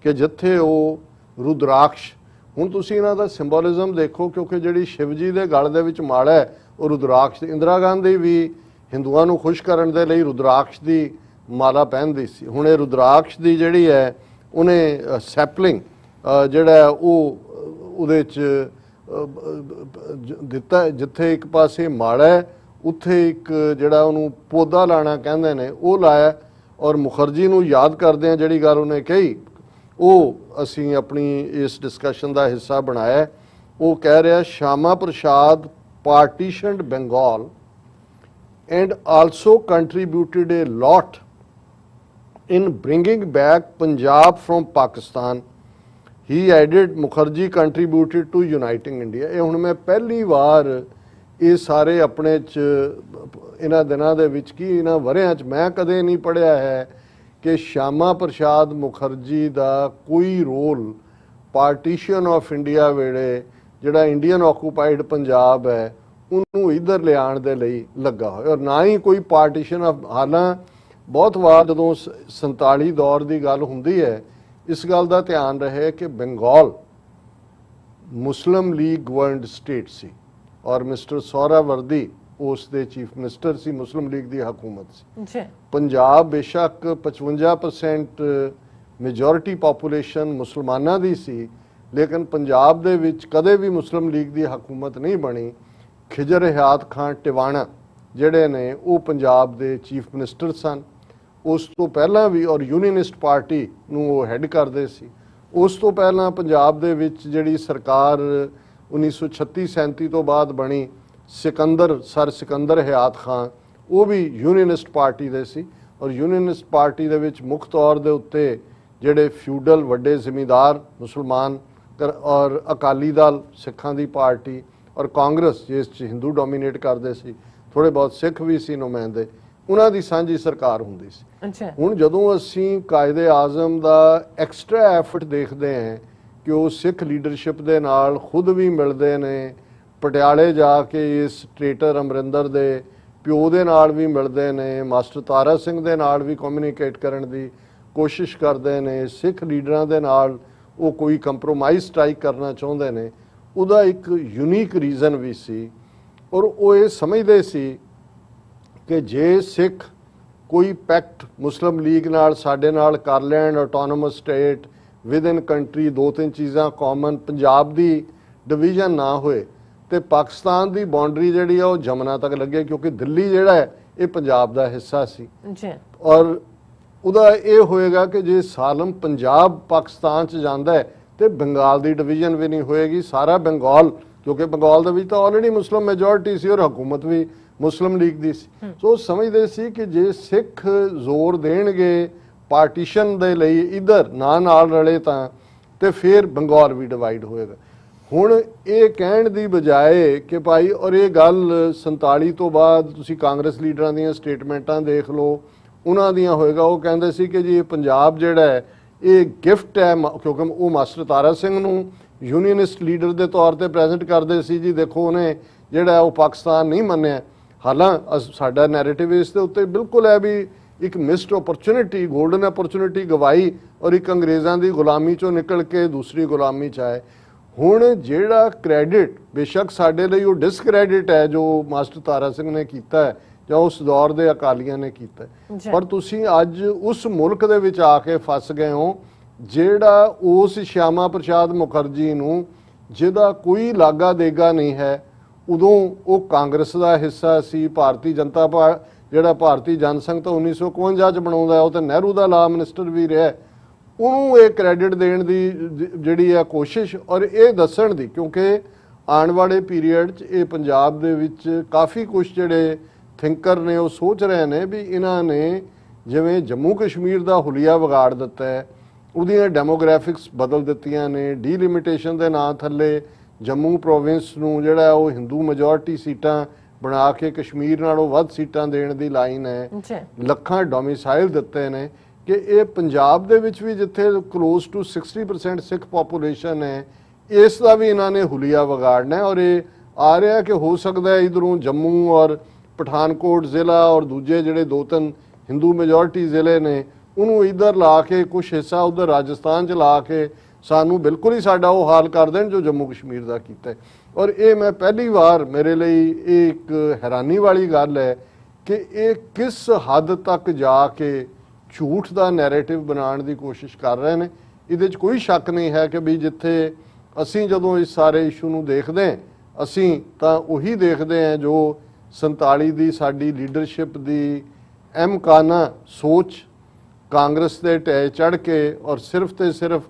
ਕਿ ਜਿੱਥੇ ਉਹ ਰੁਦਰਾਕਸ਼, ਹੁਣ ਤੁਸੀਂ ਇਹਨਾਂ ਦਾ ਸਿੰਬੋਲਿਜ਼ਮ ਦੇਖੋ, ਕਿਉਂਕਿ ਜਿਹੜੀ ਸ਼ਿਵ ਜੀ ਦੇ ਗਲ ਦੇ ਵਿੱਚ ਮਾਲਾ ਹੈ ਉਹ ਰੁਦਰਾਕਸ਼। ਇੰਦਰਾ ਗਾਂਧੀ ਵੀ ਹਿੰਦੂਆਂ ਨੂੰ ਖੁਸ਼ ਕਰਨ ਦੇ ਲਈ ਰੁਦਰਾਕਸ਼ ਦੀ ਮਾਲਾ ਪਹਿਨਦੀ ਸੀ। ਹੁਣ ਇਹ ਰੁਦਰਾਕਸ਼ ਦੀ ਜਿਹੜੀ ਹੈ ਉਹਨੇ ਸੈਪਲਿੰਗ ਜਿਹੜਾ ਉਹ ਉਹਦੇ 'ਚ ਦਿੱਤਾ, ਜਿੱਥੇ ਇੱਕ ਪਾਸੇ ਮਾਲਾ ਹੈ ਉੱਥੇ ਇੱਕ ਜਿਹੜਾ ਉਹਨੂੰ ਪੌਦਾ ਲਾਣਾ ਕਹਿੰਦੇ ਨੇ ਉਹ ਲਾਇਆ। ਔਰ ਮੁਖਰਜੀ ਨੂੰ ਯਾਦ ਕਰਦੇ ਆ, ਜਿਹੜੀ ਗੱਲ ਉਹਨੇ ਕਹੀ ਉਹ ਅਸੀਂ ਆਪਣੀ ਇਸ ਡਿਸਕਸ਼ਨ ਦਾ ਹਿੱਸਾ ਬਣਾਇਆ। ਉਹ ਕਹਿ ਰਿਹਾ, ਸ਼ਾਮਾ ਪ੍ਰਸਾਦ ਪਾਰਟੀਸ਼ਨਡ Bengal and also contributed a lot in bringing back Punjab from Pakistan. He added, Mukherjee contributed to uniting India. ਇਹ ਹੁਣ ਮੈਂ ਪਹਿਲੀ ਵਾਰ ਇਹ ਸਾਰੇ ਆਪਣੇ 'ਚ ਇਹਨਾਂ ਦਿਨਾਂ ਦੇ ਵਿੱਚ ਕੀ ਇਹਨਾਂ ਵਰਿਆਂ 'ਚ ਮੈਂ ਕਦੇ ਨਹੀਂ ਪੜ੍ਹਿਆ ਹੈ ਕਿ ਸ਼ਾਮਾ ਪ੍ਰਸਾਦ ਮੁਖਰਜੀ ਦਾ ਕੋਈ ਰੋਲ ਪਾਰਟੀਸ਼ਨ ਆਫ ਇੰਡੀਆ ਵੇਲੇ ਜਿਹੜਾ ਇੰਡੀਅਨ ਆਕੂਪਾਈਡ ਪੰਜਾਬ ਹੈ ਉਹਨੂੰ ਇੱਧਰ ਲਿਆਉਣ ਦੇ ਲਈ ਲੱਗਾ ਹੋਇਆ, ਔਰ ਨਾ ਹੀ ਕੋਈ ਪਾਰਟੀਸ਼ਨ। ਹਾਲਾਂ ਬਹੁਤ ਵਾਰ ਜਦੋਂ 47 ਦੌਰ ਦੀ ਗੱਲ ਹੁੰਦੀ ਹੈ, ਇਸ ਗੱਲ ਦਾ ਧਿਆਨ ਰਹੇ ਕਿ ਬੰਗਾਲ ਮੁਸਲਿਮ ਲੀਗ ਗਵਰਨਡ ਸਟੇਟ ਸੀ ਔਰ ਮਿਸਟਰ ਸੌਹਰਾਵਰਦੀ ਉਸ ਦੇ ਚੀਫ ਮਿਨਿਸਟਰ ਸੀ, ਮੁਸਲਿਮ ਲੀਗ ਦੀ ਹਕੂਮਤ ਸੀ। ਪੰਜਾਬ ਬੇਸ਼ੱਕ 55% ਮੈਜੋਰਿਟੀ ਪਾਪੂਲੇਸ਼ਨ ਮੁਸਲਮਾਨਾਂ ਦੀ ਸੀ, ਲੇਕਿਨ ਪੰਜਾਬ ਦੇ ਵਿੱਚ ਕਦੇ ਵੀ ਮੁਸਲਿਮ ਲੀਗ ਦੀ ਹਕੂਮਤ ਨਹੀਂ ਬਣੀ। ਖਿਜਰ ਹਯਾਤ ਖਾਨ ਟਿਵਾਣਾ ਜਿਹੜੇ ਨੇ ਉਹ ਪੰਜਾਬ ਦੇ ਚੀਫ ਮਿਨਿਸਟਰ ਸਨ ਉਸ ਤੋਂ ਪਹਿਲਾਂ ਵੀ, ਔਰ ਯੂਨੀਅਨਿਸਟ ਪਾਰਟੀ ਨੂੰ ਉਹ ਹੈੱਡ ਕਰਦੇ ਸੀ। ਉਸ ਤੋਂ ਪਹਿਲਾਂ ਪੰਜਾਬ ਦੇ ਵਿੱਚ ਜਿਹੜੀ ਸਰਕਾਰ 1936-37 ਤੋਂ ਬਾਅਦ ਬਣੀ, ਸਰ ਸਿਕੰਦਰ ਹਯਾਤ ਖਾਨ, ਉਹ ਵੀ ਯੂਨੀਅਨਿਸਟ ਪਾਰਟੀ ਦੇ ਸੀ। ਔਰ ਯੂਨੀਅਨਿਸਟ ਪਾਰਟੀ ਦੇ ਵਿੱਚ ਮੁੱਖ ਤੌਰ ਦੇ ਉੱਤੇ ਜਿਹੜੇ ਫਿਊਡਲ ਵੱਡੇ ਜ਼ਿਮੀਂਦਾਰ ਮੁਸਲਮਾਨ ਔਰ ਅਕਾਲੀ ਦਲ ਸਿੱਖਾਂ ਦੀ ਪਾਰਟੀ ਔਰ ਕਾਂਗਰਸ ਜਿਸ 'ਚ ਹਿੰਦੂ ਡੋਮੀਨੇਟ ਕਰਦੇ ਸੀ, ਥੋੜ੍ਹੇ ਬਹੁਤ ਸਿੱਖ ਵੀ ਸੀ ਨੁਮਾਇੰਦੇ, ਉਹਨਾਂ ਦੀ ਸਾਂਝੀ ਸਰਕਾਰ ਹੁੰਦੀ ਸੀ। ਹੁਣ ਜਦੋਂ ਅਸੀਂ ਕਾਇਦੇ ਆਜ਼ਮ ਦਾ ਐਕਸਟਰਾ ਐਫਰਟ ਦੇਖਦੇ ਹਾਂ ਕਿ ਉਹ ਸਿੱਖ ਲੀਡਰਸ਼ਿਪ ਦੇ ਨਾਲ ਖੁਦ ਵੀ ਮਿਲਦੇ ਨੇ, ਪਟਿਆਲੇ ਜਾ ਕੇ ਇਸ ਟ੍ਰੇਟਰ ਅਮਰਿੰਦਰ ਦੇ ਪਿਓ ਦੇ ਨਾਲ ਵੀ ਮਿਲਦੇ ਨੇ, ਮਾਸਟਰ ਤਾਰਾ ਸਿੰਘ ਦੇ ਨਾਲ ਵੀ ਕਮਿਊਨੀਕੇਟ ਕਰਨ ਦੀ ਕੋਸ਼ਿਸ਼ ਕਰਦੇ ਨੇ, ਸਿੱਖ ਲੀਡਰਾਂ ਦੇ ਨਾਲ ਉਹ ਕੋਈ ਕੰਪਰੋਮਾਈਜ਼ ਸਟ੍ਰਾਈਕ ਕਰਨਾ ਚਾਹੁੰਦੇ ਨੇ, ਉਹਦਾ ਇੱਕ ਯੂਨੀਕ ਰੀਜ਼ਨ ਵੀ ਸੀ। ਔਰ ਉਹ ਇਹ ਸਮਝਦੇ ਸੀ ਕਿ ਜੇ ਸਿੱਖ ਕੋਈ ਪੈਕਟ ਮੁਸਲਿਮ ਲੀਗ ਨਾਲ ਸਾਡੇ ਨਾਲ ਕਰ ਲੈਣ, autonomous state with in country, 2-3 ਚੀਜ਼ਾਂ ਕਾਮਨ, ਪੰਜਾਬ ਦੀ ਡਿਵੀਜ਼ਨ ਨਾ ਹੋਏ ਤੇ ਪਾਕਿਸਤਾਨ ਦੀ ਬਾਉਂਡਰੀ ਜਿਹੜੀ ਆ ਉਹ ਜਮਨਾ ਤੱਕ ਲੱਗੇ, ਕਿਉਂਕਿ ਦਿੱਲੀ ਜਿਹੜਾ ਹੈ ਇਹ ਪੰਜਾਬ ਦਾ ਹਿੱਸਾ ਸੀ। ਔਰ ਉਹਦਾ ਇਹ ਹੋਏਗਾ ਕਿ ਜੇ ਸਾਲਮ ਪੰਜਾਬ ਪਾਕਿਸਤਾਨ 'ਚ ਜਾਂਦਾ ਹੈ ਤੇ ਬੰਗਾਲ ਦੀ ਡਿਵੀਜ਼ਨ ਵੀ ਨਹੀਂ ਹੋਏਗੀ, ਸਾਰਾ ਬੰਗਾਲ, ਕਿਉਂਕਿ ਬੰਗਾਲ ਦੇ ਵਿੱਚ ਤਾਂ ਆਲਰੇਡੀ ਮੁਸਲਿਮ ਮੈਜੋਰਿਟੀ ਸੀ ਔਰ ਹਕੂਮਤ ਵੀ ਮੁਸਲਿਮ ਲੀਗ ਦੀ ਸੀ। ਸੋ ਸਮਝਦੇ ਸੀ ਕਿ ਜੇ ਸਿੱਖ ਜ਼ੋਰ ਦੇਣਗੇ ਪਾਰਟੀਸ਼ਨ ਦੇ ਲਈ ਇੱਧਰ ਨਾ ਨਾਲ ਰਲੇ ਤਾਂ ਤੇ ਫਿਰ ਬੰਗਾਲ ਵੀ ਡਿਵਾਈਡ ਹੋਏਗਾ। ਹੁਣ ਇਹ ਕਹਿਣ ਦੀ ਬਜਾਏ ਕਿ ਭਾਈ, ਔਰ ਇਹ ਗੱਲ 47 ਤੋਂ ਬਾਅਦ ਤੁਸੀਂ ਕਾਂਗਰਸ ਲੀਡਰਾਂ ਦੀਆਂ ਸਟੇਟਮੈਂਟਾਂ ਦੇਖ ਲਓ, ਉਹਨਾਂ ਦੀਆਂ ਹੋਏਗਾ, ਉਹ ਕਹਿੰਦੇ ਸੀ ਕਿ ਜੀ ਇਹ ਪੰਜਾਬ ਜਿਹੜਾ ਹੈ ਇਹ ਗਿਫਟ ਹੈ, ਕਿਉਂਕਿ ਉਹ ਮਾਸਟਰ ਤਾਰਾ ਸਿੰਘ ਨੂੰ ਯੂਨੀਅਨਿਸਟ ਲੀਡਰ ਦੇ ਤੌਰ ਤੇ ਪ੍ਰੈਜ਼ੈਂਟ ਕਰਦੇ ਸੀ। ਜੀ ਦੇਖੋ ਉਹਨੇ ਜਿਹੜਾ ਉਹ ਪਾਕਿਸਤਾਨ ਨਹੀਂ ਮੰਨਿਆ, ਹਾਲਾਂ ਸਾਡਾ ਨੈਰੇਟਿਵ ਇਸ ਦੇ ਉੱਤੇ ਬਿਲਕੁਲ ਹੈ ਵੀ ਇੱਕ ਮਿਸਡ ਓਪਰਚੁਨਿਟੀ, ਗੋਲਡਨ ਓਪਰਚੁਨਿਟੀ ਗਵਾਈ ਔਰ ਇੱਕ ਅੰਗਰੇਜ਼ਾਂ ਦੀ ਗੁਲਾਮੀ ਚੋਂ ਨਿਕਲ ਕੇ ਦੂਸਰੀ ਗੁਲਾਮੀ 'ਚ ਆਏ। ਹੁਣ ਜਿਹੜਾ ਕ੍ਰੈਡਿਟ ਬੇਸ਼ੱਕ ਸਾਡੇ ਲਈ ਉਹ ਡਿਸਕ੍ਰੈਡਿਟ ਹੈ ਜੋ ਮਾਸਟਰ ਤਾਰਾ ਸਿੰਘ ਨੇ ਕੀਤਾ ਹੈ ਜਾਂ ਉਸ ਦੌਰ ਦੇ ਅਕਾਲੀਆਂ ਨੇ ਕੀਤਾ, ਪਰ ਤੁਸੀਂ ਅੱਜ ਉਸ ਮੁਲਕ ਦੇ ਵਿੱਚ ਆ ਕੇ ਫਸ ਗਏ ਹੋ ਜਿਹੜਾ ਉਸ ਸ਼ਿਆਮਾ ਪ੍ਰਸਾਦ ਮੁਖਰਜੀ ਨੂੰ, ਜਿਹਦਾ ਕੋਈ ਲਾਗਾ ਦੇਗਾ ਨਹੀਂ ਹੈ, ਉਦੋਂ ਉਹ ਕਾਂਗਰਸ ਦਾ ਹਿੱਸਾ ਸੀ। ਭਾਰਤੀ ਜਨਤਾ ਜਿਹੜਾ ਭਾਰਤੀ ਜਨਸੰਘ ਤਾਂ 1951 'ਚ ਬਣਾਉਂਦਾ, ਉਹ ਤਾਂ ਨਹਿਰੂ ਦਾ ਲਾ ਮਿਨਿਸਟਰ ਵੀ ਰਿਹਾ, ਉਹਨੂੰ ਇਹ ਕ੍ਰੈਡਿਟ ਦੇਣ ਦੀ ਜਿਹੜੀ ਹੈ ਕੋਸ਼ਿਸ਼ ਔਰ ਇਹ ਦੱਸਣ ਦੀ, ਕਿਉਂਕਿ ਆਉਣ ਵਾਲੇ ਪੀਰੀਅਡ 'ਚ ਇਹ ਪੰਜਾਬ ਦੇ ਵਿੱਚ ਕਾਫੀ ਕੁਛ ਜਿਹੜੇ ਥਿੰਕਰ ਨੇ ਉਹ ਸੋਚ ਰਹੇ ਨੇ ਵੀ ਇਹਨਾਂ ਨੇ ਜਿਵੇਂ ਜੰਮੂ ਕਸ਼ਮੀਰ ਦਾ ਹੁਲੀਆ ਵਿਗਾੜ ਦਿੱਤਾ ਹੈ, ਉਹਦੀਆਂ ਡੈਮੋਗ੍ਰਾਫਿਕਸ ਬਦਲ ਦਿੱਤੀਆਂ ਨੇ, ਡੀਲਿਮਿਟੇਸ਼ਨ ਦੇ ਨਾਂ ਥੱਲੇ ਜੰਮੂ ਪ੍ਰੋਵਿੰਸ ਨੂੰ ਜਿਹੜਾ ਉਹ ਹਿੰਦੂ ਮੈਜੋਰਿਟੀ ਸੀਟਾਂ ਬਣਾ ਕੇ ਕਸ਼ਮੀਰ ਨਾਲੋਂ ਵੱਧ ਸੀਟਾਂ ਦੇਣ ਦੀ ਲਾਈਨ ਹੈ, ਲੱਖਾਂ ਡੋਮਿਸਾਈਲ ਦਿੱਤੇ ਨੇ। ਕਿ ਇਹ ਪੰਜਾਬ ਦੇ ਵਿੱਚ ਵੀ ਜਿੱਥੇ ਕਲੋਜ਼ ਟੂ 60% ਸਿੱਖ ਪੋਪੂਲੇਸ਼ਨ ਹੈ, ਇਸ ਦਾ ਵੀ ਇਹਨਾਂ ਨੇ ਹੁਲੀਆ ਵਿਗਾੜਨਾ ਹੈ। ਔਰ ਇਹ ਆ ਰਿਹਾ ਕਿ ਹੋ ਸਕਦਾ ਹੈ ਇਧਰੋਂ ਜੰਮੂ ਔਰ ਪਠਾਨਕੋਟ ਜ਼ਿਲ੍ਹਾ ਔਰ ਦੂਜੇ ਜਿਹੜੇ 2-3 ਹਿੰਦੂ ਮੈਜੋਰਿਟੀ ਜ਼ਿਲ੍ਹੇ ਨੇ ਉਹਨੂੰ ਇੱਧਰ ਲਾ ਕੇ ਕੁਛ ਹਿੱਸਾ ਉਧਰ ਰਾਜਸਥਾਨ 'ਚ ਲਾ ਕੇ ਸਾਨੂੰ ਬਿਲਕੁਲ ਹੀ ਸਾਡਾ ਉਹ ਹਾਲ ਕਰ ਦੇਣ ਜੋ ਜੰਮੂ ਕਸ਼ਮੀਰ ਦਾ ਕੀਤਾ ਹੈ। ਔਰ ਇਹ ਮੈਂ ਪਹਿਲੀ ਵਾਰ, ਮੇਰੇ ਲਈ ਇਹ ਇੱਕ ਹੈਰਾਨੀ ਵਾਲੀ ਗੱਲ ਹੈ ਕਿ ਇਹ ਕਿਸ ਹੱਦ ਤੱਕ ਜਾ ਕੇ ਝੂਠ ਦਾ ਨੈਰੇਟਿਵ ਬਣਾਉਣ ਦੀ ਕੋਸ਼ਿਸ਼ ਕਰ ਰਹੇ ਨੇ। ਇਹਦੇ 'ਚ ਕੋਈ ਸ਼ੱਕ ਨਹੀਂ ਹੈ ਕਿ ਵੀ ਜਿੱਥੇ ਅਸੀਂ ਜਦੋਂ ਇਸ ਸਾਰੇ ਇਸ਼ੂ ਨੂੰ ਦੇਖਦੇ ਹਾਂ, ਅਸੀਂ ਤਾਂ ਉਹੀ ਦੇਖਦੇ ਹਾਂ ਜੋ 47 ਦੀ ਸਾਡੀ ਲੀਡਰਸ਼ਿਪ ਦੀ ਅਹਿਮਕਾਨਾ ਸੋਚ ਕਾਂਗਰਸ ਦੇ ਢਹਿ ਚੜ੍ਹ ਕੇ ਔਰ ਸਿਰਫ ਤੇ ਸਿਰਫ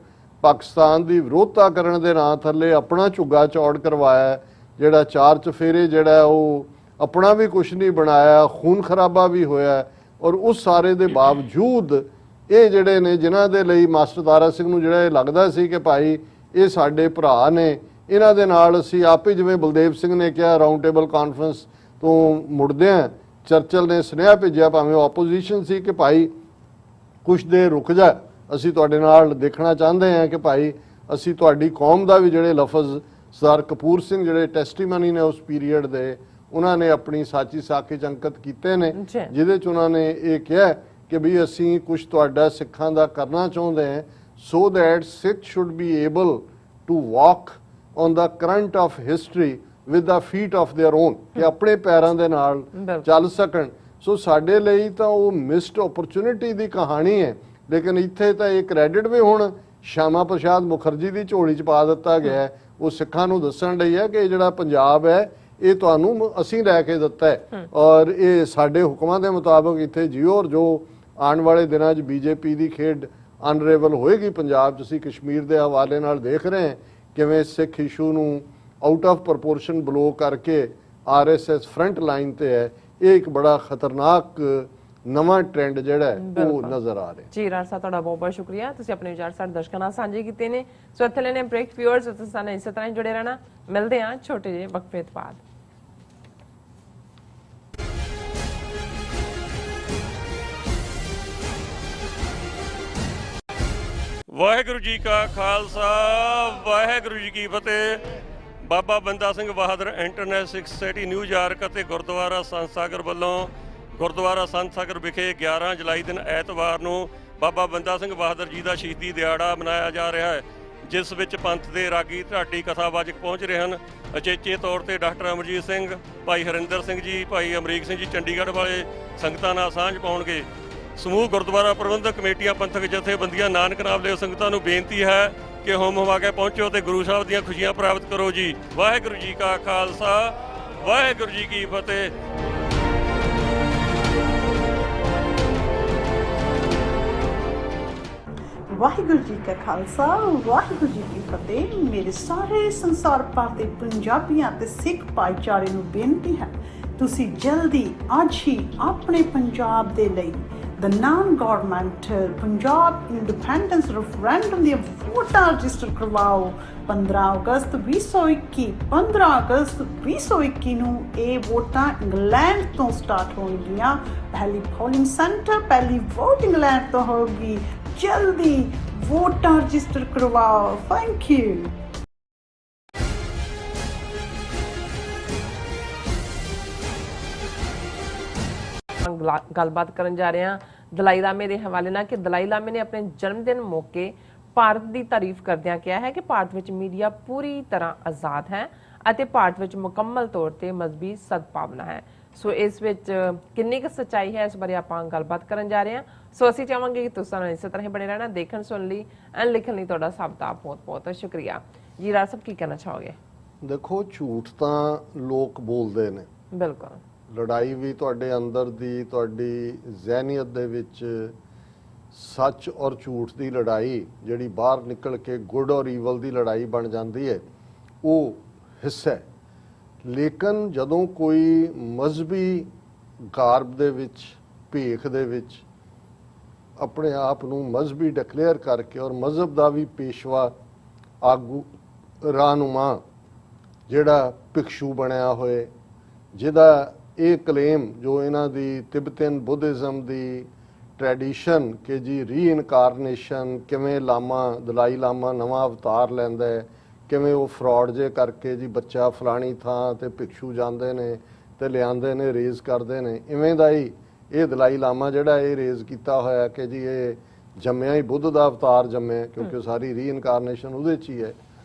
ਪਾਕਿਸਤਾਨ ਦੀ ਵਿਰੋਧਤਾ ਕਰਨ ਦੇ ਨਾਂ ਥੱਲੇ ਆਪਣਾ ਝੁੱਗਾ ਚੌੜ ਕਰਵਾਇਆ, ਜਿਹੜਾ 4 ਚਫੇਰੇ ਜਿਹੜਾ ਉਹ ਆਪਣਾ ਵੀ ਕੁਝ ਨਹੀਂ ਬਣਾਇਆ, ਖੂਨ ਖਰਾਬਾ ਵੀ ਹੋਇਆ। ਔਰ ਉਸ ਸਾਰੇ ਦੇ ਬਾਵਜੂਦ ਇਹ ਜਿਹੜੇ ਨੇ ਜਿਨ੍ਹਾਂ ਦੇ ਲਈ ਮਾਸਟਰ ਤਾਰਾ ਸਿੰਘ ਨੂੰ ਜਿਹੜਾ ਇਹ ਲੱਗਦਾ ਸੀ ਕਿ ਭਾਈ ਇਹ ਸਾਡੇ ਭਰਾ ਨੇ, ਇਹਨਾਂ ਦੇ ਨਾਲ ਅਸੀਂ ਆਪੇ, ਜਿਵੇਂ ਬਲਦੇਵ ਸਿੰਘ ਨੇ ਕਿਹਾ ਰਾਊਂਡ ਟੇਬਲ ਕਾਨਫਰੰਸ ਤੋਂ ਮੁੜਦਿਆਂ ਚਰਚਲ ਨੇ ਸੁਨੇਹਾ ਭੇਜਿਆ, ਭਾਵੇਂ ਉਹ ਆਪੋਜੀਸ਼ਨ ਸੀ, ਕਿ ਭਾਈ ਕੁਛ ਦੇਰ ਰੁਕ ਜਾ, ਅਸੀਂ ਤੁਹਾਡੇ ਨਾਲ ਦੇਖਣਾ ਚਾਹੁੰਦੇ ਹਾਂ ਕਿ ਭਾਈ ਅਸੀਂ ਤੁਹਾਡੀ ਕੌਮ ਦਾ ਵੀ ਜਿਹੜੇ ਲਫ਼ਜ਼ ਸਰਦਾਰ ਕਪੂਰ ਸਿੰਘ ਜਿਹੜੇ ਟੈਸਟੀਮਨੀ ਨੇ ਉਸ ਪੀਰੀਅਡ ਦੇ, ਉਹਨਾਂ ਨੇ ਆਪਣੀ ਸਾਚੀ ਸਾਖੀ 'ਚ ਅੰਕਿਤ ਕੀਤੇ ਨੇ, ਜਿਹਦੇ 'ਚ ਉਹਨਾਂ ਨੇ ਇਹ ਕਿਹਾ ਕਿ ਵੀ ਅਸੀਂ ਕੁਛ ਤੁਹਾਡਾ ਸਿੱਖਾਂ ਦਾ ਕਰਨਾ ਚਾਹੁੰਦੇ ਹਾਂ so that Sikh should be able to walk on the current of history with the feet of their own, ਕਿ ਆਪਣੇ ਪੈਰਾਂ ਦੇ ਨਾਲ ਚੱਲ ਸਕਣ। ਸੋ ਸਾਡੇ ਲਈ ਤਾਂ ਉਹ ਮਿਸਡ ਓਪਰਚੁਨਿਟੀ ਦੀ ਕਹਾਣੀ ਹੈ, ਲੇਕਿਨ ਇੱਥੇ ਤਾਂ ਇਹ ਕ੍ਰੈਡਿਟ ਵੀ ਹੁਣ ਸ਼ਾਮਾ ਪ੍ਰਸਾਦ ਮੁਖਰਜੀ ਦੀ ਝੋਲੀ 'ਚ ਪਾ ਦਿੱਤਾ ਗਿਆ ਹੈ। ਉਹ ਸਿੱਖਾਂ ਨੂੰ ਦੱਸਣ ਲਈ ਹੈ ਕਿ ਜਿਹੜਾ ਪੰਜਾਬ ਹੈ ਇਹ ਤੁਹਾਨੂੰ ਅਸੀਂ ਲੈ ਕੇ ਦਿੱਤਾ ਹੈ ਔਰ ਇਹ ਸਾਡੇ ਹੁਕਮਾਂ ਦੇ ਮੁਤਾਬਕ ਇੱਥੇ ਜਿਓ। ਔਰ ਜੋ ਆਉਣ ਵਾਲੇ ਦਿਨਾਂ 'ਚ ਬੀਜੇਪੀ ਦੀ ਖੇਡ ਅਨਰੇਵਲ ਹੋਏਗੀ ਪੰਜਾਬ 'ਚ, ਅਸੀਂ ਕਸ਼ਮੀਰ ਦੇ ਹਵਾਲੇ ਨਾਲ ਦੇਖ ਰਹੇ ਹਾਂ ਕਿਵੇਂ ਸਿੱਖ ਇਸ਼ੂ ਨੂੰ ਆਊਟ ਆਫ ਪ੍ਰਪੋਰਸ਼ਨ ਬਲੋ ਕਰਕੇ RSS ਫਰੰਟ ਲਾਈਨ ਤੇ ਹੈ। ਇਹ ਇੱਕ ਬੜਾ ਖਤਰਨਾਕ ਨਵਾਂ ਟ੍ਰੈਂਡ ਜਿਹੜਾ ਹੈ ਉਹ ਨਜ਼ਰ ਆ ਰਿਹਾ। ਜੀ ਰਾਜ ਸਾਹਿਬ, ਤੁਹਾਡਾ ਬਹੁਤ ਬਹੁਤ ਸ਼ੁਕਰੀਆ, ਤੁਸੀਂ ਆਪਣੇ ਵਿਚਾਰ ਸਾਡੇ ਦਰਸ਼ਕਾਂ ਨਾਲ ਸਾਂਝੇ ਕੀਤੇ ਨੇ। ਸੋ ਇੱਥੇ ਲੈਣੇ ਬ੍ਰੇਕ, ਵਿਊਅਰਸ ਤੁਸੀਂ ਸਾਨੂੰ ਇਸੇ ਤਰ੍ਹਾਂ ਹੀ ਜੁੜੇ ਰਹਿਣਾ। ਮਿਲਦੇ ਹਾਂ ਛੋਟੇ ਜਿਹੇ ਵਕਫੇ ਤੋਂ ਬਾਅਦ। ਵਾਹਿਗੁਰੂ ਜੀ ਕਾ ਖਾਲਸਾ, ਵਾਹਿਗੁਰੂ ਜੀ ਕੀ ਫਤਿਹ। Baba Banda Singh Bahadur international Sikh society New York ਅਤੇ ਗੁਰਦੁਆਰਾ ਸੰਤ ਸਾਗਰ ਵੱਲੋਂ ਗੁਰਦੁਆਰਾ ਸੰਤ ਸਾਗਰ ਵਿਖੇ 11 ਜੁਲਾਈ ਦਿਨ ਐਤਵਾਰ ਨੂੰ ਬਾਬਾ ਬੰਦਾ ਸਿੰਘ ਬਹਾਦਰ ਜੀ ਦਾ ਸ਼ਹੀਦੀ ਦਿਹਾੜਾ ਮਨਾਇਆ ਜਾ ਰਿਹਾ ਹੈ, ਜਿਸ ਵਿੱਚ ਪੰਥ ਦੇ ਰਾਗੀ ਢਾਡੀ ਕਥਾਵਾਚਕ ਪਹੁੰਚ ਰਹੇ ਹਨ। ਅਚੇਚੇ ਤੌਰ ਤੇ ਡਾਕਟਰ ਅਮਰਜੀਤ ਸਿੰਘ, ਭਾਈ ਹਰਿੰਦਰ ਸਿੰਘ ਜੀ, ਭਾਈ ਅਮਰੀਕ ਸਿੰਘ ਜੀ ਚੰਡੀਗੜ੍ਹ ਵਾਲੇ ਸੰਗਤਾਂ ਨਾਲ ਸਾਂਝ ਪਾਉਣਗੇ। ਸਮੂਹ ਗੁਰਦੁਆਰਾ ਪ੍ਰਬੰਧਕ ਕਮੇਟੀਆਂ, ਪੰਥਕ ਜਥੇਬੰਦੀਆਂ, ਨਾਨਕ ਨਾਮ ਲਿਓ ਸੰਗਤਾਂ ਨੂੰ ਬੇਨਤੀ ਹੈ ਕਿ ਹੋਮ ਹਵਾ ਕੇ ਪਹੁੰਚੋ ਤੇ ਗੁਰੂ ਸਾਹਿਬ ਦੀਆਂ ਖੁਸ਼ੀਆਂ ਪ੍ਰਾਪਤ ਕਰੋ ਜੀ। ਵਾਹਿਗੁਰੂ ਜੀ ਕਾ ਖਾਲਸਾ, ਵਾਹਿਗੁਰੂ ਜੀ ਕੀ ਫਤਿਹ। ਵਾਹਿਗੁਰੂ ਜੀ ਕਾ ਖਾਲਸਾ, ਵਾਹਿਗੁਰੂ ਜੀ ਕੀ ਫਤਿਹ। ਮੇਰੇ ਸਾਰੇ ਸੰਸਾਰ ਭਰ ਦੇ ਪੰਜਾਬੀਆਂ ਤੇ ਸਿੱਖ ਭਾਈਚਾਰੇ ਨੂੰ ਬੇਨਤੀ ਹੈ, ਤੁਸੀਂ ਜਲਦੀ ਅੱਜ ਹੀ ਆਪਣੇ ਪੰਜਾਬ ਦੇ ਲਈ the non-governmental Punjab independence referendum ਦੀਆਂ ਵੋਟਾਂ ਰਜਿਸਟਰ ਕਰਵਾਓ। 15 ਅਗਸਤ 2021 15 ਅਗਸਤ 2021 ਨੂੰ ਇਹ ਵੋਟਾਂ ਇੰਗਲੈਂਡ ਤੋਂ ਸਟਾਰਟ ਹੋਣਗੀਆਂ। ਪਹਿਲੀ ਪੋਲਿੰਗ ਸੈਂਟਰ, ਪਹਿਲੀ ਵੋਟ ਇੰਗਲੈਂਡ ਤੋਂ ਹੋਗੀ। ਜਲਦੀ ਵੋਟਾਂ ਰਜਿਸਟਰ ਕਰਵਾਓ। Thank you. ਗੱਲਬਾਤ ਕਰਨ ਜਾ ਰਹੇ ਹਾਂ ਦਲਾਈ ਲਾਮੇ ਦੇ ਹਵਾਲੇ ਨਾਲ ਕਿ ਦਲਾਈ ਲਾਮੇ ਨੇ ਆਪਣੇ ਜਨਮ ਦਿਨ ਮੌਕੇ ਭਾਰਤ ਦੀ ਤਾਰੀਫ ਕਰਦਿਆਂ ਕਿਹਾ ਹੈ ਕਿ ਭਾਰਤ ਵਿੱਚ ਮੀਡੀਆ ਪੂਰੀ ਤਰ੍ਹਾਂ ਆਜ਼ਾਦ ਹੈ ਅਤੇ ਭਾਰਤ ਵਿੱਚ ਮੁਕੰਮਲ ਤੌਰ ਤੇ ਮਜ਼ਹਬੀ ਸਦਭਾਵਨਾ ਹੈ। ਸੋ ਇਸ ਵਿੱਚ ਕਿੰਨੀ ਕੁ ਸੱਚਾਈ ਹੈ, ਇਸ ਬਾਰੇ ਆਪਾਂ ਗੱਲਬਾਤ ਕਰਨ ਜਾ ਰਹੇ ਹਾਂ। ਸੋ ਅਸੀਂ ਚਾਹਾਂਗੇ ਕਿ ਤੁਸੀਂ ਨਾਲ ਇਸੇ ਤਰ੍ਹਾਂ ਹੀ ਬਣੇ ਰਹਿਣਾ। ਦੇਖਣ ਸੁਣਨ ਲਈ ਐਂਡ ਲਿਖਣ ਲਈ ਤੁਹਾਡਾ ਸਭ ਦਾ ਬਹੁਤ ਬਹੁਤ ਸ਼ੁਕਰੀਆ। ਜੀ ਰਾਜ ਸਾਹਿਬ, ਕੀ ਕਹਿਣਾ ਚਾਹੋਗੇ? ਦੇਖੋ, ਝੂਠ ਤਾਂ ਲੋਕ ਬੋਲਦੇ ਨੇ, ਬਿਲਕੁਲ। ਲੜਾਈ ਵੀ ਤੁਹਾਡੇ ਅੰਦਰ ਦੀ, ਤੁਹਾਡੀ ਜ਼ਹਿਨੀਅਤ ਦੇ ਵਿੱਚ ਸੱਚ ਔਰ ਝੂਠ ਦੀ ਲੜਾਈ ਜਿਹੜੀ ਬਾਹਰ ਨਿਕਲ ਕੇ ਗੁੱਡ ਔਰ ਈਵਲ ਦੀ ਲੜਾਈ ਬਣ ਜਾਂਦੀ ਹੈ, ਉਹ ਹਿੱਸਾ ਹੈ। ਲੇਕਿਨ ਜਦੋਂ ਕੋਈ ਮਜ਼ਹਬੀ ਗਾਰਬ ਦੇ ਵਿੱਚ, ਭੇਖ ਦੇ ਵਿੱਚ ਆਪਣੇ ਆਪ ਨੂੰ ਮਜ਼ਹਬੀ ਡਿਕਲੇਅਰ ਕਰਕੇ ਔਰ ਮਜ਼ਹਬ ਦਾ ਵੀ ਪੇਸ਼ਵਾ, ਆਗੂ, ਰਾਹਨੁਮਾ ਜਿਹੜਾ ਭਿਕਸ਼ੂ ਬਣਿਆ ਹੋਏ, ਜਿਹਦਾ ਇਹ ਕਲੇਮ ਜੋ ਇਹਨਾਂ ਦੀ ਤਿਬਤਨ ਬੁੱਧਿਜ਼ਮ ਦੀ ਟ੍ਰੈਡੀਸ਼ਨ ਕਿ ਜੀ ਰੀਇਨਕਾਰਨੇਸ਼ਨ ਕਿਵੇਂ ਦਲਾਈ ਲਾਮਾ ਨਵਾਂ ਅਵਤਾਰ ਲੈਂਦਾ ਹੈ, ਕਿਵੇਂ ਉਹ ਫਰਾਡ ਜੇ ਕਰਕੇ ਜੀ ਬੱਚਾ ਫਲਾਣੀ ਥਾਂ ਤੇ ਭਿਕਸ਼ੂ ਜਾਂਦੇ ਨੇ ਤੇ ਲਿਆਂਦੇ ਨੇ, ਰੇਜ਼ ਕਰਦੇ ਨੇ, ਇਵੇਂ ਦਾ ਹੀ ਇਹ ਦਲਾਈ ਲਾਮਾ ਜਿਹੜਾ ਇਹ ਰੇਜ਼ ਕੀਤਾ ਹੋਇਆ ਕਿ ਜੀ ਇਹ ਜੰਮਿਆ ਹੀ ਬੁੱਧ ਦਾ ਅਵਤਾਰ ਜੰਮਿਆ, ਕਿਉਂਕਿ ਸਾਰੀ ਰੀਇਨਕਾਰਨੇਸ਼ਨ ਉਹਦੇ 'ਚ ਹੀ ਹੈ।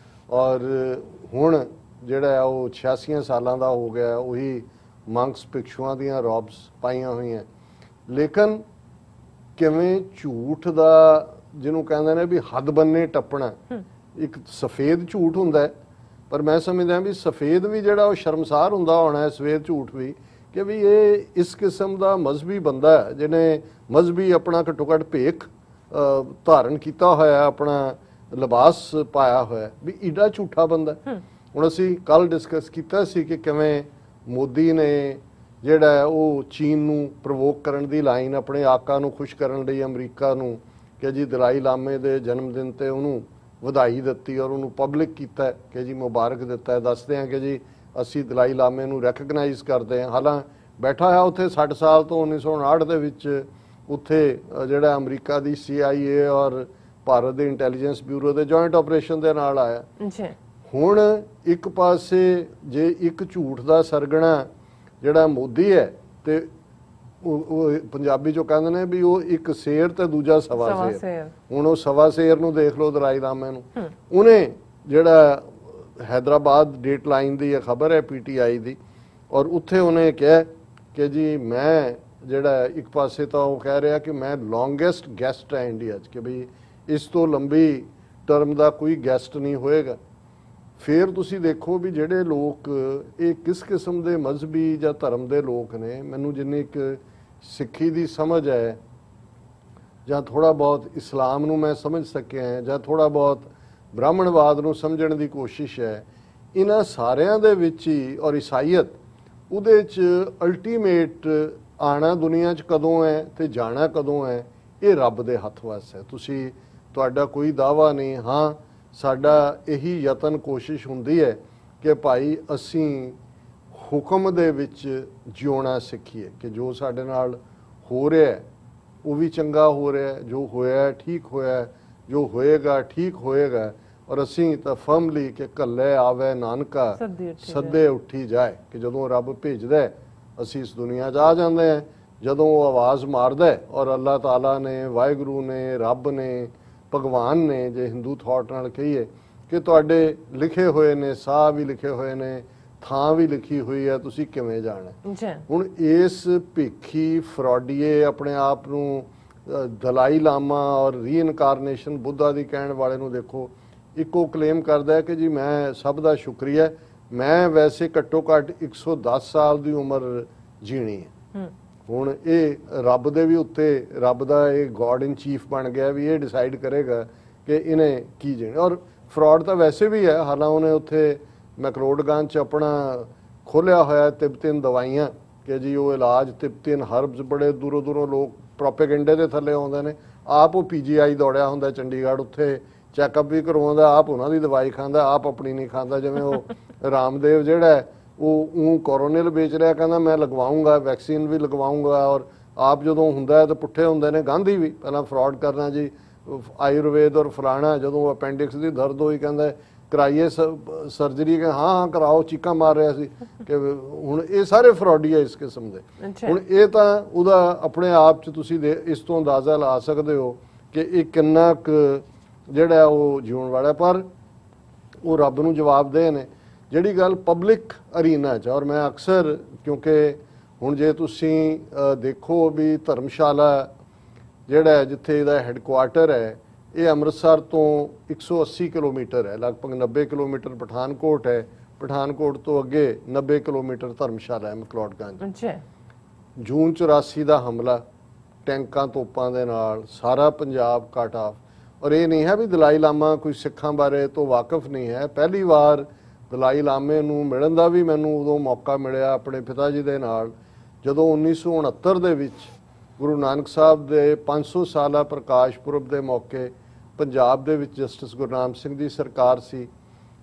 ਔਰ ਹੁਣ ਜਿਹੜਾ ਉਹ 86 ਸਾਲਾਂ ਦਾ ਹੋ ਗਿਆ, ਉਹੀ ਮੰਕਸ ਭਿਕਸ਼ੂਆਂ ਦੀਆਂ ਰੌਬਸ ਪਾਈਆਂ ਹੋਈਆਂ। ਲੇਕਿਨ ਕਿਵੇਂ ਝੂਠ ਦਾ ਜਿਹਨੂੰ ਕਹਿੰਦੇ ਨੇ ਵੀ ਹੱਦ ਬੰਨੇ ਟੱਪਣਾ, ਇੱਕ ਸਫੇਦ ਝੂਠ ਹੁੰਦਾ ਹੈ, ਪਰ ਮੈਂ ਸਮਝਦਾ ਵੀ ਸਫੇਦ ਵੀ ਜਿਹੜਾ ਉਹ ਸ਼ਰਮਸਾਰ ਹੁੰਦਾ ਹੋਣਾ ਹੈ, ਸਫੇਦ ਝੂਠ ਵੀ, ਕਿ ਵੀ ਇਹ ਇਸ ਕਿਸਮ ਦਾ ਮਜ਼ਹਬੀ ਬੰਦਾ ਹੈ ਜਿਹਨੇ ਮਜ਼ਹਬੀ ਆਪਣਾ ਘੱਟੋ ਘੱਟ ਭੇਖ ਧਾਰਨ ਕੀਤਾ ਹੋਇਆ, ਆਪਣਾ ਲਿਬਾਸ ਪਾਇਆ ਹੋਇਆ, ਵੀ ਈਡਾ ਝੂਠਾ ਬੰਦਾ। ਹੁਣ ਅਸੀਂ ਕੱਲ ਡਿਸਕਸ ਕੀਤਾ ਸੀ ਕਿ ਕਿਵੇਂ ਮੋਦੀ ਨੇ ਜਿਹੜਾ ਉਹ ਚੀਨ ਨੂੰ ਪ੍ਰਵੋਕ ਕਰਨ ਦੀ ਲਾਈਨ ਆਪਣੇ ਆਕਾ ਨੂੰ ਖੁਸ਼ ਕਰਨ ਲਈ ਅਮਰੀਕਾ ਨੂੰ ਕਿ ਜੀ ਦਲਾਈ ਲਾਮੇ ਦੇ ਜਨਮ ਦਿਨ ਤੇ ਉਹਨੂੰ ਵਧਾਈ ਦਿੱਤੀ ਔਰ ਉਹਨੂੰ ਪਬਲਿਕ ਕੀਤਾ ਕਿ ਜੀ ਮੁਬਾਰਕ ਦਿੱਤਾ ਹੈ, ਦੱਸਦੇ ਹਾਂ ਕਿ ਜੀ ਅਸੀਂ ਦਲਾਈ ਲਾਮੇ ਨੂੰ ਰੈਕਗਨਾਈਜ਼ ਕਰਦੇ ਹਾਂ। ਹਾਲਾਂ ਬੈਠਾ ਹੈ ਉੱਥੇ 60 ਸਾਲ ਤੋਂ 1959 ਦੇ ਵਿੱਚ ਉੱਥੇ ਜਿਹੜਾ ਅਮਰੀਕਾ ਦੀ CIA ਔਰ ਭਾਰਤ ਦੇ ਇੰਟੈਲੀਜੈਂਸ ਬਿਊਰੋ ਦੇ ਜੁਆਇੰਟ ਆਪਰੇਸ਼ਨ ਦੇ ਨਾਲ ਆਇਆ। ਹੁਣ ਇੱਕ ਪਾਸੇ ਜੇ ਇੱਕ ਝੂਠ ਦਾ ਸਰਗਣਾ ਜਿਹੜਾ ਮੋਦੀ ਹੈ ਤੇ ਉਹ ਪੰਜਾਬੀ ਚੋਂ ਕਹਿੰਦੇ ਨੇ ਵੀ ਉਹ ਇੱਕ ਸ਼ੇਰ ਤੇ ਦੂਜਾ ਸਵਾ ਸ਼ੇਰ। ਹੁਣ ਉਹ ਸਵਾ ਸ਼ੇਰ ਨੂੰ ਦੇਖ ਲਓ ਦਲਾਈ ਲਾਮੇ ਨੂੰ, ਉਹਨੇ ਜਿਹੜਾ ਹੈਦਰਾਬਾਦ ਡੇਟ ਲਾਈਨ ਦੀ ਇਹ ਖਬਰ ਹੈ PTI ਦੀ, ਔਰ ਉੱਥੇ ਉਹਨੇ ਕਿਹਾ ਕਿ ਜੀ ਮੈਂ ਜਿਹੜਾ ਇੱਕ ਪਾਸੇ ਤਾਂ ਉਹ ਕਹਿ ਰਿਹਾ ਕਿ ਮੈਂ ਲੌਂਗੈਸਟ ਗੈਸਟ ਹੈ ਇੰਡੀਆ 'ਚ, ਕਿ ਬਈ ਇਸ ਤੋਂ ਲੰਬੀ ਟਰਮ ਦਾ ਕੋਈ ਗੈਸਟ ਨਹੀਂ ਹੋਏਗਾ। ਫਿਰ ਤੁਸੀਂ ਦੇਖੋ ਵੀ ਜਿਹੜੇ ਲੋਕ ਇਹ ਕਿਸ ਕਿਸਮ ਦੇ ਮਜ਼ਹਬੀ ਜਾਂ ਧਰਮ ਦੇ ਲੋਕ ਨੇ। ਮੈਨੂੰ ਜਿੰਨੀ ਇੱਕ ਸਿੱਖੀ ਦੀ ਸਮਝ ਹੈ ਜਾਂ ਥੋੜਾ ਬਹੁਤ ਇਸਲਾਮ ਨੂੰ ਮੈਂ ਸਮਝ ਸਕਿਆ ਜਾਂ ਥੋੜਾ ਬਹੁਤ ਬ੍ਰਾਹਮਣਵਾਦ ਨੂੰ ਸਮਝਣ ਦੀ ਕੋਸ਼ਿਸ਼ ਹੈ, ਇਹਨਾਂ ਸਾਰਿਆਂ ਦੇ ਵਿੱਚ ਹੀ ਔਰ ਈਸਾਈਅਤ ਉਹਦੇ 'ਚ ਅਲਟੀਮੇਟ ਆਣਾ ਦੁਨੀਆ 'ਚ ਕਦੋਂ ਹੈ ਤੇ ਜਾਣਾ ਕਦੋਂ ਹੈ, ਇਹ ਰੱਬ ਦੇ ਹੱਥ ਵੱਸ ਹੈ। ਤੁਹਾਡਾ ਕੋਈ ਦਾਵਾ ਨਹੀਂ। ਹਾਂ, ਸਾਡਾ ਇਹੀ ਯਤਨ ਕੋਸ਼ਿਸ਼ ਹੁੰਦੀ ਹੈ ਕਿ ਭਾਈ ਅਸੀਂ ਹੁਕਮ ਦੇ ਵਿੱਚ ਜਿਉਣਾ ਸਿੱਖੀਏ ਕਿ ਜੋ ਸਾਡੇ ਨਾਲ ਹੋ ਰਿਹਾ ਉਹ ਵੀ ਚੰਗਾ ਹੋ ਰਿਹਾ, ਜੋ ਹੋਇਆ ਠੀਕ ਹੋਇਆ, ਜੋ ਹੋਏਗਾ ਠੀਕ ਹੋਏਗਾ। ਔਰ ਅਸੀਂ ਤਾਂ ਫਰਮਲੀ ਕਿ ਕੱਲੇ ਆਵੇ ਨਾਨਕਾ ਸੱਦੇ ਉੱਠੀ ਜਾਏ, ਕਿ ਜਦੋਂ ਰੱਬ ਭੇਜਦਾ ਅਸੀਂ ਇਸ ਦੁਨੀਆ 'ਚ ਆ ਜਾਂਦੇ ਹਾਂ। ਜਦੋਂ ਉਹ ਆਵਾਜ਼ ਮਾਰਦਾ ਔਰ ਅੱਲਾਹ ਤਾਲਾ ਨੇ, ਵਾਹਿਗੁਰੂ ਨੇ, ਰੱਬ ਨੇ, ਭਗਵਾਨ ਨੇ, ਜੇ ਹਿੰਦੂ ਥਾਟ ਨਾਲ ਕਹੀਏ ਕਿ ਤੁਹਾਡੇ ਲਿਖੇ ਹੋਏ ਨੇ, ਸਾਹ ਵੀ ਲਿਖੇ ਹੋਏ ਨੇ, ਥਾਂ ਵੀ ਲਿਖੀ ਹੋਈ ਹੈ, ਤੁਸੀਂ ਕਿਵੇਂ ਜਾਣਾ। ਹੁਣ ਇਸ ਭੇਖੀ ਫਰਾਡੀਏ ਆਪਣੇ ਆਪ ਨੂੰ ਦਲਾਈ ਲਾਮਾ ਔਰ ਰੀਇਨਕਾਰਨੇਸ਼ਨ ਬੁੱਧਾ ਦੀ ਕਹਿਣ ਵਾਲੇ ਨੂੰ ਦੇਖੋ, ਇੱਕੋ ਕਲੇਮ ਕਰਦਾ ਹੈ ਕਿ ਜੀ ਮੈਂ ਸਭ ਦਾ ਸ਼ੁਕਰੀਆ, ਮੈਂ ਵੈਸੇ ਘੱਟੋ ਘੱਟ 110 ਸਾਲ ਦੀ ਉਮਰ ਜੀਣੀ ਹੈ। ਹੁਣ ਇਹ ਰੱਬ ਦੇ ਵੀ ਉੱਤੇ, ਰੱਬ ਦਾ ਇਹ ਗੋਡ ਇਨ ਚੀਫ ਬਣ ਗਿਆ ਵੀ ਇਹ ਡਿਸਾਈਡ ਕਰੇਗਾ ਕਿ ਇਹਨੇ ਕੀ ਜੀਣਾ। ਔਰ ਫਰਾਡ ਤਾਂ ਵੈਸੇ ਵੀ ਹੈ। ਹਾਲਾਂ ਉਹਨੇ ਉੱਥੇ ਮੈਕਲੋਡਗੰਜ 'ਚ ਆਪਣਾ ਖੋਲ੍ਹਿਆ ਹੋਇਆ ਤਿਬਤਨ ਦਵਾਈਆਂ ਕਿ ਜੀ ਉਹ ਇਲਾਜ ਤਿਬਤਨ ਹਰਬਸ, ਬੜੇ ਦੂਰੋਂ ਦੂਰੋਂ ਲੋਕ ਪ੍ਰੋਪੇਗੈਂਡੇ ਦੇ ਥੱਲੇ ਆਉਂਦੇ ਨੇ। ਆਪ ਉਹ PGI ਦੌੜਿਆ ਹੁੰਦਾ ਚੰਡੀਗੜ੍ਹ, ਉੱਥੇ ਚੈੱਕਅਪ ਵੀ ਕਰਵਾਉਂਦਾ, ਆਪ ਉਹਨਾਂ ਦੀ ਦਵਾਈ ਖਾਂਦਾ, ਆਪ ਆਪਣੀ ਨਹੀਂ ਖਾਂਦਾ। ਜਿਵੇਂ ਉਹ ਰਾਮਦੇਵ ਜਿਹੜਾ ਉਹ ਕੋਰੋਨਲ ਵੇਚ ਰਿਹਾ, ਕਹਿੰਦਾ ਮੈਂ ਲਗਵਾਉਂਗਾ, ਵੈਕਸੀਨ ਵੀ ਲਗਵਾਉਂਗਾ। ਔਰ ਆਪ ਜਦੋਂ ਹੁੰਦਾ ਤਾਂ ਪੁੱਠੇ ਹੁੰਦੇ ਨੇ। ਗਾਂਧੀ ਵੀ ਪਹਿਲਾਂ ਫਰਾਡ ਕਰਨਾ ਜੀ, ਆਯੁਰਵੇਦ ਔਰ ਫਲਾਣਾ, ਜਦੋਂ ਅਪੈਂਡਿਕਸ ਦੀ ਦਰਦ ਹੋਈ ਕਹਿੰਦਾ ਕਰਾਈਏ ਸਰਜਰੀ, ਹਾਂ ਕਰਾਓ, ਚੀਕਾਂ ਮਾਰ ਰਿਹਾ ਸੀ ਕਿ ਹੁਣ ਇਹ ਸਾਰੇ ਫਰਾਡੀ ਹੈ ਇਸ ਕਿਸਮ ਦੇ। ਹੁਣ ਇਹ ਤਾਂ ਉਹਦਾ ਆਪਣੇ ਆਪ 'ਚ ਤੁਸੀਂ ਇਸ ਤੋਂ ਅੰਦਾਜ਼ਾ ਲਾ ਸਕਦੇ ਹੋ ਕਿ ਇਹ ਕਿੰਨਾ ਕੁ ਜਿਹੜਾ ਉਹ ਜਿਉਣ ਵਾਲਾ। ਪਰ ਉਹ ਰੱਬ ਨੂੰ ਜਵਾਬਦੇਹ ਨੇ। ਜਿਹੜੀ ਗੱਲ ਪਬਲਿਕ ਅਰੀਨਾ 'ਚ, ਔਰ ਮੈਂ ਅਕਸਰ, ਕਿਉਂਕਿ ਹੁਣ ਜੇ ਤੁਸੀਂ ਦੇਖੋ ਵੀ ਧਰਮਸ਼ਾਲਾ ਜਿਹੜਾ ਜਿੱਥੇ ਇਹਦਾ ਹੈੱਡਕੁਆਰਟਰ ਹੈ, ਇਹ ਅੰਮ੍ਰਿਤਸਰ ਤੋਂ 180 ਕਿਲੋਮੀਟਰ ਹੈ, ਲਗਭਗ 90 ਕਿਲੋਮੀਟਰ ਪਠਾਨਕੋਟ ਹੈ, ਪਠਾਨਕੋਟ ਤੋਂ ਅੱਗੇ 90 ਕਿਲੋਮੀਟਰ ਧਰਮਸ਼ਾਲਾ ਹੈ, ਮਕਲੋਡਗੰਜ। ਜੂਨ 84 ਦਾ ਹਮਲਾ ਟੈਂਕਾਂ ਤੋਪਾਂ ਦੇ ਨਾਲ ਸਾਰਾ ਪੰਜਾਬ ਕੱਟ ਆਫ। ਔਰ ਇਹ ਨਹੀਂ ਹੈ ਵੀ ਦਲਾਈ ਲਾਮਾ ਕੋਈ ਸਿੱਖਾਂ ਬਾਰੇ ਤੋਂ ਵਾਕਿਫ ਨਹੀਂ ਹੈ। ਪਹਿਲੀ ਵਾਰ ਦਲਾਈ ਲਾਮੇ ਨੂੰ ਮਿਲਣ ਦਾ ਵੀ ਮੈਨੂੰ ਉਦੋਂ ਮੌਕਾ ਮਿਲਿਆ ਆਪਣੇ ਪਿਤਾ ਜੀ ਦੇ ਨਾਲ, ਜਦੋਂ 1969 ਦੇ ਵਿੱਚ ਗੁਰੂ ਨਾਨਕ ਸਾਹਿਬ ਦੇ 500 ਸਾਲਾ ਪ੍ਰਕਾਸ਼ ਪੁਰਬ ਦੇ ਮੌਕੇ ਪੰਜਾਬ ਦੇ ਵਿੱਚ ਜਸਟਿਸ ਗੁਰਨਾਮ ਸਿੰਘ ਦੀ ਸਰਕਾਰ ਸੀ।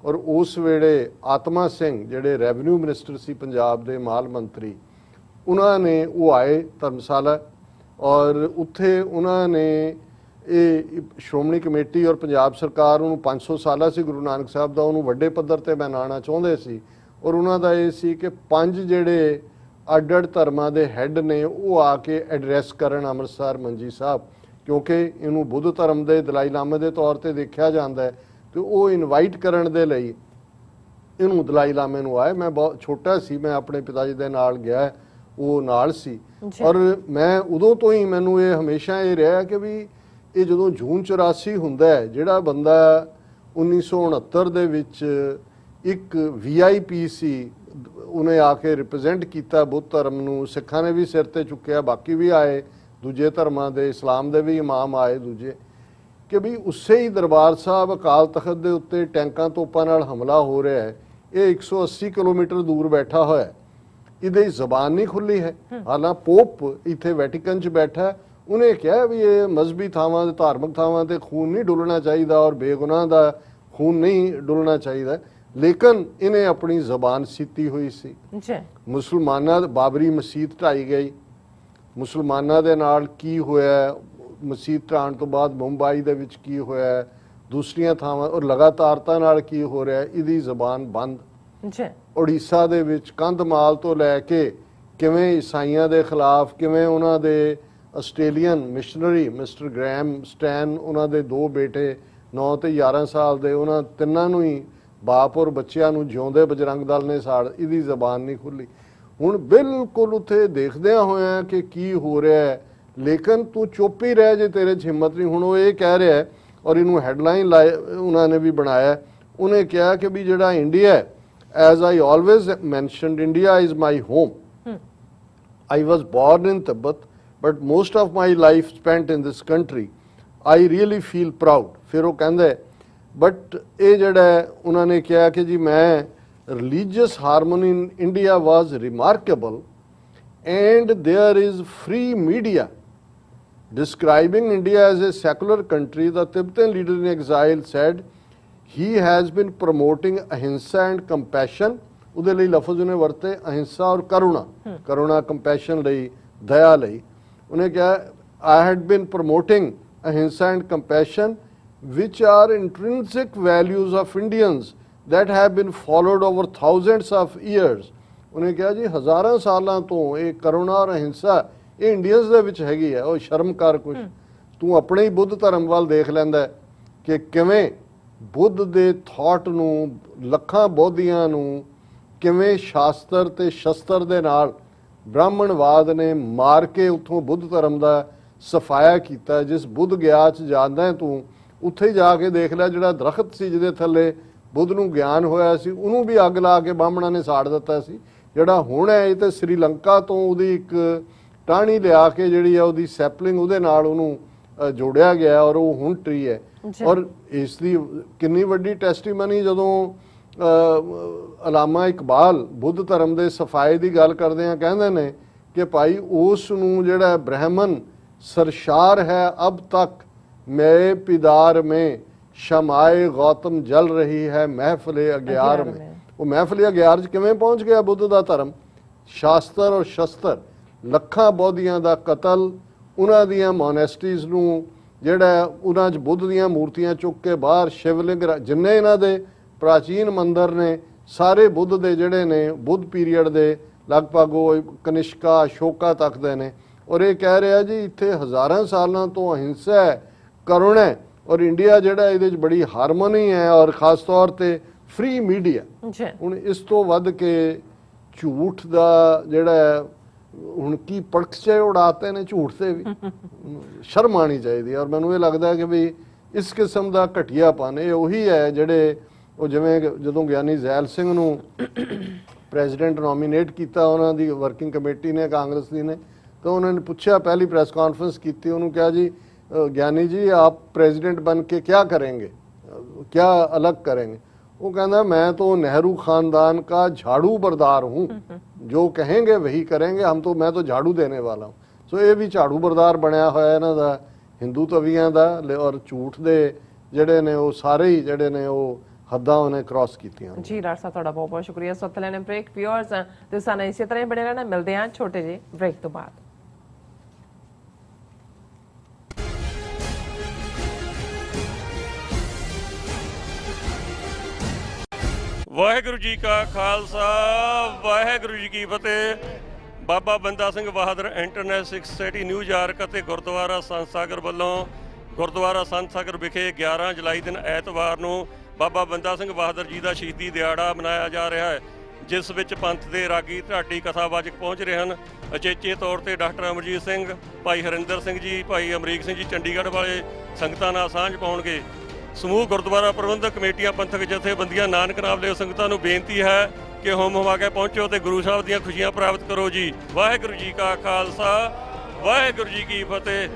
ਔਰ ਉਸ ਵੇਲੇ ਆਤਮਾ ਸਿੰਘ ਜਿਹੜੇ ਰੈਵਨਿਊ ਮਿਨਿਸਟਰ ਸੀ ਪੰਜਾਬ ਦੇ, ਮਾਲ ਮੰਤਰੀ, ਉਹਨਾਂ ਨੇ ਉਹ ਆਏ ਧਰਮਸ਼ਾਲਾ ਔਰ ਉੱਥੇ ਉਹਨਾਂ ਨੇ ਇਹ ਸ਼੍ਰੋਮਣੀ ਕਮੇਟੀ ਔਰ ਪੰਜਾਬ ਸਰਕਾਰ ਉਹਨੂੰ 500 ਸਾਲਾ ਸੀ ਗੁਰੂ ਨਾਨਕ ਸਾਹਿਬ ਦਾ, ਉਹਨੂੰ ਵੱਡੇ ਪੱਧਰ ਤੇ ਮਨਾਉਣਾ ਚਾਹੁੰਦੇ ਸੀ। ਔਰ ਉਹਨਾਂ ਦਾ ਇਹ ਸੀ ਕਿ 5 ਜਿਹੜੇ ਅੱਡ-ਅੱਡ ਧਰਮਾਂ ਦੇ ਹੈੱਡ ਨੇ ਉਹ ਆ ਕੇ ਐਡਰੈਸ ਕਰਨ ਅੰਮ੍ਰਿਤਸਰ ਮੰਜੀ ਸਾਹਿਬ, ਕਿਉਂਕਿ ਇਹਨੂੰ ਬੁੱਧ ਧਰਮ ਦੇ ਦਲਾਈ ਲਾਮੇ ਦੇ ਤੌਰ ਤੇ ਦੇਖਿਆ ਜਾਂਦਾ ਹੈ, ਤੇ ਉਹ ਇਨਵਾਈਟ ਕਰਨ ਦੇ ਲਈ ਇਹਨੂੰ ਦਲਾਈ ਲਾਮੇ ਨੂੰ ਆਏ। ਮੈਂ ਬਹੁਤ ਛੋਟਾ ਸੀ, ਮੈਂ ਆਪਣੇ ਪਿਤਾ ਜੀ ਦੇ ਨਾਲ ਗਿਆ, ਉਹ ਨਾਲ ਸੀ। ਔਰ ਮੈਂ ਉਦੋਂ ਤੋਂ ਹੀ ਮੈਨੂੰ ਇਹ ਹਮੇਸ਼ਾ ਇਹ ਰਿਹਾ ਕਿ ਵੀ ਇਹ ਜਦੋਂ ਜੂਨ 84 ਹੁੰਦਾ ਹੈ, ਜਿਹੜਾ ਬੰਦਾ 1969 ਦੇ ਵਿੱਚ ਇੱਕ VIP ਸੀ, ਉਹਨੇ ਆ ਕੇ ਰਿਪਰੈਜ਼ੈਂਟ ਕੀਤਾ ਬੁੱਧ ਧਰਮ ਨੂੰ, ਸਿੱਖਾਂ ਨੇ ਵੀ ਸਿਰ ਤੇ ਚੁੱਕਿਆ, ਬਾਕੀ ਵੀ ਆਏ, ਦੂਜੇ ਧਰਮਾਂ ਦੇ, ਇਸਲਾਮ ਦੇ ਵੀ ਇਮਾਮ ਆਏ ਦੂਜੇ, ਕਿ ਵੀ ਉਸੇ ਹੀ ਦਰਬਾਰ ਸਾਹਿਬ ਅਕਾਲ ਤਖਤ ਦੇ ਉੱਤੇ ਟੈਂਕਾਂ ਤੋਪਾਂ ਨਾਲ ਹਮਲਾ ਹੋ ਰਿਹਾ ਹੈ। ਇਹ 180 ਕਿਲੋਮੀਟਰ ਦੂਰ ਬੈਠਾ ਹੋਇਆ, ਇਹਦੀ ਜ਼ਬਾਨ ਨਹੀਂ ਖੁੱਲੀ ਹੈ। ਹਾਲਾਂ ਪੋਪ ਇੱਥੇ ਵੈਟੀਕਨ 'ਚ ਬੈਠਾ, ਉਹਨੇ ਕਿਹਾ ਵੀ ਇਹ ਮਜ਼ਹਬੀ ਥਾਵਾਂ, ਧਾਰਮਿਕ ਥਾਵਾਂ ਤੇ ਖੂਨ ਨਹੀਂ ਡੁੱਲਣਾ ਚਾਹੀਦਾ ਔਰ ਬੇਗੁਨਾਹ ਦਾ ਖੂਨ ਨਹੀਂ ਡੁੱਲਣਾ ਚਾਹੀਦਾ, ਲੇਕਿਨ ਇਹਨੇ ਆਪਣੀ ਜ਼ਬਾਨ ਸੀਤੀ ਹੋਈ ਸੀ। ਮੁਸਲਮਾਨਾਂ ਬਾਬਰੀ ਮਸਜਿਦ ਢਾਈ ਗਈ, ਮੁਸਲਮਾਨਾਂ ਦੇ ਨਾਲ ਕੀ ਹੋਇਆ, ਮਸਜਿਦ ਢਾਣ ਤੋਂ ਬਾਅਦ ਮੁੰਬਈ ਦੇ ਵਿੱਚ ਕੀ ਹੋਇਆ, ਦੂਸਰੀਆਂ ਥਾਵਾਂ ਔਰ ਲਗਾਤਾਰਤਾ ਨਾਲ ਕੀ ਹੋ ਰਿਹਾ, ਇਹਦੀ ਜ਼ਬਾਨ ਬੰਦ। ਉੜੀਸਾ ਦੇ ਵਿੱਚ ਕੰਧਮਾਲ ਤੋਂ ਲੈ ਕੇ ਕਿਵੇਂ ਈਸਾਈਆਂ ਦੇ ਖਿਲਾਫ, ਕਿਵੇਂ ਉਹਨਾਂ ਦੇ ਆਸਟ੍ਰੇਲੀਅਨ ਮਿਸ਼ਨਰੀ ਮਿਸਟਰ ਗ੍ਰੈਮ ਸਟੈਨ, ਉਹਨਾਂ ਦੇ 2 ਬੇਟੇ 9 ਤੇ 11 ਸਾਲ ਦੇ, ਉਹਨਾਂ ਤਿੰਨਾਂ ਨੂੰ ਹੀ ਬਾਪ ਔਰ ਬੱਚਿਆਂ ਨੂੰ ਜਿਉਂਦੇ ਬਜਰੰਗ ਦਲ ਨੇ ਸਾੜ, ਇਹਦੀ ਜ਼ਬਾਨ ਨਹੀਂ ਖੁੱਲੀ। ਹੁਣ ਬਿਲਕੁਲ ਉੱਥੇ ਦੇਖਦਿਆਂ ਹੋਇਆਂ ਕਿ ਕੀ ਹੋ ਰਿਹਾ ਹੈ, ਲੇਕਿਨ ਤੂੰ ਚੁੱਪ ਹੀ ਰਹਿ ਜੇ ਤੇਰੇ 'ਚ ਹਿੰਮਤ ਨਹੀਂ। ਹੁਣ ਉਹ ਇਹ ਕਹਿ ਰਿਹਾ ਹੈ, ਔਰ ਇਹਨੂੰ ਹੈਡਲਾਈਨ ਲਾਏ ਉਹਨਾਂ ਨੇ ਵੀ ਬਣਾਇਆ, ਉਹਨੇ ਕਿਹਾ ਕਿ ਵੀ ਜਿਹੜਾ India, as I always mentioned, India is my home, I was born in Tibet but most of my life spent in this country, I really feel proud. ਫਿਰ ਉਹ ਕਹਿੰਦਾ ਬਟ ਇਹ ਜਿਹੜਾ ਉਹਨਾਂ ਨੇ ਕਿਹਾ ਕਿ ਜੀ ਮੈਂ religious harmony in India was remarkable and there is free media. Describing India as a secular country, the Tibetan leader in exile said he has been promoting ahimsa and compassion. ਉਹਦੇ ਲਈ ਲਫ਼ਜ਼ ਉਹਨੇ ਵਰਤੇ ਅਹਿੰਸਾ ਔਰ ਕਰੁਣਾ, ਕਰੁਣਾ ਕੰਪੈਸ਼ਨ ਲਈ, ਦਇਆ ਲਈ। ਉਹਨੇ ਕਿਹਾ I had been promoting ahimsa and compassion which are intrinsic values of Indians that have been followed over thousands of years. ਉਹਨੇ ਕਿਹਾ ਜੀ ਹਜ਼ਾਰਾਂ ਸਾਲਾਂ ਤੋਂ ਇਹ ਕਰੁਣਾ ਔਰ ਅਹਿੰਸਾ ਇਹ ਇੰਡੀਅਨਸ ਦੇ ਵਿੱਚ ਹੈਗੀ ਹੈ। ਉਹ ਸ਼ਰਮ ਕਰ ਕੁਛ, ਤੂੰ ਆਪਣੇ ਹੀ ਬੁੱਧ ਧਰਮ ਵੱਲ ਦੇਖ ਲੈਂਦਾ ਕਿ ਕਿਵੇਂ ਬੁੱਧ ਦੇ ਥਾਟ ਨੂੰ, ਲੱਖਾਂ ਬੋਧੀਆਂ ਨੂੰ ਕਿਵੇਂ ਸ਼ਾਸਤਰ ਤੇ ਸ਼ਸਤਰ ਦੇ ਨਾਲ ਬ੍ਰਾਹਮਣਵਾਦ ਨੇ ਮਾਰ ਕੇ ਉੱਥੋਂ ਬੁੱਧ ਧਰਮ ਦਾ ਸਫਾਇਆ ਕੀਤਾ। ਜਿਸ ਬੁੱਧ ਗਿਆ 'ਚ ਜਾਂਦਾ ਤੂੰ, ਉੱਥੇ ਜਾ ਕੇ ਦੇਖ ਲੈ, ਜਿਹੜਾ ਦਰਖਤ ਸੀ ਜਿਹਦੇ ਥੱਲੇ ਬੁੱਧ ਨੂੰ ਗਿਆਨ ਹੋਇਆ ਸੀ, ਉਹਨੂੰ ਵੀ ਅੱਗ ਲਾ ਕੇ ਬਾਹਮਣਾਂ ਨੇ ਸਾੜ ਦਿੱਤਾ ਸੀ। ਜਿਹੜਾ ਹੁਣ ਹੈ ਇਹ ਤੇ ਸ੍ਰੀਲੰਕਾ ਤੋਂ ਉਹਦੀ ਇੱਕ ਟਾਹਣੀ ਲਿਆ ਕੇ ਜਿਹੜੀ ਆ ਉਹਦੀ ਸੈਪਲਿੰਗ ਉਹਦੇ ਨਾਲ ਉਹਨੂੰ ਜੋੜਿਆ ਗਿਆ ਔਰ ਉਹ ਹੁਣ ਟਰੀ ਹੈ। ਔਰ ਇਸ ਦੀ ਕਿੰਨੀ ਵੱਡੀ ਟੈਸਟੀਮਨੀ ਜਦੋਂ ਅਲਾਮਾ ਇਕਬਾਲ ਬੁੱਧ ਧਰਮ ਦੇ ਸਫਾਏ ਦੀ ਗੱਲ ਕਰਦੇ ਆ, ਕਹਿੰਦੇ ਨੇ ਕਿ ਭਾਈ ਉਸ ਨੂੰ ਜਿਹੜਾ ਬ੍ਰਾਹਮਣ ਸਰਸ਼ਾਰ ਹੈ ਅਬ ਤੱਕ ਮੇਰੇ ਪਿਦਾਰ में ਸ਼ਮਾਏ ਗੌਤਮ ਜਲ ਰਹੀ ਹੈ ਮਹਿਫਲੇ ਅਗਿਆਰ में। ਉਹ ਮਹਿਫਲੇ ਅਗਿਆਰ 'ਚ ਕਿਵੇਂ ਪਹੁੰਚ ਗਿਆ ਬੁੱਧ ਦਾ ਧਰਮ? ਸ਼ਾਸਤਰ ਔਰ ਸ਼ਸਤਰ, ਲੱਖਾਂ ਬੋਧੀਆਂ ਦਾ ਕਤਲ, ਉਹਨਾਂ ਦੀਆਂ ਮੋਨੈਸਟਰੀਜ਼ ਨੂੰ ਜਿਹੜਾ ਉਹਨਾਂ 'ਚ ਬੁੱਧ ਦੀਆਂ ਮੂਰਤੀਆਂ ਚੁੱਕ ਕੇ ਬਾਹਰ ਸ਼ਿਵਲਿੰਗ, ਜਿੰਨੇ ਇਹਨਾਂ ਦੇ ਪ੍ਰਾਚੀਨ ਮੰਦਰ ਨੇ ਸਾਰੇ ਬੁੱਧ ਦੇ ਜਿਹੜੇ ਨੇ ਬੁੱਧ ਪੀਰੀਅਡ ਦੇ ਲਗਭਗ ਉਹ ਕਨਿਸ਼ਕਾ ਅਸ਼ੋਕਾ ਤੱਕ ਦੇ ਨੇ। ਔਰ ਇਹ ਕਹਿ ਰਿਹਾ ਜੀ ਇੱਥੇ ਹਜ਼ਾਰਾਂ ਸਾਲਾਂ ਤੋਂ ਅਹਿੰਸਾ ਹੈ, ਕਰੁਣਾ ਹੈ, ਔਰ ਇੰਡੀਆ ਜਿਹੜਾ ਇਹਦੇ 'ਚ ਬੜੀ ਹਾਰਮੋਨੀ ਹੈ ਔਰ ਖਾਸ ਤੌਰ ਤੇ ਫ੍ਰੀ ਮੀਡੀਆ। ਹੁਣ ਇਸ ਤੋਂ ਵੱਧ ਕੇ ਝੂਠ ਦਾ ਜਿਹੜਾ ਹੁਣ ਕੀ ਪਰਖਚੇ ਉਡਾਤੇ ਨੇ ਝੂਠ ਤੇ ਵੀ, ਸ਼ਰਮ ਆਣੀ ਚਾਹੀਦੀ। ਔਰ ਮੈਨੂੰ ਇਹ ਲੱਗਦਾ ਕਿ ਵੀ ਇਸ ਕਿਸਮ ਦਾ ਘਟੀਆਪਨ ਇਹ ਉਹੀ ਹੈ ਜਿਹੜੇ ਉਹ ਜਿਵੇਂ ਜਦੋਂ ਗਿਆਨੀ ਜ਼ੈਲ ਸਿੰਘ ਨੂੰ ਪ੍ਰੈਜ਼ੀਡੈਂਟ ਨੋਮੀਨੇਟ ਕੀਤਾ ਉਹਨਾਂ ਦੀ ਵਰਕਿੰਗ ਕਮੇਟੀ ਨੇ, ਕਾਂਗਰਸ ਦੀ ਨੇ, ਤਾਂ ਉਹਨਾਂ ਨੇ ਪੁੱਛਿਆ, ਪਹਿਲੀ ਪ੍ਰੈਸ ਕਾਨਫਰੰਸ ਕੀਤੀ, ਉਹਨੂੰ ਕਿਹਾ ਜੀ ਗਿਆਨੀ ਜੀ ਆਪ प्रेसिडेंट बन के क्या करेंगे, क्या अलग करेंगे? वो कहना मैं तो नेहरू खानदान का झाड़ू बरदार हूँ, जो कहेंगे वही करेंगे, हम तो मैं तो झाड़ू देने वाला हूँ। सो ये भी झाड़ू बरदार बनया होया इन्हां दा हिंदू तवियां दा, और झूठ दे ਜਿਹੜੇ ਨੇ ਉਹ ਸਾਰੇ ਹੀ ਜਿਹੜੇ ਨੇ ਉਹ ਹੱਦਾਂ ਉਹਨੇ ਕ੍ਰਾਸ ਕੀਤੀਆਂ। ਜੀ ਡਾਕਟਰ ਸਾਹਿਬ ਤੁਹਾਡਾ ਬਹੁਤ ਬਹੁਤ ਸ਼ੁਕਰੀਆ। ਸੋ ਲੈਣੇ ਬ੍ਰੇਕ, ਵਿਊਅਰਸ ਤੇ ਸਾਨੂੰ ਇਸੇ ਤਰ੍ਹਾਂ ਹੀ ਬਣੇ ਰਹਿਣਾ, ਮਿਲਦੇ ਹਾਂ ਛੋਟੇ ਜਿਹੇ ਬ੍ਰੇਕ ਤੋਂ ਬਾਅਦ। ਵਾਹਿਗੁਰੂ ਜੀ ਕਾ ਖਾਲਸਾ ਵਾਹਿਗੁਰੂ ਜੀ ਕੀ ਫਤਿਹ। Baba Banda Singh Bahadur international Sikh society New York ਅਤੇ ਗੁਰਦੁਆਰਾ ਸੰਤ ਸਾਗਰ ਵੱਲੋਂ ਗੁਰਦੁਆਰਾ ਸੰਤ ਸਾਗਰ ਵਿਖੇ 11 ਜੁਲਾਈ ਦਿਨ ਐਤਵਾਰ ਨੂੰ ਬਾਬਾ ਬੰਦਾ ਸਿੰਘ ਬਹਾਦਰ ਜੀ ਦਾ ਸ਼ਹੀਦੀ ਦਿਹਾੜਾ ਮਨਾਇਆ ਜਾ ਰਿਹਾ ਹੈ, ਜਿਸ ਵਿੱਚ ਪੰਥ ਦੇ ਰਾਗੀ ਢਾਡੀ ਕਥਾਵਾਚਕ ਪਹੁੰਚ ਰਹੇ ਹਨ। ਅਚੇਚੇ ਤੌਰ ਤੇ ਡਾਕਟਰ ਅਮਰਜੀਤ ਸਿੰਘ, ਭਾਈ ਹਰਿੰਦਰ ਸਿੰਘ ਜੀ, ਭਾਈ ਅਮਰੀਕ ਸਿੰਘ ਜੀ ਚੰਡੀਗੜ੍ਹ ਵਾਲੇ ਸੰਗਤਾਂ ਨਾਲ ਸਾਂਝ ਪਾਉਣਗੇ। ਸਮੂਹ ਗੁਰਦੁਆਰਾ ਪ੍ਰਬੰਧਕ ਕਮੇਟੀਆਂ, ਪੰਥਕ ਜਥੇਬੰਦੀਆਂ, ਨਾਨਕ ਨਾਮ ਲਿਓ ਸੰਗਤਾਂ ਨੂੰ ਬੇਨਤੀ ਹੈ ਕਿ ਹੋਮ ਹਵਾ ਕੇ ਪਹੁੰਚੋ ਤੇ ਗੁਰੂ ਸਾਹਿਬ ਦੀਆਂ ਖੁਸ਼ੀਆਂ ਪ੍ਰਾਪਤ ਕਰੋ ਜੀ। ਵਾਹਿਗੁਰੂ ਜੀ ਕਾ ਖਾਲਸਾ ਵਾਹਿਗੁਰੂ ਜੀ ਕੀ ਫਤਿਹ।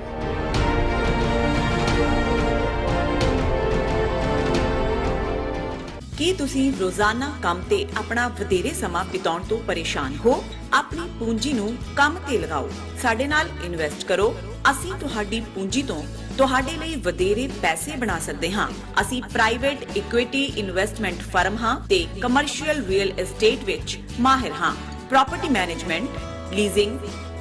ਕੀ ਤੁਸੀਂ ਰੋਜ਼ਾਨਾ ਕੰਮ ਤੇ ਆਪਣਾ ਵਧੇਰੇ ਸਮਾਂ ਬਿਤਾਉਣ ਤੋਂ ਪਰੇਸ਼ਾਨ ਹੋ? ਆਪਣੀ ਪੂੰਜੀ ਨੂੰ ਕੰਮ ਤੇ ਲਗਾਓ, ਸਾਡੇ ਨਾਲ ਇਨਵੈਸਟ ਕਰੋ। ਅਸੀਂ ਤੁਹਾਡੀ ਪੂੰਜੀ ਤੋਂ ਤੁਹਾਡੇ ਲਈ ਵਧੇਰੇ ਪੈਸੇ ਬਣਾ ਸਕਦੇ ਹਾਂ। ਅਸੀਂ ਪ੍ਰਾਈਵੇਟ ਇਕੁਇਟੀ ਇਨਵੈਸਟਮੈਂਟ ਫਰਮ ਹਾਂ ਤੇ ਕਮਰਸ਼ੀਅਲ ਰੀਅਲ ਏਸਟੇਟ ਵਿੱਚ ਮਾਹਿਰ ਹਾਂ। Property management, leasing,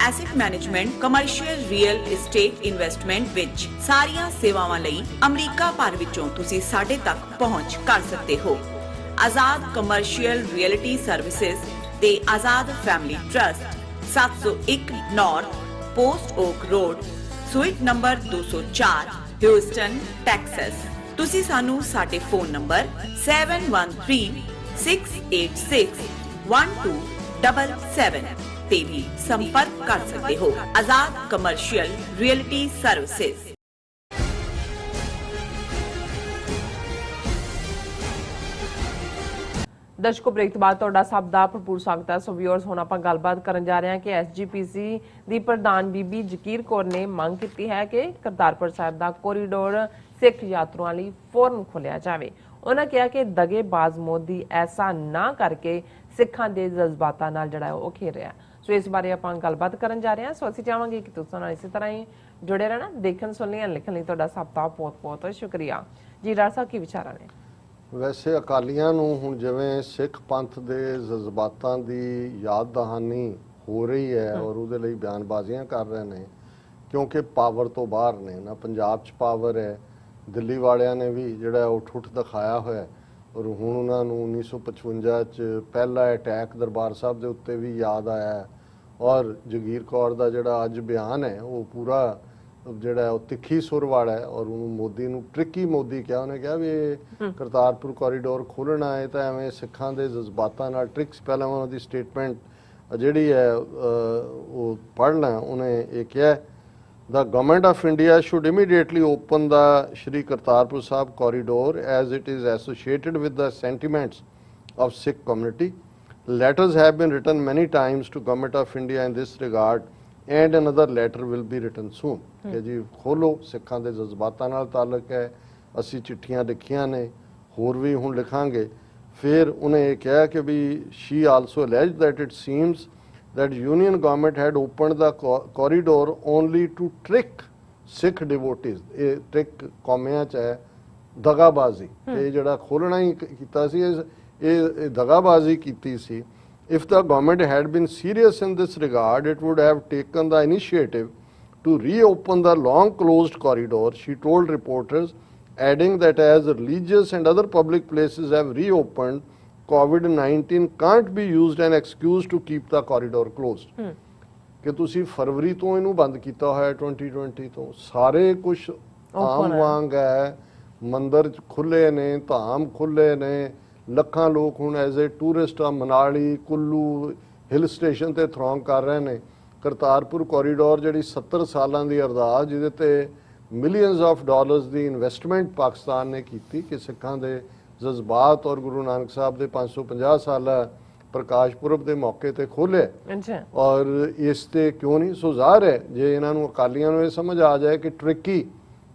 asset management, commercial real estate investment ਵਿੱਚ ਸਾਰੀਆਂ ਸੇਵਾਵਾਂ ਲਈ ਅਮਰੀਕਾ ਭਰ ਵਿੱਚੋਂ ਤੁਸੀਂ ਸਾਡੇ ਤੱਕ ਪਹੁੰਚ ਕਰ ਸਕਦੇ ਹੋ। ਆਜ਼ਾਦ ਕਮਰਸ਼ੀਅਲ ਰੀਅਲਟੀ ਸਰਵਿਸਿਜ਼ ਤੇ Azad family trust, 701 north post oak road, suite number 204, Houston, Texas. ਤੁਸੀਂ ਸਾਨੂੰ ਸਾਡੇ ਫੋਨ ਨੰਬਰ 7136861277 ਤੇ ਵੀ ਸੰਪਰਕ ਕਰ ਸਕਦੇ ਹੋ। ਆਜ਼ਾਦ ਕਮਰਸ਼ੀਅਲ ਰੀਅਲਟੀ ਸਰਵਿਸਿਜ਼। ਦਰਸ਼ਕੋ, ਬ੍ਰੇਕ ਤੋਂ ਬਾਅਦ ਤੁਹਾਡਾ ਸਭ ਦਾ ਭਰਪੂਰ ਸਵਾਗਤ ਹੈ। ਸੋ ਵਿਊਅਰਸ, ਹੁਣ ਆਪਾਂ ਗੱਲਬਾਤ ਕਰਨ ਜਾ ਰਹੇ ਹਾਂ ਕਿ ਐਸਜੀਪੀਸੀ ਦੀ ਪ੍ਰਧਾਨ ਬੀਬੀ ਜਗੀਰ ਕੌਰ ਨੇ ਮੰਗ ਕੀਤੀ ਹੈ ਕਿ ਕਰਤਾਰਪੁਰ ਸਾਹਿਬ ਦਾ ਕੋਰੀਡੋਰ ਸਿੱਖ ਯਾਤਰੂਆਂ ਲਈ ਫੌਰਨ ਖੋਲ੍ਹਿਆ ਜਾਵੇ। ਉਹਨਾਂ ਕਿਹਾ ਕਿ ਦਗੇਬਾਜ਼ ਮੋਦੀ ਐਸਾ ਨਾ ਕਰਕੇ ਸਿੱਖਾਂ ਦੇ ਜਜ਼ਬਾਤਾਂ ਨਾਲ ਜਿਹੜਾ ਉਹ ਖੇਡ ਰਿਹਾ। ਸੋ ਇਸ ਬਾਰੇ ਆਪਾਂ ਗੱਲਬਾਤ ਕਰਨ ਜਾ ਰਹੇ ਹਾਂ। ਸੋ ਅਸੀਂ ਚਾਹਾਂਗੇ ਕਿ ਤੁਸੀਂ ਨਾਲ ਇਸੇ ਤਰ੍ਹਾਂ ਹੀ ਜੁੜੇ ਰਹਿਣਾ। ਦੇਖਣ, ਸੁਣਨ, ਲਿਖਣ ਲਈ ਤੁਹਾਡਾ ਸਭ ਦਾ ਬਹੁਤ-ਬਹੁਤ ਸ਼ੁਕਰੀਆ ਜੀ। ਡਾਕਟਰ ਸਾਹਿਬ, ਕੀ ਵਿਚਾਰਾਂ ਨੇ? ਵੈਸੇ ਅਕਾਲੀਆਂ ਨੂੰ ਹੁਣ ਜਿਵੇਂ ਸਿੱਖ ਪੰਥ ਦੇ ਜਜ਼ਬਾਤਾਂ ਦੀ ਯਾਦ ਦਹਾਨੀ ਹੋ ਰਹੀ ਹੈ ਔਰ ਉਹਦੇ ਲਈ ਬਿਆਨਬਾਜ਼ੀਆਂ ਕਰ ਰਹੇ ਨੇ, ਕਿਉਂਕਿ ਪਾਵਰ ਤੋਂ ਬਾਹਰ ਨੇ ਨਾ। ਪੰਜਾਬ 'ਚ ਪਾਵਰ ਹੈ, ਦਿੱਲੀ ਵਾਲਿਆਂ ਨੇ ਵੀ ਜਿਹੜਾ ਉੱਠ ਦਿਖਾਇਆ ਹੋਇਆ ਔਰ ਹੁਣ ਉਹਨਾਂ ਨੂੰ 1955 'ਚ ਪਹਿਲਾ ਅਟੈਕ ਦਰਬਾਰ ਸਾਹਿਬ ਦੇ ਉੱਤੇ ਵੀ ਯਾਦ ਆਇਆ। ਔਰ ਜਗੀਰ ਕੌਰ ਦਾ ਜਿਹੜਾ ਅੱਜ ਬਿਆਨ ਹੈ ਉਹ ਪੂਰਾ ਜਿਹੜਾ ਉਹ ਤਿੱਖੀ ਸੁਰ ਵਾਲਾ ਹੈ ਔਰ ਉਹਨੂੰ ਮੋਦੀ ਨੂੰ ਟ੍ਰਿਕੀ ਮੋਦੀ ਕਿਹਾ। ਉਹਨੇ ਕਿਹਾ ਵੀ ਇਹ ਕਰਤਾਰਪੁਰ ਕੋਰੀਡੋਰ ਖੋਲ੍ਹਣਾ ਹੈ ਤਾਂ ਐਵੇਂ ਸਿੱਖਾਂ ਦੇ ਜਜ਼ਬਾਤਾਂ ਨਾਲ ਟ੍ਰਿਕਸ। ਪਹਿਲਾਂ ਉਹਨਾਂ ਦੀ ਸਟੇਟਮੈਂਟ ਜਿਹੜੀ ਹੈ ਉਹ ਪੜ੍ਹਨਾ। ਉਹਨੇ ਇਹ ਕਿਹਾ, The Government of India should immediately open the Shri Kartarpur Sahib corridor as it is associated with the sentiments of Sikh community. Letters have been written many times to Government of India in this regard and another letter will be written soon. ਕਿ ਜੀ ਖੋਲੋ, ਸਿੱਖਾਂ ਦੇ ਜਜ਼ਬਾਤਾਂ ਨਾਲ ਤਾਲੁਕ ਹੈ। ਅਸੀਂ ਚਿੱਠੀਆਂ ਲਿਖੀਆਂ ਨੇ, ਹੋਰ ਵੀ ਹੁਣ ਲਿਖਾਂਗੇ। ਫਿਰ ਉਹਨੇ ਇਹ ਕਿਹਾ ਕਿ ਵੀ she also alleged that it seems that Union government had opened the corridor only to trick Sikh devotees. ਇਹ ਟ੍ਰਿਕ ਕੌਮਿਆਂ 'ਚ ਹੈ, ਦਗਾਬਾਜ਼ੀ। ਇਹ ਜਿਹੜਾ ਖੋਲ੍ਹਣਾ ਹੀ ਕੀਤਾ ਸੀ, ਇਹ ਦਗਾਬਾਜ਼ੀ ਕੀਤੀ ਸੀ। If the government had been serious in this regard, it would have taken the initiative to reopen the long closed corridor, she told reporters, adding that as religious and other public places have reopened, COVID-19 can't be used an excuse to keep the corridor closed. ਕਿ ਤੁਸੀਂ ਫਰਵਰੀ ਤੋਂ ਇਹਨੂੰ ਬੰਦ ਕੀਤਾ ਹੋਇਆ, 2020 ਤੋਂ ਸਾਰੇ ਕੁਝ ਆਮ ਵਾਂਗ ਹੈ। ਮੰਦਰ ਖੁੱਲੇ ਨੇ, ਧਾਮ ਖੁੱਲੇ ਨੇ, ਲੱਖਾਂ ਲੋਕ ਹੁਣ as a tourist Manali, Kullu hill station ਤੇ ਥਰੋਂਗ ਕਰ ਰਹੇ ਨੇ। ਕਰਤਾਰਪੁਰ ਕੋਰੀਡੋਰ ਜਿਹੜੀ 70 ਸਾਲਾਂ ਦੀ ਅਰਦਾਸ, ਜਿਹਦੇ ਤੇ millions of dollars the investment Pakistan ਨੇ ਕੀਤੀ ਕਿ ਸਿੱਖਾਂ ਦੇ ਜਜ਼ਬਾਤ ਔਰ ਗੁਰੂ ਨਾਨਕ ਸਾਹਿਬ ਦੇ 550 ਸਾਲਾ ਪ੍ਰਕਾਸ਼ ਪੁਰਬ ਦੇ ਮੌਕੇ ਤੇ ਖੋਲੇ। ਔਰ ਇਸ ਤੇ ਕਿਉਂ ਨਹੀਂ? ਸੋ ਜ਼ਾਹਰ ਹੈ ਜੇ ਇਹਨਾਂ ਨੂੰ, ਅਕਾਲੀਆਂ ਨੂੰ ਇਹ ਸਮਝ ਆ ਜਾਏ ਕਿ ਟ੍ਰਿਕੀ,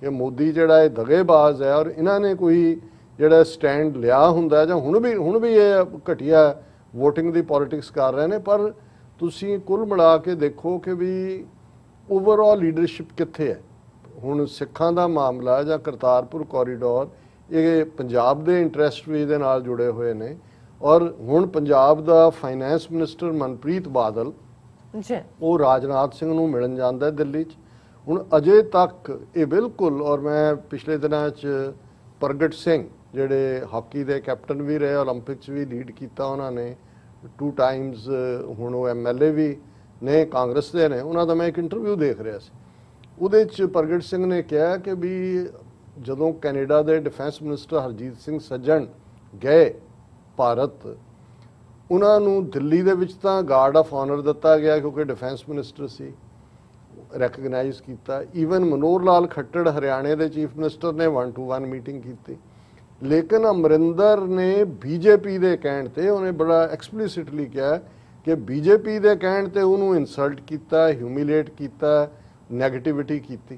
ਕਿ ਮੋਦੀ ਜਿਹੜਾ ਇਹ ਦਗੇਬਾਜ਼ ਹੈ ਔਰ ਇਹਨਾਂ ਨੇ ਕੋਈ ਜਿਹੜਾ ਸਟੈਂਡ ਲਿਆ ਹੁੰਦਾ, ਜਾਂ ਹੁਣ ਵੀ ਇਹ ਘਟੀਆ ਵੋਟਿੰਗ ਦੀ ਪੋਲਿਟਿਕਸ ਕਰ ਰਹੇ ਨੇ। ਪਰ ਤੁਸੀਂ ਕੁੱਲ ਮਿਲਾ ਕੇ ਦੇਖੋ ਕਿ ਵੀ ਓਵਰਆਲ ਲੀਡਰਸ਼ਿਪ ਕਿੱਥੇ ਹੈ। ਹੁਣ ਸਿੱਖਾਂ ਦਾ ਮਾਮਲਾ ਜਾਂ ਕਰਤਾਰਪੁਰ ਕੋਰੀਡੋਰ, ਇਹ ਪੰਜਾਬ ਦੇ ਇੰਟਰਸਟ ਵੀ ਇਹਦੇ ਨਾਲ ਜੁੜੇ ਹੋਏ ਨੇ। ਔਰ ਹੁਣ ਪੰਜਾਬ ਦਾ ਫਾਈਨੈਂਸ ਮਿਨਿਸਟਰ ਮਨਪ੍ਰੀਤ ਬਾਦਲ ਉਹ ਰਾਜਨਾਥ ਸਿੰਘ ਨੂੰ ਮਿਲਣ ਜਾਂਦਾ ਦਿੱਲੀ 'ਚ। ਹੁਣ ਅਜੇ ਤੱਕ ਇਹ ਬਿਲਕੁਲ, ਔਰ ਮੈਂ ਪਿਛਲੇ ਦਿਨਾਂ 'ਚ ਪ੍ਰਗਟ ਸਿੰਘ ਜਿਹੜੇ ਹਾਕੀ ਦੇ ਕੈਪਟਨ ਵੀ ਰਹੇ, 올림픽 'ਚ ਵੀ ਲੀਡ ਕੀਤਾ ਉਹਨਾਂ ਨੇ 2 ਟਾਈਮਸ, ਹੁਣ ਉਹ MLA ਵੀ ਨੇ, ਕਾਂਗਰਸ ਦੇ ਨੇ। ਉਹਨਾਂ ਦਾ ਮੈਂ ਇੱਕ ਇੰਟਰਵਿਊ ਦੇਖ ਰਿਹਾ ਸੀ, ਉਹਦੇ 'ਚ ਪ੍ਰਗਟ ਸਿੰਘ ਨੇ ਕਿਹਾ ਕਿ ਵੀ ਜਦੋਂ ਕੈਨੇਡਾ ਦੇ ਡਿਫੈਂਸ ਮਿਨਿਸਟਰ ਹਰਜੀਤ ਸਿੰਘ ਸੱਜਣ ਗਏ ਭਾਰਤ, ਉਹਨਾਂ ਨੂੰ ਦਿੱਲੀ ਦੇ ਵਿੱਚ ਤਾਂ ਗਾਰਡ ਆਫ ਆਨਰ ਦਿੱਤਾ ਗਿਆ ਕਿਉਂਕਿ ਡਿਫੈਂਸ ਮਿਨਿਸਟਰ ਸੀ, ਰੈਕਗਨਾਈਜ਼ ਕੀਤਾ। ਈਵਨ ਮਨੋਹਰ ਲਾਲ ਖੱਟੜ ਹਰਿਆਣੇ ਦੇ ਚੀਫ ਮਿਨਿਸਟਰ ਨੇ 1-to-1 ਮੀਟਿੰਗ ਕੀਤੀ। ਲੇਕਿਨ ਅਮਰਿੰਦਰ ਨੇ ਬੀਜੇਪੀ ਦੇ ਕਹਿਣ ਤੇ, ਉਹਨੇ ਬੜਾ ਐਕਸਪਲਿਸਿਟਲੀ ਕਿਹਾ ਕਿ ਬੀਜੇਪੀ ਦੇ ਕਹਿਣ ਤੇ ਉਹਨੂੰ ਇਨਸਲਟ ਕੀਤਾ, ਹਿਊਮਿਲੇਟ ਕੀਤਾ, ਨੈਗੇਟਿਵਿਟੀ ਕੀਤੀ।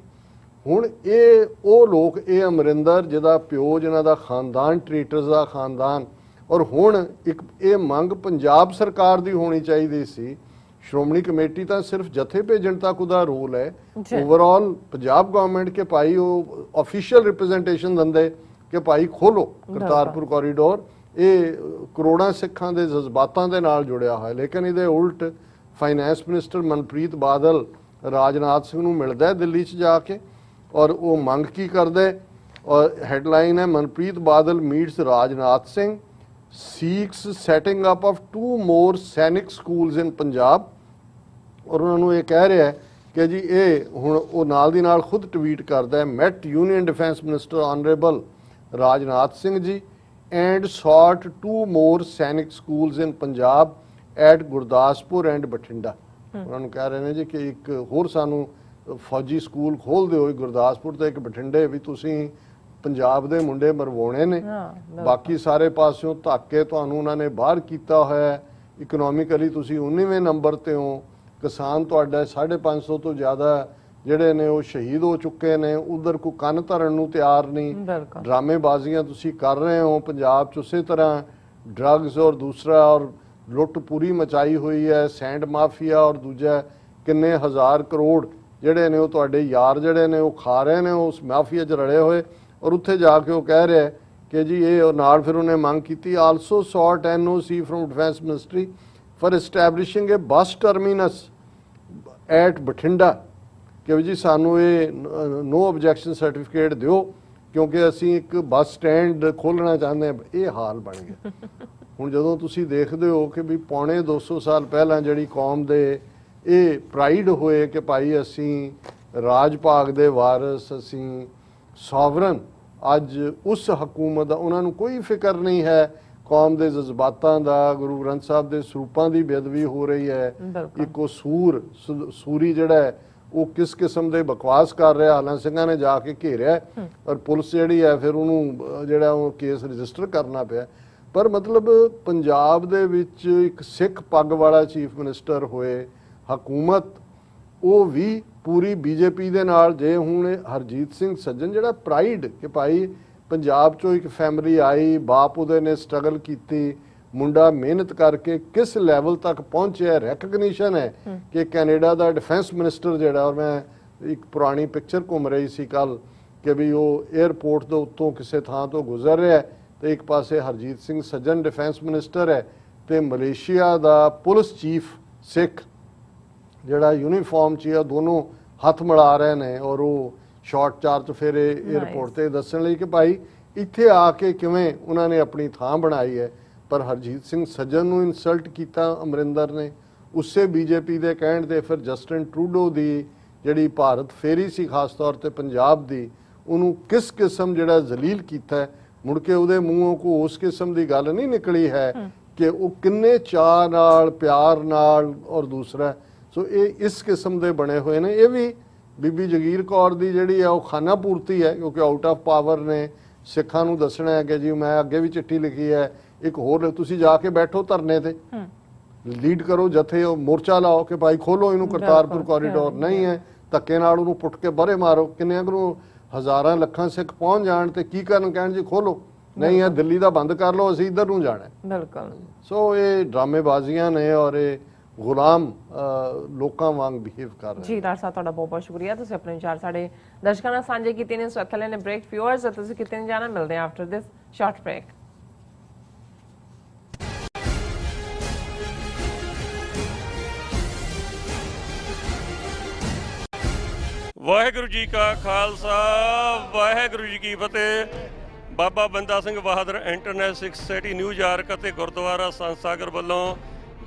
ਹੁਣ ਇਹ ਉਹ ਲੋਕ, ਇਹ ਅਮਰਿੰਦਰ ਜਿਹਦਾ ਪਿਓ, ਜਿਹਨਾਂ ਦਾ ਖਾਨਦਾਨ ਟ੍ਰੇਟਰਸ ਦਾ ਖਾਨਦਾਨ, ਔਰ ਹੁਣ ਇੱਕ ਇਹ ਮੰਗ ਪੰਜਾਬ ਸਰਕਾਰ ਦੀ ਹੋਣੀ ਚਾਹੀਦੀ ਸੀ। ਸ਼੍ਰੋਮਣੀ ਕਮੇਟੀ ਤਾਂ ਸਿਰਫ ਜਥੇ ਭੇਜਣ ਤੱਕ ਉਹਦਾ ਰੋਲ ਹੈ, ਓਵਰਆਲ ਪੰਜਾਬ ਗਵਰਨਮੈਂਟ ਕੇ ਭਾਈ ਉਹ ਆਫੀਸ਼ੀਅਲ ਰਿਪਰੈਜ਼ੈਂਟੇਸ਼ਨ ਦਿੰਦੇ ਕਿ ਭਾਈ ਖੋਲੋ ਕਰਤਾਰਪੁਰ ਕੋਰੀਡੋਰ। ਇਹ ਕਰੋੜਾਂ ਸਿੱਖਾਂ ਦੇ ਜਜ਼ਬਾਤਾਂ ਦੇ ਨਾਲ ਜੁੜਿਆ ਹੋਇਆ। ਲੇਕਿਨ ਇਹਦੇ ਉਲਟ ਫਾਈਨੈਂਸ ਮਿਨਿਸਟਰ ਮਨਪ੍ਰੀਤ ਬਾਦਲ ਰਾਜਨਾਥ ਸਿੰਘ ਨੂੰ ਮਿਲਦਾ ਦਿੱਲੀ 'ਚ ਜਾ ਕੇ, ਔਰ ਉਹ ਮੰਗ ਕੀ ਕਰਦੇ, ਔਰ ਹੈਡਲਾਈਨ ਹੈ Manpreet Badal meets Rajnath Singh, six setting up of 2 more Sainik schools in Punjab. ਔਰ ਉਹਨਾਂ ਨੂੰ ਇਹ ਕਹਿ ਰਿਹਾ ਕਿ ਜੀ ਇਹ ਹੁਣ ਉਹ ਨਾਲ ਦੀ ਨਾਲ ਖੁਦ ਟਵੀਟ ਕਰਦਾ ਹੈ, met union defence minister honourable Rajnath Singh ji and sought 2 more Sainik schools in Punjab at Gurdaspur and Bathinda. ਉਹਨਾਂ ਨੂੰ ਕਹਿ ਰਹੇ ਨੇ ਜੀ ਕਿ ਇੱਕ ਹੋਰ ਸਾਨੂੰ ਫੌਜੀ ਸਕੂਲ ਖੋਲ ਦਿਓ ਗੁਰਦਾਸਪੁਰ ਤੇ ਇੱਕ ਬਠਿੰਡੇ, ਵੀ ਤੁਸੀਂ ਪੰਜਾਬ ਦੇ ਮੁੰਡੇ ਮਰਵਾਉਣੇ ਨੇ। ਬਾਕੀ ਸਾਰੇ ਪਾਸਿਓਂ ਧੱਕੇ ਤੁਹਾਨੂੰ ਉਹਨਾਂ ਨੇ ਬਾਹਰ ਕੀਤਾ ਹੋਇਆ। ਇਕਨੋਮਿਕਲੀ ਤੁਸੀਂ 19ਵੇਂ ਨੰਬਰ ਤੇ ਹੋ, ਕਿਸਾਨ ਤੁਹਾਡਾ 550 ਤੋਂ ਜ਼ਿਆਦਾ ਜਿਹੜੇ ਨੇ ਉਹ ਸ਼ਹੀਦ ਹੋ ਚੁੱਕੇ ਨੇ, ਉਧਰ ਕੋਈ ਕੰਨ ਧਰਨ ਨੂੰ ਤਿਆਰ ਨਹੀਂ। ਡਰਾਮੇਬਾਜ਼ੀਆਂ ਤੁਸੀਂ ਕਰ ਰਹੇ ਹੋ ਪੰਜਾਬ 'ਚ, ਉਸੇ ਤਰ੍ਹਾਂ ਡਰੱਗਸ ਔਰ ਦੂਸਰਾ ਔਰ ਲੁੱਟ ਪੂਰੀ ਮਚਾਈ ਹੋਈ ਹੈ, ਸੈਂਡ ਮਾਫੀਆ ਔਰ ਦੂਜਾ ਕਿੰਨੇ ਹਜ਼ਾਰ ਕਰੋੜ ਜਿਹੜੇ ਨੇ ਉਹ ਤੁਹਾਡੇ ਯਾਰ ਜਿਹੜੇ ਨੇ ਉਹ ਖਾ ਰਹੇ ਨੇ ਉਸ ਮਾਫੀਆ 'ਚ ਰਲੇ ਹੋਏ। ਔਰ ਉੱਥੇ ਜਾ ਕੇ ਉਹ ਕਹਿ ਰਿਹਾ ਕਿ ਜੀ ਇਹ ਨਾਲ ਫਿਰ ਉਹਨੇ ਮੰਗ ਕੀਤੀ also sought NOC from defence ministry for establishing a bus terminus at Bathinda, ਕਿ ਜੀ ਸਾਨੂੰ ਇਹ ਨੋ ਆਬਜੈਕਸ਼ਨ ਸਰਟੀਫਿਕੇਟ ਦਿਓ ਕਿਉਂਕਿ ਅਸੀਂ ਇੱਕ ਬੱਸ ਸਟੈਂਡ ਖੋਲ੍ਹਣਾ ਚਾਹੁੰਦੇ ਹਾਂ। ਇਹ ਹਾਲ ਬਣ ਗਿਆ। ਹੁਣ ਜਦੋਂ ਤੁਸੀਂ ਦੇਖਦੇ ਹੋ ਕਿ ਵੀ ਪੌਣੇ 200 ਸਾਲ ਪਹਿਲਾਂ ਜਿਹੜੀ ਕੌਮ ਦੇ ਇਹ ਪ੍ਰਾਈਡ ਹੋਏ ਕਿ ਭਾਈ ਅਸੀਂ ਰਾਜ ਭਾਗ ਦੇ ਵਾਰਸ, ਅਸੀਂ ਸੋਵਰਨ, ਅੱਜ ਉਸ ਹਕੂਮਤ ਦਾ ਉਹਨਾਂ ਨੂੰ ਕੋਈ ਫਿਕਰ ਨਹੀਂ ਹੈ। ਕੌਮ ਦੇ ਜਜ਼ਬਾਤਾਂ ਦਾ, ਗੁਰੂ ਗ੍ਰੰਥ ਸਾਹਿਬ ਦੇ ਸਰੂਪਾਂ ਦੀ ਬੇਅਦਬੀ ਹੋ ਰਹੀ ਹੈ। ਇੱਕ ਉਹ ਸੂਰੀ ਜਿਹੜਾ ਹੈ ਉਹ ਕਿਸ ਕਿਸਮ ਦੇ ਬਕਵਾਸ ਕਰ ਰਿਹਾ, ਹਾਲਾਂ ਸਿੰਘਾਂ ਨੇ ਜਾ ਕੇ ਘੇਰਿਆ ਔਰ ਪੁਲਿਸ ਜਿਹੜੀ ਹੈ ਫਿਰ ਉਹਨੂੰ ਜਿਹੜਾ ਉਹ ਕੇਸ ਰਜਿਸਟਰ ਕਰਨਾ ਪਿਆ। ਪਰ ਮਤਲਬ ਪੰਜਾਬ ਦੇ ਵਿੱਚ ਇੱਕ ਸਿੱਖ ਪੱਗ ਵਾਲਾ ਚੀਫ ਮਿਨਿਸਟਰ ਹੋਏ, ਹਕੂਮਤ ਉਹ ਵੀ ਪੂਰੀ ਬੀਜੇਪੀ ਦੇ ਨਾਲ। ਜੇ ਹੁਣ ਹਰਜੀਤ ਸਿੰਘ ਸੱਜਣ ਜਿਹੜਾ ਪ੍ਰਾਈਡ ਕਿ ਭਾਈ ਪੰਜਾਬ ਚੋਂ ਇੱਕ ਫੈਮਿਲੀ ਆਈ, ਬਾਪ ਉਹਦੇ ਨੇ ਸਟਰਗਲ ਕੀਤੀ, ਮੁੰਡਾ ਮਿਹਨਤ ਕਰਕੇ ਕਿਸ ਲੈਵਲ ਤੱਕ ਪਹੁੰਚਿਆ, ਰੈਕਗਨੀਸ਼ਨ ਹੈ ਕਿ ਕੈਨੇਡਾ ਦਾ ਡਿਫੈਂਸ ਮਿਨਿਸਟਰ ਜਿਹੜਾ, ਔਰ ਮੈਂ ਇੱਕ ਪੁਰਾਣੀ ਪਿਕਚਰ ਘੁੰਮ ਰਹੀ ਸੀ ਕੱਲ ਕਿ ਵੀ ਉਹ 에ਅਰਪੋਰਟ ਦੇ ਉੱਤੋਂ ਕਿਸੇ ਥਾਂ ਤੋਂ ਗੁਜ਼ਰ ਰਿਹਾ ਤੇ ਇੱਕ ਪਾਸੇ ਹਰਜੀਤ ਸਿੰਘ ਸੱਜਣ ਡਿਫੈਂਸ ਮਿਨਿਸਟਰ ਹੈ ਤੇ ਮਲੇਸ਼ੀਆ ਦਾ ਪੁਲਿਸ ਚੀਫ ਸਿੱਖ ਜਿਹੜਾ ਯੂਨੀਫਾਰਮ 'ਚ ਆ, ਦੋਨੋਂ ਹੱਥ ਮਿਲਾ ਰਹੇ ਨੇ ਔਰ ਉਹ ਸ਼ਾਰਟ ਚਾਰਜ ਫੇਰੇ 에ਅਰਪੋਰਟ ਤੇ ਦੱਸਣ ਲਈ ਕਿ ਭਾਈ ਇੱਥੇ ਆ ਕੇ ਕਿਵੇਂ ਉਹਨਾਂ ਨੇ ਆਪਣੀ ਥਾਂ ਬਣਾਈ ਹੈ। ਪਰ ਹਰਜੀਤ ਸਿੰਘ ਸੱਜਣ ਨੂੰ ਇਨਸਲਟ ਕੀਤਾ ਅਮਰਿੰਦਰ ਨੇ। ਉਸੇ ਬੀਜੇਪੀ ਦੇ ਕਹਿਣ ਤੇ ਫਿਰ ਜਸਟਿਨ ਟਰੂਡੋ ਦੀ ਜਿਹੜੀ ਭਾਰਤ ਫੇਰੀ ਸੀ ਖਾਸ ਤੌਰ ਤੇ ਪੰਜਾਬ ਦੀ, ਉਹਨੂੰ ਕਿਸ ਕਿਸਮ ਜਿਹੜਾ ਜ਼ਲੀਲ ਕੀਤਾ। ਮੁੜ ਕੇ ਉਹਦੇ ਮੂੰਹੋਂ ਕੋ ਉਸ ਕਿਸਮ ਦੀ ਗੱਲ ਨਹੀਂ ਨਿਕਲੀ ਹੈ ਕਿ ਉਹ ਕਿੰਨੇ ਚਾਅ ਨਾਲ, ਪਿਆਰ ਨਾਲ ਔਰ ਦੂਸਰਾ ਸੋ ਇਹ ਇਸ ਕਿਸਮ ਦੇ ਬਣੇ ਹੋਏ ਨੇ। ਇਹ ਵੀ ਬੀਬੀ ਜਗੀਰ ਕੌਰ ਦੀ ਜਿਹੜੀ ਹੈ ਉਹ ਖਾਨਾ ਪੂਰਤੀ ਹੈ ਕਿਉਂਕਿ ਆਊਟ ਆਫ ਪਾਵਰ ਨੇ ਸਿੱਖਾਂ ਨੂੰ ਦੱਸਣਾ ਹੈ ਕਿ ਜੀ ਮੈਂ ਅੱਗੇ ਵੀ ਚਿੱਠੀ ਲਿਖੀ ਹੈ, ਇੱਕ ਹੋਰ ਤੁਸੀਂ ਜਾ ਕੇ ਬੈਠੋ ਧਰਨੇ ਤੇ, ਲੀਡ ਕਰੋ ਜਥੇ, ਉਹ ਮੋਰਚਾ ਲਾਓ ਕਿ ਭਾਈ ਖੋਲੋ ਇਹਨੂੰ ਕਰਤਾਰਪੁਰ ਕੋਰੀਡੋਰ। ਨਹੀਂ ਹੈ ਧੱਕੇ ਨਾਲ ਉਹਨੂੰ ਪੁੱਟ ਕੇ ਬਾਹਰੇ ਮਾਰੋ। ਕਿੰਨਿਆਂ ਨੂੰ ਹਜ਼ਾਰਾਂ ਲੱਖਾਂ ਸਿੱਖ ਪਹੁੰਚ ਜਾਣ ਤੇ ਕੀ ਕਰਨ, ਕਹਿਣ ਜੀ ਖੋਲੋ, ਨਹੀਂ ਹੈ ਦਿੱਲੀ ਦਾ ਬੰਦ ਕਰ ਲਓ, ਅਸੀਂ ਇੱਧਰ ਨੂੰ ਜਾਣਾ। ਬਿਲਕੁਲ। ਸੋ ਇਹ ਡਰਾਮੇਬਾਜ਼ੀਆਂ ਨੇ ਔਰ ਇਹ ਗੁਲਾਮ ਲੋਕਾਂ ਵਾਂਗ ਬਿਹੇਵ ਕਰ ਰਹੇ ਜੀ। ਡਾਕਟਰ ਸਾਹਿਬ ਤੁਹਾਡਾ ਬਹੁਤ ਬਹੁਤ ਸ਼ੁਕਰੀਆ, ਤੁਸੀਂ ਆਪਣੇ ਵਿਚਾਰ ਸਾਡੇ ਦਰਸ਼ਕਾਂ ਨਾਲ ਸਾਂਝੇ ਕੀਤੇ ਨੇ। ਸੋ ਇੱਥੇ ਲੈਣੇ ਬ੍ਰੇਕ। ਵਿਊਅਰਸ ਤੁਸੀਂ ਕਿਤੇ ਨਹੀਂ ਜਾਣਾ, ਮਿਲਦੇ ਹਾਂ after this short break. Waheguru ji ਕਾ ਖਾਲਸਾ, ਵਾਹਿਗੁਰੂ ਜੀ ਕੀ ਫਤਿਹ। Baba Banda Singh Bahadur international Sikh society New York ਅਤੇ ਗੁਰਦੁਆਰਾ ਸੰਤ ਸਾਗਰ ਵੱਲੋਂ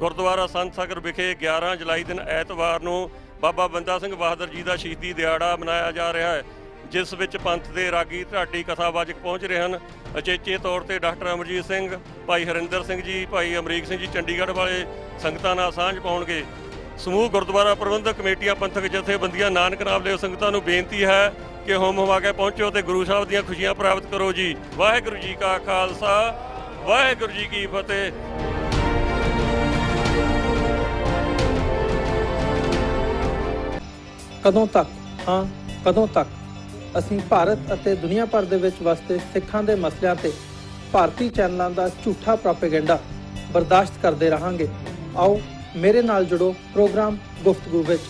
ਗੁਰਦੁਆਰਾ ਸੰਤ ਸਾਗਰ ਵਿਖੇ 11 ਜੁਲਾਈ ਦਿਨ ਐਤਵਾਰ ਨੂੰ ਬਾਬਾ ਬੰਦਾ ਸਿੰਘ ਬਹਾਦਰ ਜੀ ਦਾ ਸ਼ਹੀਦੀ ਦਿਹਾੜਾ ਮਨਾਇਆ ਜਾ ਰਿਹਾ ਹੈ, ਜਿਸ ਵਿੱਚ ਪੰਥ ਦੇ ਰਾਗੀ ਢਾਡੀ ਕਥਾਵਾਚਕ ਪਹੁੰਚ ਰਹੇ ਹਨ। ਅਚੇਚੇ ਤੌਰ ਤੇ ਡਾਕਟਰ ਅਮਰਜੀਤ ਸਿੰਘ, ਭਾਈ ਹਰਿੰਦਰ ਸਿੰਘ ਜੀ, ਭਾਈ ਅਮਰੀਕ ਸਿੰਘ ਜੀ ਚੰਡੀਗੜ੍ਹ ਵਾਲੇ ਸੰਗਤਾਂ ਨਾਲ ਸਾਂਝ ਪਾਉਣਗੇ। ਸਮੂਹ ਗੁਰਦੁਆਰਾ ਪ੍ਰਬੰਧਕ ਕਮੇਟੀਆਂ, ਪੰਥਕ ਜਥੇਬੰਦੀਆਂ, ਨਾਨਕ ਨਾਮ ਲਿਓ ਸੰਗਤਾਂ ਨੂੰ ਬੇਨਤੀ ਹੈ ਕਿ ਹੋਮ ਹਵਾ ਕੇ ਪਹੁੰਚੋ ਤੇ ਗੁਰੂ ਸਾਹਿਬ ਦੀਆਂ ਖੁਸ਼ੀਆਂ ਪ੍ਰਾਪਤ ਕਰੋ ਜੀ। ਵਾਹਿਗੁਰੂ ਜੀ ਕਾ ਖਾਲਸਾ, ਵਾਹਿਗੁਰੂ ਜੀ ਕੀ ਫਤਿਹ। ਕਦੋਂ ਤੱਕ, ਹਾਂ ਕਦੋਂ ਤੱਕ ਅਸੀਂ ਭਾਰਤ ਅਤੇ ਦੁਨੀਆ ਭਰ ਦੇ ਵਿੱਚ ਵਸਦੇ ਸਿੱਖਾਂ ਦੇ ਮਸਲਿਆਂ ਤੇ ਭਾਰਤੀ ਚੈਨਲਾਂ ਦਾ ਝੂਠਾ ਪ੍ਰੋਪੇਗੈਂਡਾ ਬਰਦਾਸ਼ਤ ਕਰਦੇ ਰਹਾਂਗੇ। ਆਓ ਮੇਰੇ ਨਾਲ ਜੁੜੋ ਪ੍ਰੋਗਰਾਮ ਗੁਫ਼ਤਗੂ ਵਿੱਚ।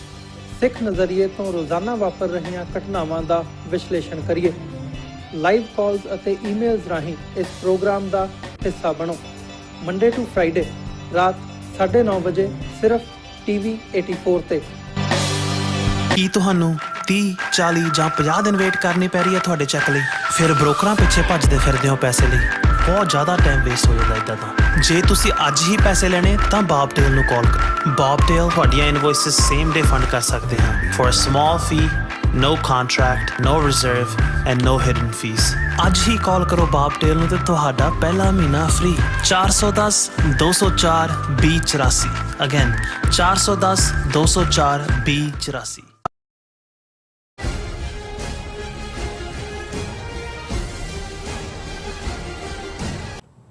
ਸਿੱਖ ਨਜ਼ਰੀਏ ਤੋਂ ਰੋਜ਼ਾਨਾ ਵਾਪਰ ਰਹੀਆਂ ਘਟਨਾਵਾਂ ਦਾ ਵਿਸ਼ਲੇਸ਼ਣ ਕਰੀਏ। ਲਾਈਵ ਕਾਲਸ ਅਤੇ ਈਮੇਲਸ ਰਾਹੀਂ ਇਸ ਪ੍ਰੋਗਰਾਮ ਦਾ ਹਿੱਸਾ ਬਣੋ। ਮੰਡੇ ਟੂ ਫਰਾਈਡੇ ਰਾਤ 9:30 ਵਜੇ ਸਿਰਫ TV 84 ਤੇ। ਕੀ ਤੁਹਾਨੂੰ 30, 40 ਜਾਂ 50 ਦਿਨ ਵੇਟ ਕਰਨੀ ਪੈ ਰਹੀ ਹੈ ਤੁਹਾਡੇ ਚੈੱਕ ਲਈ? ਫਿਰ ਬ੍ਰੋਕਰਾਂ ਪਿੱਛੇ ਭੱਜਦੇ ਫਿਰਦੇ ਹੋ ਪੈਸੇ ਲਈ। ਬਹੁਤ ਜ਼ਿਆਦਾ ਟਾਈਮ ਵੇਸਟ ਹੋ ਜਾਂਦਾ ਇੱਦਾਂ ਤਾਂ। ਜੇ ਤੁਸੀਂ ਅੱਜ ਹੀ ਪੈਸੇ ਲੈਣੇ ਤਾਂ ਬੌਬਟੇਲ ਨੂੰ ਕਾਲ ਕਰੋ। ਬੌਬਟੇਲ ਤੁਹਾਡੀਆਂ ਇਨਵੌਇਸਸ ਸੇਮ ਡੇ ਫੰਡ ਕਰ ਸਕਦੇ ਹਨ for a small fee, no contract, no reserve and no hidden fees। ਅੱਜ ਹੀ ਕਾਲ ਕਰੋ ਬੌਬਟੇਲ ਨੂੰ ਤੇ ਤੁਹਾਡਾ ਪਹਿਲਾ ਮਹੀਨਾ free. 410 204 2084। Again 410 204 2084।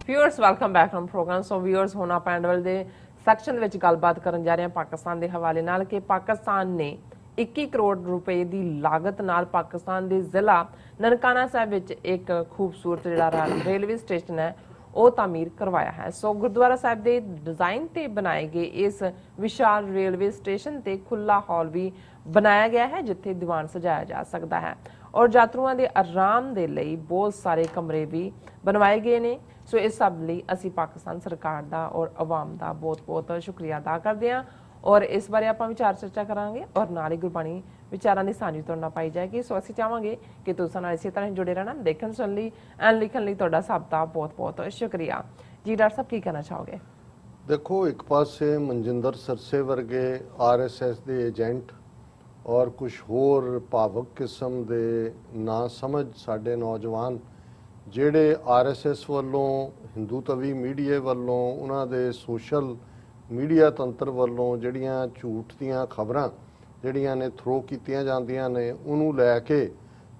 Viewers welcome back from program. So viewers, ਹੁਣ ਆਪਾਂ ਐਂਡ ਵਾਲੇ ਦੇ ਸੈਕਸ਼ਨ ਦੇ ਵਿੱਚ ਗੱਲਬਾਤ ਕਰਨ ਜਾ ਰਹੇ ਹਾਂ ਪਾਕਿਸਤਾਨ ਦੇ ਹਵਾਲੇ ਨਾਲ ਕਿ ਪਾਕਿਸਤਾਨ ਨੇ 21 ਕਰੋੜ ਰੁਪਏ ਦੀ ਲਾਗਤ ਨਾਲ ਪਾਕਿਸਤਾਨ ਦੇ ਜ਼ਿਲ੍ਹਾ ਨਨਕਾਣਾ ਸਾਹਿਬ ਵਿੱਚ ਇੱਕ ਖੂਬਸੂਰਤ ਜਿਹੜਾ ਰੇਲਵੇ ਸਟੇਸ਼ਨ ਹੈ ਉਹ ਤਾਮੀਰ ਕਰਵਾਇਆ ਹੈ। ਸੋ ਗੁਰਦੁਆਰਾ ਸਾਹਿਬ ਦੇ ਡਿਜ਼ਾਈਨ ਤੇ ਬਣਾਏ ਗਏ ਇਸ ਵਿਸ਼ਾਲ ਰੇਲਵੇ ਸਟੇਸ਼ਨ ਤੇ ਖੁੱਲਾ ਹਾਲ ਵੀ ਬਣਾਇਆ ਗਿਆ ਹੈ ਜਿੱਥੇ ਦੀਵਾਨ ਸਜਾਇਆ ਜਾ ਸਕਦਾ ਹੈ ਔਰ ਯਾਤਰੂਆਂ ਦੇ ਆਰਾਮ ਦੇ ਲਈ ਬਹੁਤ ਸਾਰੇ ਕਮਰੇ ਵੀ ਬਣਵਾਏ ਗਏ ਨੇ। ਸੋ ਇਸ ਸਭ ਲਈ ਅਸੀਂ ਪਾਕਿਸਤਾਨ ਸਰਕਾਰ ਦਾ ਔਰ ਆਵਾਮ ਦਾ ਬਹੁਤ-ਬਹੁਤ ਸ਼ੁਕਰੀਆ ਅਦਾ ਕਰਦੇ ਹਾਂ ਔਰ ਇਸ ਬਾਰੇ ਆਪਾਂ ਵਿਚਾਰ ਚਰਚਾ ਕਰਾਂਗੇ ਔਰ ਨਾਲ ਹੀ ਗੁਰਬਾਣੀ ਵਿਚਾਰਾਂ ਦੀ ਸਾਂਝੀ ਤੋੜਨਾ ਪਾਈ ਜਾਏਗੀ। ਸੋ ਅਸੀਂ ਚਾਹਾਂਗੇ ਕਿ ਤੁਸੀਂ ਨਾਲ ਇਸੇ ਤਰ੍ਹਾਂ ਜੁੜੇ ਰਹਿਣਾ। ਦੇਖਣ ਸੁਣਨ ਲਈ ਐਂਡ ਲਿਖਣ ਲਈ ਤੁਹਾਡਾ ਸਭ ਦਾ ਬਹੁਤ-ਬਹੁਤ ਸ਼ੁਕਰੀਆ ਜੀ। ਡਾਕਟਰ ਸਾਹਿਬ ਕੀ ਕਹਿਣਾ ਚਾਹੋਗੇ? ਦੇਖੋ, ਇੱਕ ਪਾਸੇ ਮਨਜਿੰਦਰ ਸਰਸੇ ਵਰਗੇ RSS ਦੇ ਏਜੰਟ ਔਰ ਕੁਝ ਹੋਰ ਭਾਵਕ ਕਿਸਮ ਦੇ ਨਾ ਸਮਝ ਸਾਡੇ ਨੌਜਵਾਨ ਜਿਹੜੇ RSS ਵੱਲੋਂ, ਹਿੰਦੂ ਤਵੀ ਮੀਡੀਆ ਵੱਲੋਂ, ਉਹਨਾਂ ਦੇ ਸੋਸ਼ਲ ਮੀਡੀਆ ਤੰਤਰ ਵੱਲੋਂ ਜਿਹੜੀਆਂ ਝੂਠ ਦੀਆਂ ਖਬਰਾਂ ਜਿਹੜੀਆਂ ਨੇ ਥਰੋ ਕੀਤੀਆਂ ਜਾਂਦੀਆਂ ਨੇ ਉਹਨੂੰ ਲੈ ਕੇ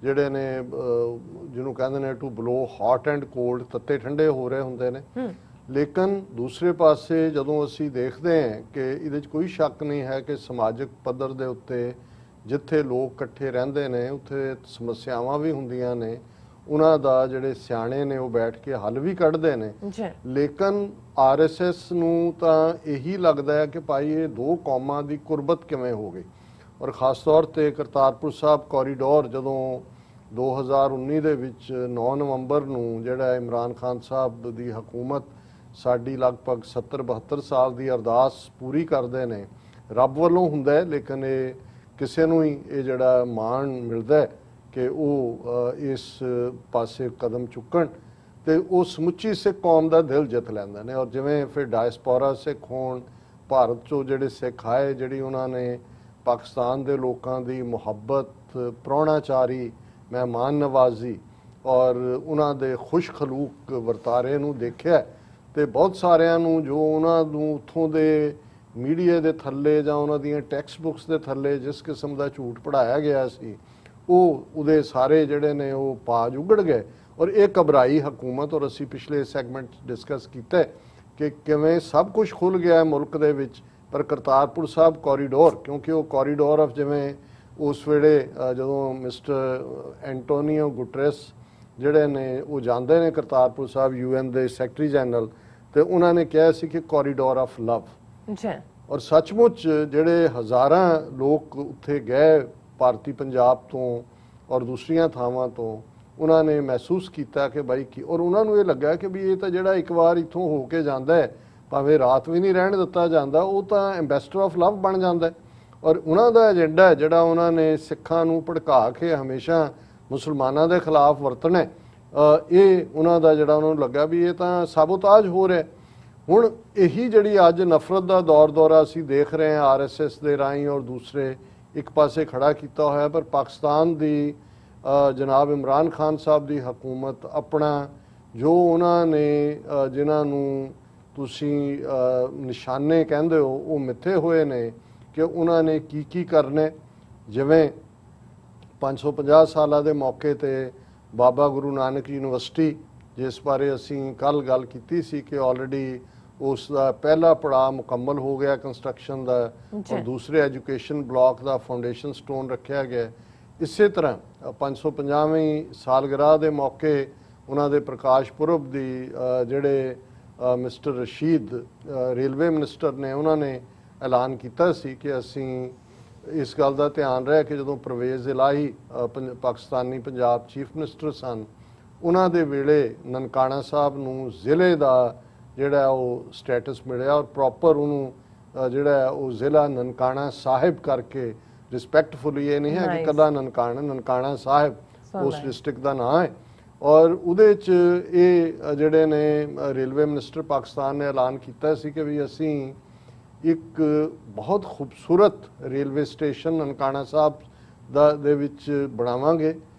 ਜਿਹੜੇ ਨੇ ਜਿਹਨੂੰ ਕਹਿੰਦੇ ਨੇ to blow hot and cold, ਤੱਤੇ ਠੰਡੇ ਹੋ ਰਹੇ ਹੁੰਦੇ ਨੇ। ਲੇਕਿਨ ਦੂਸਰੇ ਪਾਸੇ ਜਦੋਂ ਅਸੀਂ ਦੇਖਦੇ ਹਾਂ ਕਿ ਇਹਦੇ 'ਚ ਕੋਈ ਸ਼ੱਕ ਨਹੀਂ ਹੈ ਕਿ ਸਮਾਜਿਕ ਪੱਧਰ ਦੇ ਉੱਤੇ ਜਿੱਥੇ ਲੋਕ ਇਕੱਠੇ ਰਹਿੰਦੇ ਨੇ ਉੱਥੇ ਸਮੱਸਿਆਵਾਂ ਵੀ ਹੁੰਦੀਆਂ ਨੇ, ਉਹਨਾਂ ਦਾ ਜਿਹੜੇ ਸਿਆਣੇ ਨੇ ਉਹ ਬੈਠ ਕੇ ਹੱਲ ਵੀ ਕੱਢਦੇ ਨੇ। ਲੇਕਿਨ RSS ਨੂੰ ਤਾਂ ਇਹੀ ਲੱਗਦਾ ਹੈ ਕਿ ਭਾਈ ਇਹ ਦੋ ਕੌਮਾਂ ਦੀ ਕੁਰਬਤ ਕਿਵੇਂ ਹੋ ਗਈ। ਔਰ ਖਾਸ ਤੌਰ ਤੇ ਕਰਤਾਰਪੁਰ ਸਾਹਿਬ ਕੋਰੀਡੋਰ ਜਦੋਂ 2019 ਦੇ ਵਿੱਚ 9 ਨਵੰਬਰ ਨੂੰ ਜਿਹੜਾ ਇਮਰਾਨ ਖਾਨ ਸਾਹਿਬ ਦੀ ਹਕੂਮਤ ਸਾਡੀ ਲਗਭਗ 70-72 ਸਾਲ ਦੀ ਅਰਦਾਸ ਪੂਰੀ ਕਰਦੇ ਨੇ, ਰੱਬ ਵੱਲੋਂ ਹੁੰਦਾ ਹੈ, ਲੇਕਿਨ ਇਹ ਕਿਸੇ ਨੂੰ ਹੀ ਇਹ ਜਿਹੜਾ ਮਾਣ ਮਿਲਦਾ ਕਿ ਉਹ ਇਸ ਪਾਸੇ ਕਦਮ ਚੁੱਕਣ ਤੇ ਉਹ ਸਮੁੱਚੀ ਸਿੱਖ ਕੌਮ ਦਾ ਦਿਲ ਜਿੱਤ ਲੈਂਦੇ ਨੇ। ਔਰ ਜਿਵੇਂ ਫਿਰ ਡਾਇਸਪੋਰਾ ਸਿੱਖ ਹੋਣ, ਭਾਰਤ 'ਚੋਂ ਜਿਹੜੇ ਸਿੱਖ ਆਏ, ਜਿਹੜੀ ਉਹਨਾਂ ਨੇ ਪਾਕਿਸਤਾਨ ਦੇ ਲੋਕਾਂ ਦੀ ਮੁਹੱਬਤ, ਪ੍ਰਾਹੁਣਾਚਾਰੀ, ਮਹਿਮਾਨ ਨਵਾਜ਼ੀ ਔਰ ਉਹਨਾਂ ਦੇ ਖੁਸ਼ ਖਲੂਕ ਵਰਤਾਰੇ ਨੂੰ ਦੇਖਿਆ ਤੇ ਬਹੁਤ ਸਾਰਿਆਂ ਨੂੰ ਜੋ ਉਹਨਾਂ ਨੂੰ ਉੱਥੋਂ ਦੇ ਮੀਡੀਆ ਦੇ ਥੱਲੇ ਜਾਂ ਉਹਨਾਂ ਦੀਆਂ ਟੈਕਸਟ ਬੁੱਕਸ ਦੇ ਥੱਲੇ ਜਿਸ ਕਿਸਮ ਦਾ ਝੂਠ ਪੜ੍ਹਾਇਆ ਗਿਆ ਸੀ ਉਹ ਉਹਦੇ ਸਾਰੇ ਜਿਹੜੇ ਨੇ ਉਹ ਪਾਜ ਉਗੜ ਗਏ। ਔਰ ਇਹ ਘਬਰਾਈ ਹਕੂਮਤ। ਔਰ ਅਸੀਂ ਪਿਛਲੇ ਸੈਗਮੈਂਟ ਡਿਸਕਸ ਕੀਤਾ ਕਿ ਕਿਵੇਂ ਸਭ ਕੁਝ ਖੁੱਲ ਗਿਆ ਮੁਲਕ ਦੇ ਵਿੱਚ, ਪਰ ਕਰਤਾਰਪੁਰ ਸਾਹਿਬ ਕੋਰੀਡੋਰ, ਕਿਉਂਕਿ ਉਹ ਕੋਰੀਡੋਰ ਆਫ ਜਿਵੇਂ ਉਸ ਵੇਲੇ ਜਦੋਂ ਮਿਸਟਰ ਐਂਟੋਨੀਓ ਗੁਟਰੇਸ ਜਿਹੜੇ ਨੇ ਉਹ ਜਾਂਦੇ ਨੇ ਕਰਤਾਰਪੁਰ ਸਾਹਿਬ, UN ਦੇ ਸੈਕਟਰੀ ਜਨਰਲ, ਤੇ ਉਹਨਾਂ ਨੇ ਕਿਹਾ ਸੀ ਕਿ ਕੋਰੀਡੋਰ ਆਫ ਲਵ। ਔਰ ਸੱਚਮੁੱਚ ਜਿਹੜੇ ਹਜ਼ਾਰਾਂ ਲੋਕ ਉੱਥੇ ਗਏ ਭਾਰਤੀ ਪੰਜਾਬ ਤੋਂ ਔਰ ਦੂਸਰੀਆਂ ਥਾਵਾਂ ਤੋਂ, ਉਹਨਾਂ ਨੇ ਮਹਿਸੂਸ ਕੀਤਾ ਕਿ ਬਾਈ ਕੀ, ਔਰ ਉਹਨਾਂ ਨੂੰ ਇਹ ਲੱਗਾ ਕਿ ਵੀ ਇਹ ਤਾਂ ਜਿਹੜਾ ਇੱਕ ਵਾਰ ਇੱਥੋਂ ਹੋ ਕੇ ਜਾਂਦਾ ਹੈ, ਭਾਵੇਂ ਰਾਤ ਵੀ ਨਹੀਂ ਰਹਿਣ ਦਿੱਤਾ ਜਾਂਦਾ, ਉਹ ਤਾਂ ਐਂਬੈਸਡਰ ਆਫ ਲਵ ਬਣ ਜਾਂਦਾ। ਔਰ ਉਹਨਾਂ ਦਾ ਏਜੰਡਾ ਜਿਹੜਾ ਉਹਨਾਂ ਨੇ ਸਿੱਖਾਂ ਨੂੰ ਭੜਕਾ ਕੇ ਹਮੇਸ਼ਾ ਮੁਸਲਮਾਨਾਂ ਦੇ ਖਿਲਾਫ ਵਰਤਣਾ ਇਹ ਉਹਨਾਂ ਦਾ ਜਿਹੜਾ ਉਹਨਾਂ ਨੂੰ ਲੱਗਾ ਵੀ ਇਹ ਤਾਂ ਸਾਬੋਤਾਜ ਹੋ ਰਿਹਾ। ਹੁਣ ਇਹੀ ਜਿਹੜੀ ਅੱਜ ਨਫ਼ਰਤ ਦਾ ਦੌਰ ਦੌਰਾ ਅਸੀਂ ਦੇਖ ਰਹੇ ਹਾਂ RSS ਦੇ ਰਾਹੀਂ ਔਰ ਦੂਸਰੇ ਇੱਕ ਪਾਸੇ ਖੜਾ ਕੀਤਾ ਹੋਇਆ, ਪਰ ਪਾਕਿਸਤਾਨ ਦੀ ਜਨਾਬ ਇਮਰਾਨ ਖਾਨ ਸਾਹਿਬ ਦੀ ਹਕੂਮਤ ਆਪਣਾ ਜੋ ਉਹਨਾਂ ਨੇ ਜਿਨ੍ਹਾਂ ਨੂੰ ਤੁਸੀਂ ਨਿਸ਼ਾਨੇ ਕਹਿੰਦੇ ਹੋ ਉਹ ਮਿੱਥੇ ਹੋਏ ਨੇ ਕਿ ਉਹਨਾਂ ਨੇ ਕੀ ਕਰਨੇ। ਜਿਵੇਂ 550 ਸਾਲਾਂ ਦੇ ਮੌਕੇ ਤੇ ਬਾਬਾ ਗੁਰੂ ਨਾਨਕ ਯੂਨੀਵਰਸਿਟੀ, ਜਿਸ ਬਾਰੇ ਅਸੀਂ ਕੱਲ ਗੱਲ ਕੀਤੀ ਸੀ ਕਿ ਆਲਰੇਡੀ ਉਸ ਦਾ ਪਹਿਲਾ ਪੜਾਅ ਮੁਕੰਮਲ ਹੋ ਗਿਆ ਕੰਸਟਰਕਸ਼ਨ ਦਾ ਔਰ ਦੂਸਰੇ ਐਜੂਕੇਸ਼ਨ ਬਲਾਕ ਦਾ ਫਾਊਂਡੇਸ਼ਨ ਸਟੋਨ ਰੱਖਿਆ ਗਿਆ। ਇਸੇ ਤਰ੍ਹਾਂ 550ਵੀਂ ਸਾਲਗਿਰਾਹ ਦੇ ਮੌਕੇ ਉਹਨਾਂ ਦੇ ਪ੍ਰਕਾਸ਼ ਪੁਰਬ ਦੀ ਜਿਹੜੇ ਮਿਸਟਰ ਰਸ਼ੀਦ ਰੇਲਵੇ ਮਿਨਿਸਟਰ ਨੇ ਉਹਨਾਂ ਨੇ ਐਲਾਨ ਕੀਤਾ ਸੀ ਕਿ ਅਸੀਂ ਇਸ ਗੱਲ ਦਾ ਧਿਆਨ ਰਿਹਾ ਕਿ ਜਦੋਂ ਪਰਵੇਜ਼ ਇਲਾਹੀ ਪਾਕਿਸਤਾਨੀ ਪੰਜਾਬ ਚੀਫ ਮਿਨਿਸਟਰ ਸਨ ਉਹਨਾਂ ਦੇ ਵੇਲੇ ਨਨਕਾਣਾ ਸਾਹਿਬ ਨੂੰ ਜ਼ਿਲ੍ਹੇ ਦਾ ਜਿਹੜਾ ਉਹ ਸਟੇਟਸ ਮਿਲਿਆ ਔਰ ਪ੍ਰੋਪਰ ਉਹਨੂੰ ਜਿਹੜਾ ਉਹ ਜ਼ਿਲ੍ਹਾ ਨਨਕਾਣਾ ਸਾਹਿਬ ਕਰਕੇ ਰਿਸਪੈਕਟਫੁਲੀ, ਇਹ ਨਹੀਂ ਹੈ ਕਿ ਕੱਲਾ ਨਨਕਾਣਾ ਸਾਹਿਬ ਉਸ ਡਿਸਟ੍ਰਿਕਟ ਦਾ ਨਾਂ ਹੈ। ਔਰ ਉਹਦੇ 'ਚ ਇਹ ਜਿਹੜੇ ਨੇ ਰੇਲਵੇ ਮਿਨਿਸਟਰ ਪਾਕਿਸਤਾਨ ਨੇ ਐਲਾਨ ਕੀਤਾ ਸੀ ਕਿ ਵੀ ਅਸੀਂ ਇੱਕ ਬਹੁਤ ਖੂਬਸੂਰਤ ਰੇਲਵੇ ਸਟੇਸ਼ਨ ਨਨਕਾਣਾ ਸਾਹਿਬ ਦੇ ਵਿੱਚ ਬਣਾਵਾਂਗੇ,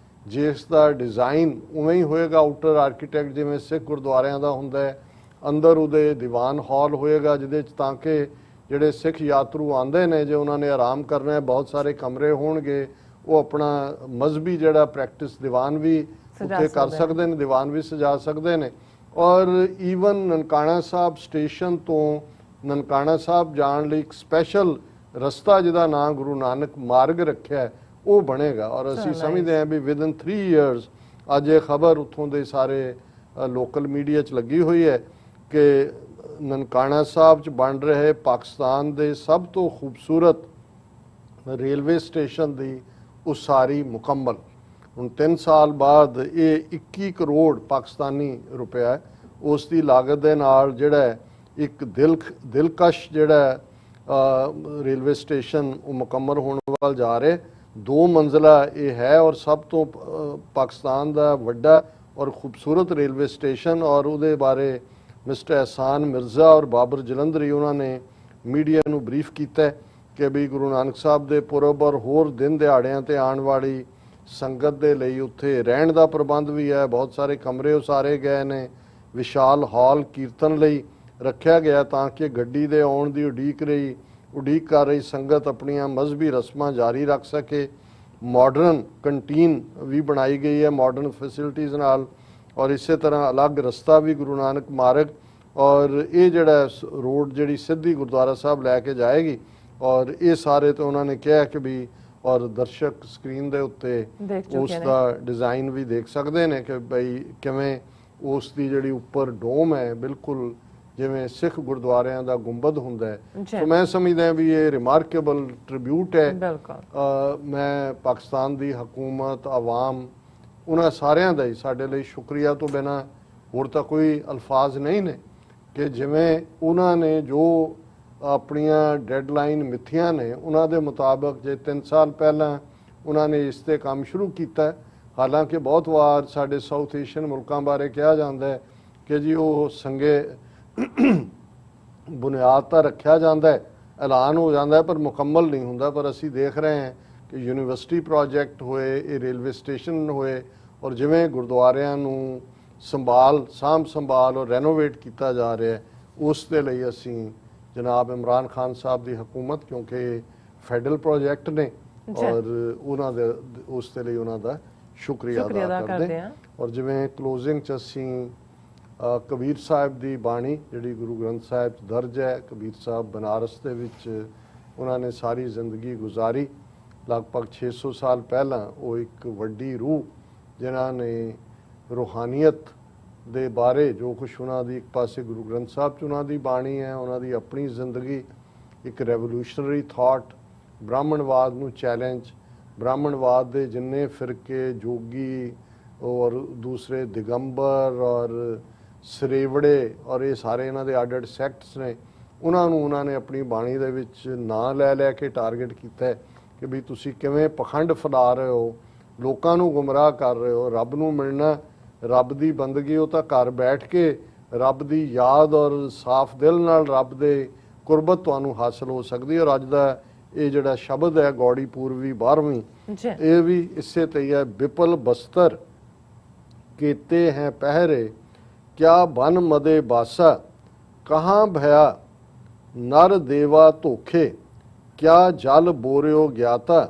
ਜਿਸ ਦਾ ਡਿਜ਼ਾਈਨ ਉਵੇਂ ਹੀ ਹੋਏਗਾ ਆਊਟਰ ਆਰਕੀਟੈਕਟ ਜਿਵੇਂ ਸਿੱਖ ਗੁਰਦੁਆਰਿਆਂ ਦਾ ਹੁੰਦਾ ਹੈ। ਅੰਦਰ ਉਹਦੇ ਦੀਵਾਨ ਹਾਲ ਹੋਏਗਾ ਜਿਹਦੇ 'ਚ ਤਾਂ ਕਿ ਜਿਹੜੇ ਸਿੱਖ ਯਾਤਰੂ ਆਉਂਦੇ ਨੇ ਜੇ ਉਹਨਾਂ ਨੇ ਆਰਾਮ ਕਰਨਾ ਹੈ ਬਹੁਤ ਸਾਰੇ ਕਮਰੇ ਹੋਣਗੇ, ਉਹ ਆਪਣਾ ਮਜ਼ਹਬੀ ਜਿਹੜਾ ਪ੍ਰੈਕਟਿਸ ਦੀਵਾਨ ਵੀ ਉੱਥੇ ਕਰ ਸਕਦੇ ਨੇ, ਦੀਵਾਨ ਵੀ ਸਜਾ ਸਕਦੇ ਨੇ। ਔਰ ਈਵਨ ਨਨਕਾਣਾ ਸਾਹਿਬ ਸਟੇਸ਼ਨ ਤੋਂ ਨਨਕਾਣਾ ਸਾਹਿਬ ਜਾਣ ਲਈ ਇੱਕ ਸਪੈਸ਼ਲ ਰਸਤਾ ਜਿਹਦਾ ਨਾਂ ਗੁਰੂ ਨਾਨਕ ਮਾਰਗ ਰੱਖਿਆ ਉਹ ਬਣੇਗਾ। ਔਰ ਅਸੀਂ ਸਮਝਦੇ ਹਾਂ ਵੀ ਵਿਦਨ 3 years ਅੱਜ ਇਹ ਖਬਰ ਉੱਥੋਂ ਦੇ ਸਾਰੇ ਲੋਕਲ ਮੀਡੀਆ 'ਚ ਲੱਗੀ ਹੋਈ ਹੈ ਕਿ ਨਨਕਾਣਾ ਸਾਹਿਬ 'ਚ ਬਣ ਰਹੇ ਪਾਕਿਸਤਾਨ ਦੇ ਸਭ ਤੋਂ ਖੂਬਸੂਰਤ ਰੇਲਵੇ ਸਟੇਸ਼ਨ ਦੀ ਉਸਾਰੀ ਮੁਕੰਮਲ। ਹੁਣ 3 ਸਾਲ ਬਾਅਦ ਇਹ 21 ਕਰੋੜ ਪਾਕਿਸਤਾਨੀ ਰੁਪਇਆ ਉਸ ਦੀ ਲਾਗਤ ਦੇ ਨਾਲ ਜਿਹੜਾ ਇੱਕ ਦਿਲਕਸ਼ ਜਿਹੜਾ ਰੇਲਵੇ ਸਟੇਸ਼ਨ ਉਹ ਮੁਕੰਮਲ ਹੋਣ ਵੱਲ ਜਾ ਰਿਹਾ। 2 ਮੰਜ਼ਲਾ ਇਹ ਹੈ ਔਰ ਸਭ ਤੋਂ ਪਾਕਿਸਤਾਨ ਦਾ ਵੱਡਾ ਔਰ ਖੂਬਸੂਰਤ ਰੇਲਵੇ ਸਟੇਸ਼ਨ। ਔਰ ਉਹਦੇ ਬਾਰੇ ਮਿਸਟਰ ਅਹਿਸਾਨ ਮਿਰਜ਼ਾ ਔਰ ਬਾਬਰ ਜਲੰਧਰੀ ਉਹਨਾਂ ਨੇ ਮੀਡੀਆ ਨੂੰ ਬਰੀਫ ਕੀਤਾ ਕਿ ਵੀ ਗੁਰੂ ਨਾਨਕ ਸਾਹਿਬ ਦੇ ਪੁਰਬ ਔਰ ਹੋਰ ਦਿਨ ਦਿਹਾੜਿਆਂ ਤੇ ਆਉਣ ਵਾਲੀ ਸੰਗਤ ਦੇ ਲਈ ਉੱਥੇ ਰਹਿਣ ਦਾ ਪ੍ਰਬੰਧ ਵੀ ਹੈ, ਬਹੁਤ ਸਾਰੇ ਕਮਰੇ ਉਸਾਰੇ ਗਏ ਨੇ, ਵਿਸ਼ਾਲ ਹਾਲ ਕੀਰਤਨ ਲਈ ਰੱਖਿਆ ਗਿਆ ਤਾਂ ਕਿ ਗੱਡੀ ਦੇ ਆਉਣ ਦੀ ਉਡੀਕ ਕਰ ਰਹੀ ਸੰਗਤ ਆਪਣੀਆਂ ਮਜ਼ਹਬੀ ਰਸਮਾਂ ਜਾਰੀ ਰੱਖ ਸਕੇ। ਮਾਡਰਨ ਕੰਟੀਨ ਵੀ ਬਣਾਈ ਗਈ ਹੈ ਮਾਡਰਨ ਫੈਸਿਲਿਟੀਜ਼ ਨਾਲ ਔਰ ਇਸੇ ਤਰ੍ਹਾਂ ਅਲੱਗ ਰਸਤਾ ਵੀ ਗੁਰੂ ਨਾਨਕ ਮਾਰਗ ਔਰ ਇਹ ਜਿਹੜਾ ਰੋਡ ਜਿਹੜੀ ਸਿੱਧੀ ਗੁਰਦੁਆਰਾ ਸਾਹਿਬ ਲੈ ਕੇ ਜਾਏਗੀ ਔਰ ਇਹ ਸਾਰੇ ਤੇ ਉਹਨਾਂ ਨੇ ਕਿਹਾ ਕਿ ਵੀ ਔਰ ਦਰਸ਼ਕ ਸਕਰੀਨ ਦੇ ਉੱਤੇ ਉਸ ਦਾ ਡਿਜ਼ਾਈਨ ਵੀ ਦੇਖ ਸਕਦੇ ਨੇ ਕਿ ਬਈ ਕਿਵੇਂ ਉਸ ਦੀ ਜਿਹੜੀ ਉੱਪਰ ਡੋਮ ਹੈ ਬਿਲਕੁਲ ਜਿਵੇਂ ਸਿੱਖ ਗੁਰਦੁਆਰਿਆਂ ਦਾ ਗੁੰਬਦ ਹੁੰਦਾ ਹੈ। ਸੋ ਮੈਂ ਸਮਝਦਾ ਵੀ ਇਹ ਰਿਮਾਰਕੇਬਲ ਟ੍ਰਿਬਿਊਟ ਹੈ। ਮੈਂ ਪਾਕਿਸਤਾਨ ਦੀ ਹਕੂਮਤ ਆਵਾਮ ਉਹਨਾਂ ਸਾਰਿਆਂ ਦਾ ਹੀ ਸਾਡੇ ਲਈ ਸ਼ੁਕਰੀਆ ਤੋਂ ਬਿਨਾਂ ਹੋਰ ਤਾਂ ਕੋਈ ਅਲਫਾਜ਼ ਨਹੀਂ ਨੇ ਕਿ ਜਿਵੇਂ ਉਹਨਾਂ ਨੇ ਜੋ ਆਪਣੀਆਂ ਡੈਡਲਾਈਨ ਮਿੱਥੀਆਂ ਨੇ ਉਹਨਾਂ ਦੇ ਮੁਤਾਬਕ ਜੇ 3 ਸਾਲ ਪਹਿਲਾਂ ਉਹਨਾਂ ਨੇ ਇਸ ਤੇ ਕੰਮ ਸ਼ੁਰੂ ਕੀਤਾ। ਹਾਲਾਂਕਿ ਬਹੁਤ ਵਾਰ ਸਾਡੇ ਸਾਊਥ ਏਸ਼ੀਅਨ ਮੁਲਕਾਂ ਬਾਰੇ ਕਿਹਾ ਜਾਂਦਾ ਹੈ ਕਿ ਜੀ ਉਹ ਸੰਗੇ ਬੁਨਿਆਦ ਤਾਂ ਰੱਖਿਆ ਜਾਂਦਾ ਹੈ, ਐਲਾਨ ਹੋ ਜਾਂਦਾ ਹੈ ਪਰ ਮੁਕੰਮਲ ਨਹੀਂ ਹੁੰਦਾ। ਪਰ ਅਸੀਂ ਦੇਖ ਰਹੇ ਹਾਂ ਕਿ ਯੂਨੀਵਰਸਿਟੀ ਪ੍ਰੋਜੈਕਟ ਹੋਏ, ਇਹ ਰੇਲਵੇ ਸਟੇਸ਼ਨ ਹੋਏ ਔਰ ਜਿਵੇਂ ਗੁਰਦੁਆਰਿਆਂ ਨੂੰ ਸਾਂਭ ਸੰਭਾਲ ਔਰ ਰੈਨੋਵੇਟ ਕੀਤਾ ਜਾ ਰਿਹਾ ਹੈ ਉਸ ਦੇ ਲਈ ਅਸੀਂ ਜਨਾਬ ਇਮਰਾਨ ਖਾਨ ਸਾਹਿਬ ਦੀ ਹਕੂਮਤ ਕਿਉਂਕਿ ਫੈਡਰਲ ਪ੍ਰੋਜੈਕਟ ਨੇ ਔਰ ਉਹਨਾਂ ਦੇ ਉਸ ਦੇ ਲਈ ਉਹਨਾਂ ਦਾ ਸ਼ੁਕਰੀਆ ਅਦਾ ਕਰਦੇ ਹਾਂ। ਔਰ ਜਿਵੇਂ ਕਲੋਜ਼ਿੰਗ 'ਚ ਅਸੀਂ ਕਬੀਰ ਸਾਹਿਬ ਦੀ ਬਾਣੀ ਜਿਹੜੀ ਗੁਰੂ ਗ੍ਰੰਥ ਸਾਹਿਬ 'ਚ ਦਰਜ ਹੈ, ਕਬੀਰ ਸਾਹਿਬ ਬਨਾਰਸ ਦੇ ਵਿੱਚ ਉਹਨਾਂ ਨੇ ਸਾਰੀ ਜ਼ਿੰਦਗੀ ਗੁਜ਼ਾਰੀ ਲਗਭਗ 600 ਸਾਲ ਪਹਿਲਾਂ। ਉਹ ਇੱਕ ਵੱਡੀ ਰੂਹ ਜਿਨ੍ਹਾਂ ਨੇ ਰੂਹਾਨੀਅਤ ਦੇ ਬਾਰੇ ਜੋ ਕੁਛ ਉਹਨਾਂ ਦੀ ਇੱਕ ਪਾਸੇ ਗੁਰੂ ਗ੍ਰੰਥ ਸਾਹਿਬ 'ਚ ਉਹਨਾਂ ਦੀ ਬਾਣੀ ਹੈ, ਉਹਨਾਂ ਦੀ ਆਪਣੀ ਜ਼ਿੰਦਗੀ ਇੱਕ ਰੈਵੋਲੂਸ਼ਨਰੀ ਥਾਟ, ਬ੍ਰਾਹਮਣਵਾਦ ਨੂੰ ਚੈਲੰਜ, ਬ੍ਰਾਹਮਣਵਾਦ ਦੇ ਜਿੰਨੇ ਫਿਰਕੇ ਜੋਗੀ ਔਰ ਦੂਸਰੇ ਦਿਗੰਬਰ ਔਰ ਸਰੇਵੜੇ ਔਰ ਇਹ ਸਾਰੇ ਇਹਨਾਂ ਦੇ ਅੱਡ ਸੈਕਟਸ ਨੇ ਉਹਨਾਂ ਨੇ ਆਪਣੀ ਬਾਣੀ ਦੇ ਵਿੱਚ ਨਾਂ ਲੈ ਕੇ ਟਾਰਗੇਟ ਕੀਤਾ ਕਿ ਵੀ ਤੁਸੀਂ ਕਿਵੇਂ ਪਖੰਡ ਫੈਲਾ ਰਹੇ ਹੋ, ਲੋਕਾਂ ਨੂੰ ਗੁੰਮਰਾਹ ਕਰ ਰਹੇ ਹੋ, ਰੱਬ ਨੂੰ ਮਿਲਣਾ ਰੱਬ ਦੀ ਬੰਦਗੀ ਉਹ ਤਾਂ ਘਰ ਬੈਠ ਕੇ ਰੱਬ ਦੀ ਯਾਦ ਔਰ ਸਾਫ਼ ਦਿਲ ਨਾਲ ਰੱਬ ਦੇ ਕੁਰਬਤ ਤੁਹਾਨੂੰ ਹਾਸਲ ਹੋ ਸਕਦੀ ਹੈ। ਔਰ ਅੱਜ ਦਾ ਇਹ ਜਿਹੜਾ ਸ਼ਬਦ ਹੈ ਗੌੜੀ ਪੂਰਵੀ 12ਵੀਂ, ਇਹ ਵੀ ਇਸੇ ਤੇ ਹੀ ਹੈ। ਵਿਪਲ ਬਸਤਰ ਕੀਤੇ ਹੈ ਪਹਿਰੇ, ਕਿਆ ਬਨ ਮਦੇ ਬਾਸਾ, ਕਹਾਂ ਭਇਆ ਨਰ ਦੇਵਾ ਧੋਖੇ, ਕਿਆ ਜਲ ਬੋਰਿਓ ਗਿਆਤਾ,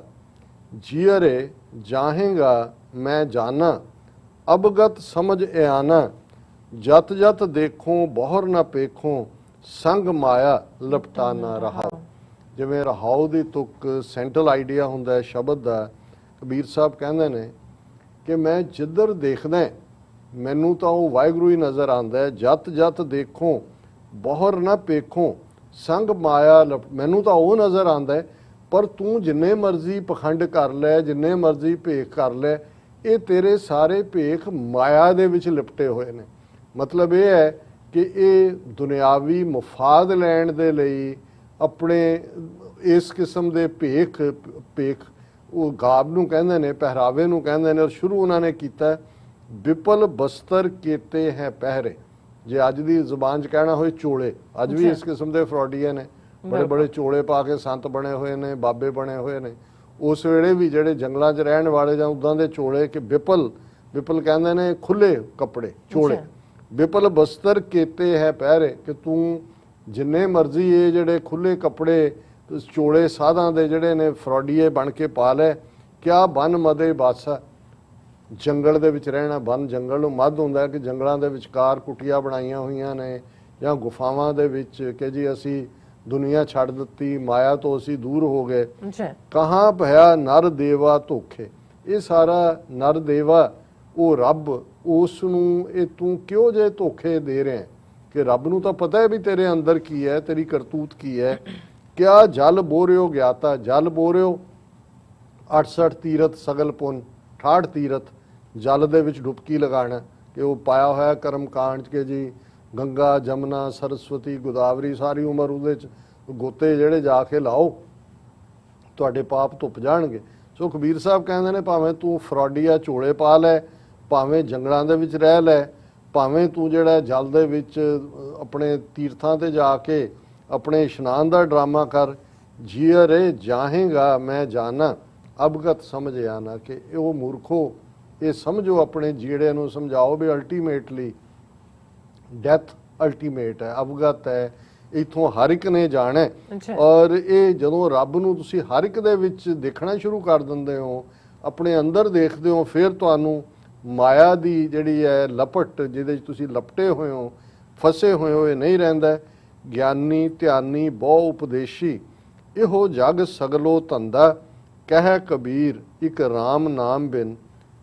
ਜੀਅਰੇ ਜਾਹੇਗਾ ਮੈਂ ਜਾਨਾ, ਅਬਗਤ ਸਮਝ ਆਨਾ, ਜਤ ਜਤ ਦੇਖੋ ਬਹੁਰ ਨਾ ਪੇਖੋ, ਸੰਗ ਮਾਇਆ ਲਪਟਾ ਨਾ ਰਹਾਓ। ਜਿਵੇਂ ਰਹਾਓ ਦੀ ਤੁਕ ਸੈਂਟਰਲ ਆਈਡੀਆ ਹੁੰਦਾ ਹੈ ਸ਼ਬਦ ਦਾ, ਕਬੀਰ ਸਾਹਿਬ ਕਹਿੰਦੇ ਨੇ ਕਿ ਮੈਂ ਜਿੱਧਰ ਦੇਖਦਾ ਮੈਨੂੰ ਤਾਂ ਉਹ ਵਾਹਿਗੁਰੂ ਹੀ ਨਜ਼ਰ ਆਉਂਦਾ ਹੈ। ਜਤ ਜਤ ਦੇਖੋ ਬਹੁਰ ਨਾ ਪੇਖੋ, ਸੰਗ ਮਾਇਆ ਮੈਨੂੰ ਤਾਂ ਉਹ ਨਜ਼ਰ ਆਉਂਦਾ ਹੈ, ਪਰ ਤੂੰ ਜਿੰਨੇ ਮਰਜ਼ੀ ਪਖੰਡ ਕਰ ਲੈ, ਜਿੰਨੇ ਮਰਜ਼ੀ ਭੇਖ ਕਰ ਲੈ, ਇਹ ਤੇਰੇ ਸਾਰੇ ਭੇਖ ਮਾਇਆ ਦੇ ਵਿੱਚ ਲਿਪਟੇ ਹੋਏ ਨੇ। ਮਤਲਬ ਇਹ ਹੈ ਕਿ ਇਹ ਦੁਨਿਆਵੀ ਮੁਫਾਦ ਲੈਣ ਦੇ ਲਈ ਆਪਣੇ ਇਸ ਕਿਸਮ ਦੇ ਭੇਖ ਉਹ ਗਾਬ ਨੂੰ ਕਹਿੰਦੇ ਨੇ, ਪਹਿਰਾਵੇ ਨੂੰ ਕਹਿੰਦੇ ਨੇ। ਔਰ ਸ਼ੁਰੂ ਉਹਨਾਂ ਨੇ ਕੀਤਾ ਵਿਪਲ ਬਸਤਰ ਕੀਤੇ ਹੈ ਪਹਿਰੇ। ਜੇ ਅੱਜ ਦੀ ਜ਼ੁਬਾਨ 'ਚ ਕਹਿਣਾ ਹੋਏ ਚੋਲੇ, ਅੱਜ ਵੀ ਇਸ ਕਿਸਮ ਦੇ ਫਰੋਡੀਏ ਨੇ, ਬੜੇ ਬੜੇ ਚੋਲੇ ਪਾ ਕੇ ਸੰਤ ਬਣੇ ਹੋਏ ਨੇ, ਬਾਬੇ ਬਣੇ ਹੋਏ ਨੇ। ਉਸ ਵੇਲੇ ਵੀ ਜਿਹੜੇ ਜੰਗਲਾਂ 'ਚ ਰਹਿਣ ਵਾਲੇ ਜਾਂ ਉੱਦਾਂ ਦੇ ਚੋਲੇ, ਕਿ ਵਿਪਲ ਕਹਿੰਦੇ ਨੇ ਖੁੱਲੇ ਕੱਪੜੇ, ਚੋਲੇ। ਵਿਪਲ ਬਸਤਰ ਕੀਤੇ ਹੈ ਪਹਿਰੇ, ਕਿ ਤੂੰ ਜਿੰਨੇ ਮਰਜ਼ੀ ਇਹ ਜਿਹੜੇ ਖੁੱਲੇ ਕੱਪੜੇ ਚੋਲੇ ਸਾਧਾਂ ਦੇ ਜਿਹੜੇ ਨੇ ਫਰੋਡੀਏ ਬਣ ਕੇ ਪਾ ਲੈ, ਕਿਆ ਬਨ ਮਦੇ ਬਾਸਾ, ਜੰਗਲ ਦੇ ਵਿੱਚ ਰਹਿਣਾ। ਬਨ ਜੰਗਲ ਨੂੰ ਮੱਧ ਹੁੰਦਾ ਕਿ ਜੰਗਲਾਂ ਦੇ ਵਿਚਕਾਰ ਕੁਟੀਆਂ ਬਣਾਈਆਂ ਹੋਈਆਂ ਨੇ ਜਾਂ ਗੁਫਾਵਾਂ ਦੇ ਵਿੱਚ, ਕਿ ਜੀ ਅਸੀਂ ਦੁਨੀਆ ਛੱਡ ਦਿੱਤੀ, ਮਾਇਆ ਤੋਂ ਅਸੀਂ ਦੂਰ ਹੋ ਗਏ। ਕਹਾਂ ਭਇਆ ਨਰ ਦੇਵਾ ਧੋਖੇ, ਇਹ ਸਾਰਾ ਨਰ ਦੇਵਾ ਉਹ ਰੱਬ, ਉਸ ਨੂੰ ਇਹ ਤੂੰ ਕਿਉਂ ਜੇ ਧੋਖੇ ਦੇ ਰਿਹਾ ਕਿ ਰੱਬ ਨੂੰ ਤਾਂ ਪਤਾ ਹੈ ਵੀ ਤੇਰੇ ਅੰਦਰ ਕੀ ਹੈ, ਤੇਰੀ ਕਰਤੂਤ ਕੀ ਹੈ। ਕਿਆ ਜਲ ਬੋਰਿਓ ਗਿਆਤਾ, ਜਲ ਬੋਰਿਓ 68 ਤੀਰਥ ਸਗਲ ਪੁੰਨ, 68 ਤੀਰਥ ਜਲ ਦੇ ਵਿੱਚ ਡੁਬਕੀ ਲਗਾਣਾ, ਕਿ ਉਹ ਪਾਇਆ ਹੋਇਆ ਕਰਮ ਕਾਂਡ ਕੇ ਜੀ ਗੰਗਾ ਜਮਨਾ ਸਰਸਵਤੀ ਗੋਦਾਵਰੀ ਸਾਰੀ ਉਮਰ ਉਹਦੇ 'ਚ ਗੋਤੇ ਜਿਹੜੇ ਜਾ ਕੇ ਲਾਓ ਤੁਹਾਡੇ ਪਾਪ ਧੁੱਪ ਜਾਣਗੇ। ਸੋ ਕਬੀਰ ਸਾਹਿਬ ਕਹਿੰਦੇ ਨੇ ਭਾਵੇਂ ਤੂੰ ਫਰੋਡੀਆ ਝੋਲੇ ਪਾ ਲੈ, ਭਾਵੇਂ ਜੰਗਲਾਂ ਦੇ ਵਿੱਚ ਰਹਿ ਲੈ, ਭਾਵੇਂ ਤੂੰ ਜਿਹੜਾ ਜਲ ਦੇ ਵਿੱਚ ਆਪਣੇ ਤੀਰਥਾਂ ਤੇ ਜਾ ਕੇ ਆਪਣੇ ਇਸ਼ਨਾਨ ਦਾ ਡਰਾਮਾ ਕਰ, ਜੀਅਰੇ ਜਾਹੇਗਾ ਮੈਂ ਜਾਨਾ, ਅਬਗਤ ਸਮਝ ਆਨਾ, ਕਿ ਉਹ ਮੂਰਖੋ ਇਹ ਸਮਝੋ, ਆਪਣੇ ਜੀੜੇ ਨੂੰ ਸਮਝਾਓ ਵੀ ਅਲਟੀਮੇਟਲੀ ਡੈਥ ਅਲਟੀਮੇਟ ਹੈ, ਅਵਗਤ ਹੈ, ਇਥੋਂ ਹਰ ਇੱਕ ਨੇ ਜਾਣਾ। ਔਰ ਇਹ ਜਦੋਂ ਰੱਬ ਨੂੰ ਤੁਸੀਂ ਹਰ ਇੱਕ ਦੇ ਵਿੱਚ ਦੇਖਣਾ ਸ਼ੁਰੂ ਕਰ ਦਿੰਦੇ ਹੋ, ਆਪਣੇ ਅੰਦਰ ਦੇਖਦੇ ਹੋ, ਫਿਰ ਤੁਹਾਨੂੰ ਮਾਇਆ ਦੀ ਜਿਹੜੀ ਹੈ ਲਪਟ, ਜਿਹਦੇ 'ਚ ਤੁਸੀਂ ਲਪਟੇ ਹੋਏ ਹੋ, ਫਸੇ ਹੋਏ ਹੋ, ਇਹ ਨਹੀਂ ਰਹਿੰਦਾ। ਗਿਆਨੀ ਧਿਆਨੀ ਬਹੁ ਉਪਦੇਸ਼ੀ, ਇਹੋ ਜਗ ਸਗਲੋ ਧੰਦਾ, ਕਹਿ ਕਬੀਰ ਇੱਕ ਰਾਮ ਨਾਮ ਬਿਨ,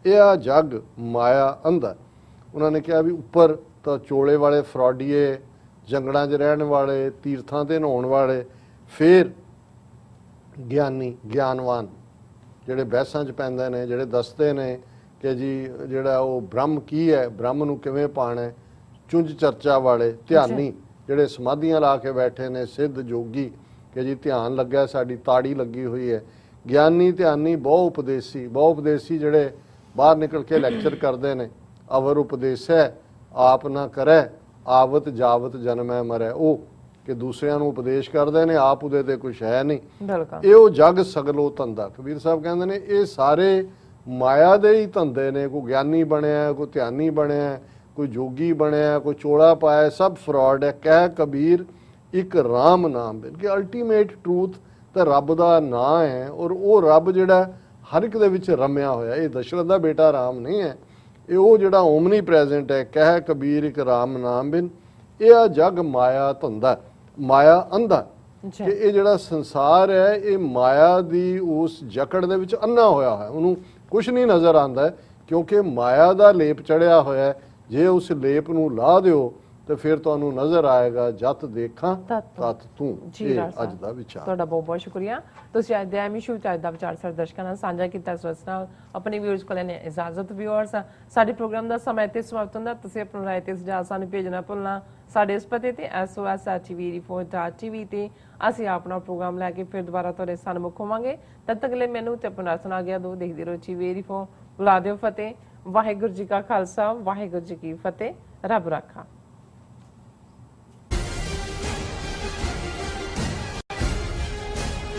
ਇਹ ਜਗ ਮਾਇਆ ਅੰਧਾ। ਉਹਨਾਂ ਨੇ ਕਿਹਾ ਵੀ ਉੱਪਰ ਤਾਂ ਚੋਲੇ ਵਾਲੇ ਫਰੋਡੀਏ, ਜੰਗਲਾਂ 'ਚ ਰਹਿਣ ਵਾਲੇ, ਤੀਰਥਾਂ ਤੇ ਨਹਾਉਣ ਵਾਲੇ, ਫਿਰ ਗਿਆਨੀ ਗਿਆਨਵਾਨ ਜਿਹੜੇ ਬਹਿਸਾਂ 'ਚ ਪੈਂਦੇ ਨੇ, ਜਿਹੜੇ ਦੱਸਦੇ ਨੇ ਕਿ ਜੀ ਜਿਹੜਾ ਉਹ ਬ੍ਰਹਮ ਕੀ ਹੈ, ਬ੍ਰਹਮ ਨੂੰ ਕਿਵੇਂ ਪਾਣਾ ਹੈ, ਚੁੰਝ ਚਰਚਾ ਵਾਲੇ, ਧਿਆਨੀ ਜਿਹੜੇ ਸਮਾਧੀਆਂ ਲਾ ਕੇ ਬੈਠੇ ਨੇ, ਸਿੱਧ ਜੋਗੀ, ਕਿ ਜੀ ਧਿਆਨ ਲੱਗਿਆ, ਸਾਡੀ ਤਾੜੀ ਲੱਗੀ ਹੋਈ ਹੈ। ਗਿਆਨੀ ਧਿਆਨੀ ਬਹੁ ਉਪਦੇਸ਼ੀ ਜਿਹੜੇ ਬਾਹਰ ਨਿਕਲ ਕੇ ਲੈਕਚਰ ਕਰਦੇ ਨੇ, ਅਵਰ ਉਪਦੇਸੈ ਆਪ ਨਾ ਕਰੈ, ਆਵਤ ਜਾਵਤ ਜਨਮੈ ਮਰੈ, ਉਹ ਕਿ ਦੂਸਰਿਆਂ ਨੂੰ ਉਪਦੇਸ਼ ਕਰਦੇ ਨੇ, ਆਪ ਉਹਦੇ ਤੇ ਕੁਛ ਹੈ ਨਹੀਂ। ਇਹ ਉਹ ਜਗ ਸਗਲੋ ਧੰਦਾ, ਕਬੀਰ ਸਾਹਿਬ ਕਹਿੰਦੇ ਨੇ ਇਹ ਸਾਰੇ ਮਾਇਆ ਦੇ ਹੀ ਧੰਦੇ ਨੇ। ਕੋਈ ਗਿਆਨੀ ਬਣਿਆ, ਕੋਈ ਧਿਆਨੀ ਬਣਿਆ, ਕੋਈ ਜੋਗੀ ਬਣਿਆ, ਕੋਈ ਚੋਲਾ ਪਾਇਆ, ਸਭ ਫਰਾਡ ਹੈ। ਕਹਿ ਕਬੀਰ ਇੱਕ ਰਾਮ ਨਾਮ ਬਿਨ, ਕਿ ਅਲਟੀਮੇਟ ਟਰੂਥ ਤਾਂ ਰੱਬ ਦਾ ਨਾਂ ਹੈ, ਔਰ ਉਹ ਰੱਬ ਜਿਹੜਾ ਹਰ ਇੱਕ ਦੇ ਵਿੱਚ ਰਮਿਆ ਹੋਇਆ। ਇਹ ਦਸ਼ਰਥ ਦਾ ਬੇਟਾ ਰਾਮ ਨਹੀਂ ਹੈ, ਇਹ ਉਹ ਜਿਹੜਾ ਓਮਨੀ ਪ੍ਰੈਜ਼ੈਂਟ ਹੈ। ਕਹਿ ਕਬੀਰ ਇੱਕ ਰਾਮ ਨਾਮ ਬਿਨ, ਇਹ ਜਗ ਮਾਇਆ ਧੰਦਾ, ਮਾਇਆ ਅੰਧਾ, ਕਿ ਇਹ ਜਿਹੜਾ ਸੰਸਾਰ ਹੈ ਇਹ ਮਾਇਆ ਦੀ ਉਸ ਜਕੜ ਦੇ ਵਿੱਚ ਅੰਨਾ ਹੋਇਆ ਹੋਇਆ, ਉਹਨੂੰ ਕੁਛ ਨਹੀਂ ਨਜ਼ਰ ਆਉਂਦਾ, ਕਿਉਂਕਿ ਮਾਇਆ ਦਾ ਲੇਪ ਚੜਿਆ ਹੋਇਆ। ਜੇ ਉਸ ਲੇਪ ਨੂੰ ਲਾ ਦਿਓ ਤੇ ਫਿਰ ਤੁਹਾਨੂੰ ਨਜ਼ਰ ਆਏਗਾ ਜਤ ਦੇਖਾਂ ਤਤ ਤੂੰ। ਇਹ ਅੱਜ ਦਾ ਵਿਚਾਰ। ਤੁਹਾਡਾ ਬਹੁਤ ਬਹੁਤ ਸ਼ੁਕਰੀਆ। ਤੁਸੀਂ ਅੱਜ ਦੇ ਐਮੀ ਸ਼ੂ ਅੱਜ ਦਾ ਵਿਚਾਰ ਸਾਡੇ ਦਰਸ਼ਕਾਂ ਨਾਲ ਸਾਂਝਾ ਕੀਤਾ। ਇਸ ਨਾਲ ਆਪਣੇ ਵਿਊਅਰਸ ਕੋਲ ਨੇ ਇਜਾਜ਼ਤ। ਵਿਊਅਰਸ, ਸਾਡੇ ਪ੍ਰੋਗਰਾਮ ਦਾ ਸਮਾਂ ਇੱਥੇ ਸਮਾਪਤ ਹੁੰਦਾ। ਤੁਸੀਂ ਆਪਣੀ ਰਾਏ ਤੇ ਸੁਝਾਅ ਸਾਨੂੰ ਭੇਜਣਾ ਭੁੱਲਣਾ। ਸਾਡੇ ਇਸ ਪਤੇ ਤੇ sos@tvreports.tv ਤੇ ਅਸੀਂ ਆਪਣਾ ਪ੍ਰੋਗਰਾਮ ਲੈ ਕੇ ਫਿਰ ਦੁਬਾਰਾ ਤੁਹਾਡੇ ਸਾਹਮਣੇ ਹੋਵਾਂਗੇ। ਤਦ ਤੱਕ ਲਈ ਮੈਨੂੰ ਤੇ ਆਪਣਾ ਸੁਣਾ ਗਿਆ ਦੋ ਦੇਖਦੇ ਰਹੋ TV24 ਬੁਲਾ ਦਿਓ ਫਤਿਹ। ਵਾਹਿਗੁਰੂ ਜੀ ਕਾ ਖਾਲਸਾ, ਵਾਹਿਗੁਰੂ ਜੀ ਕੀ ਫਤਿਹ। ਰੱਬ ਰਾਖਾ।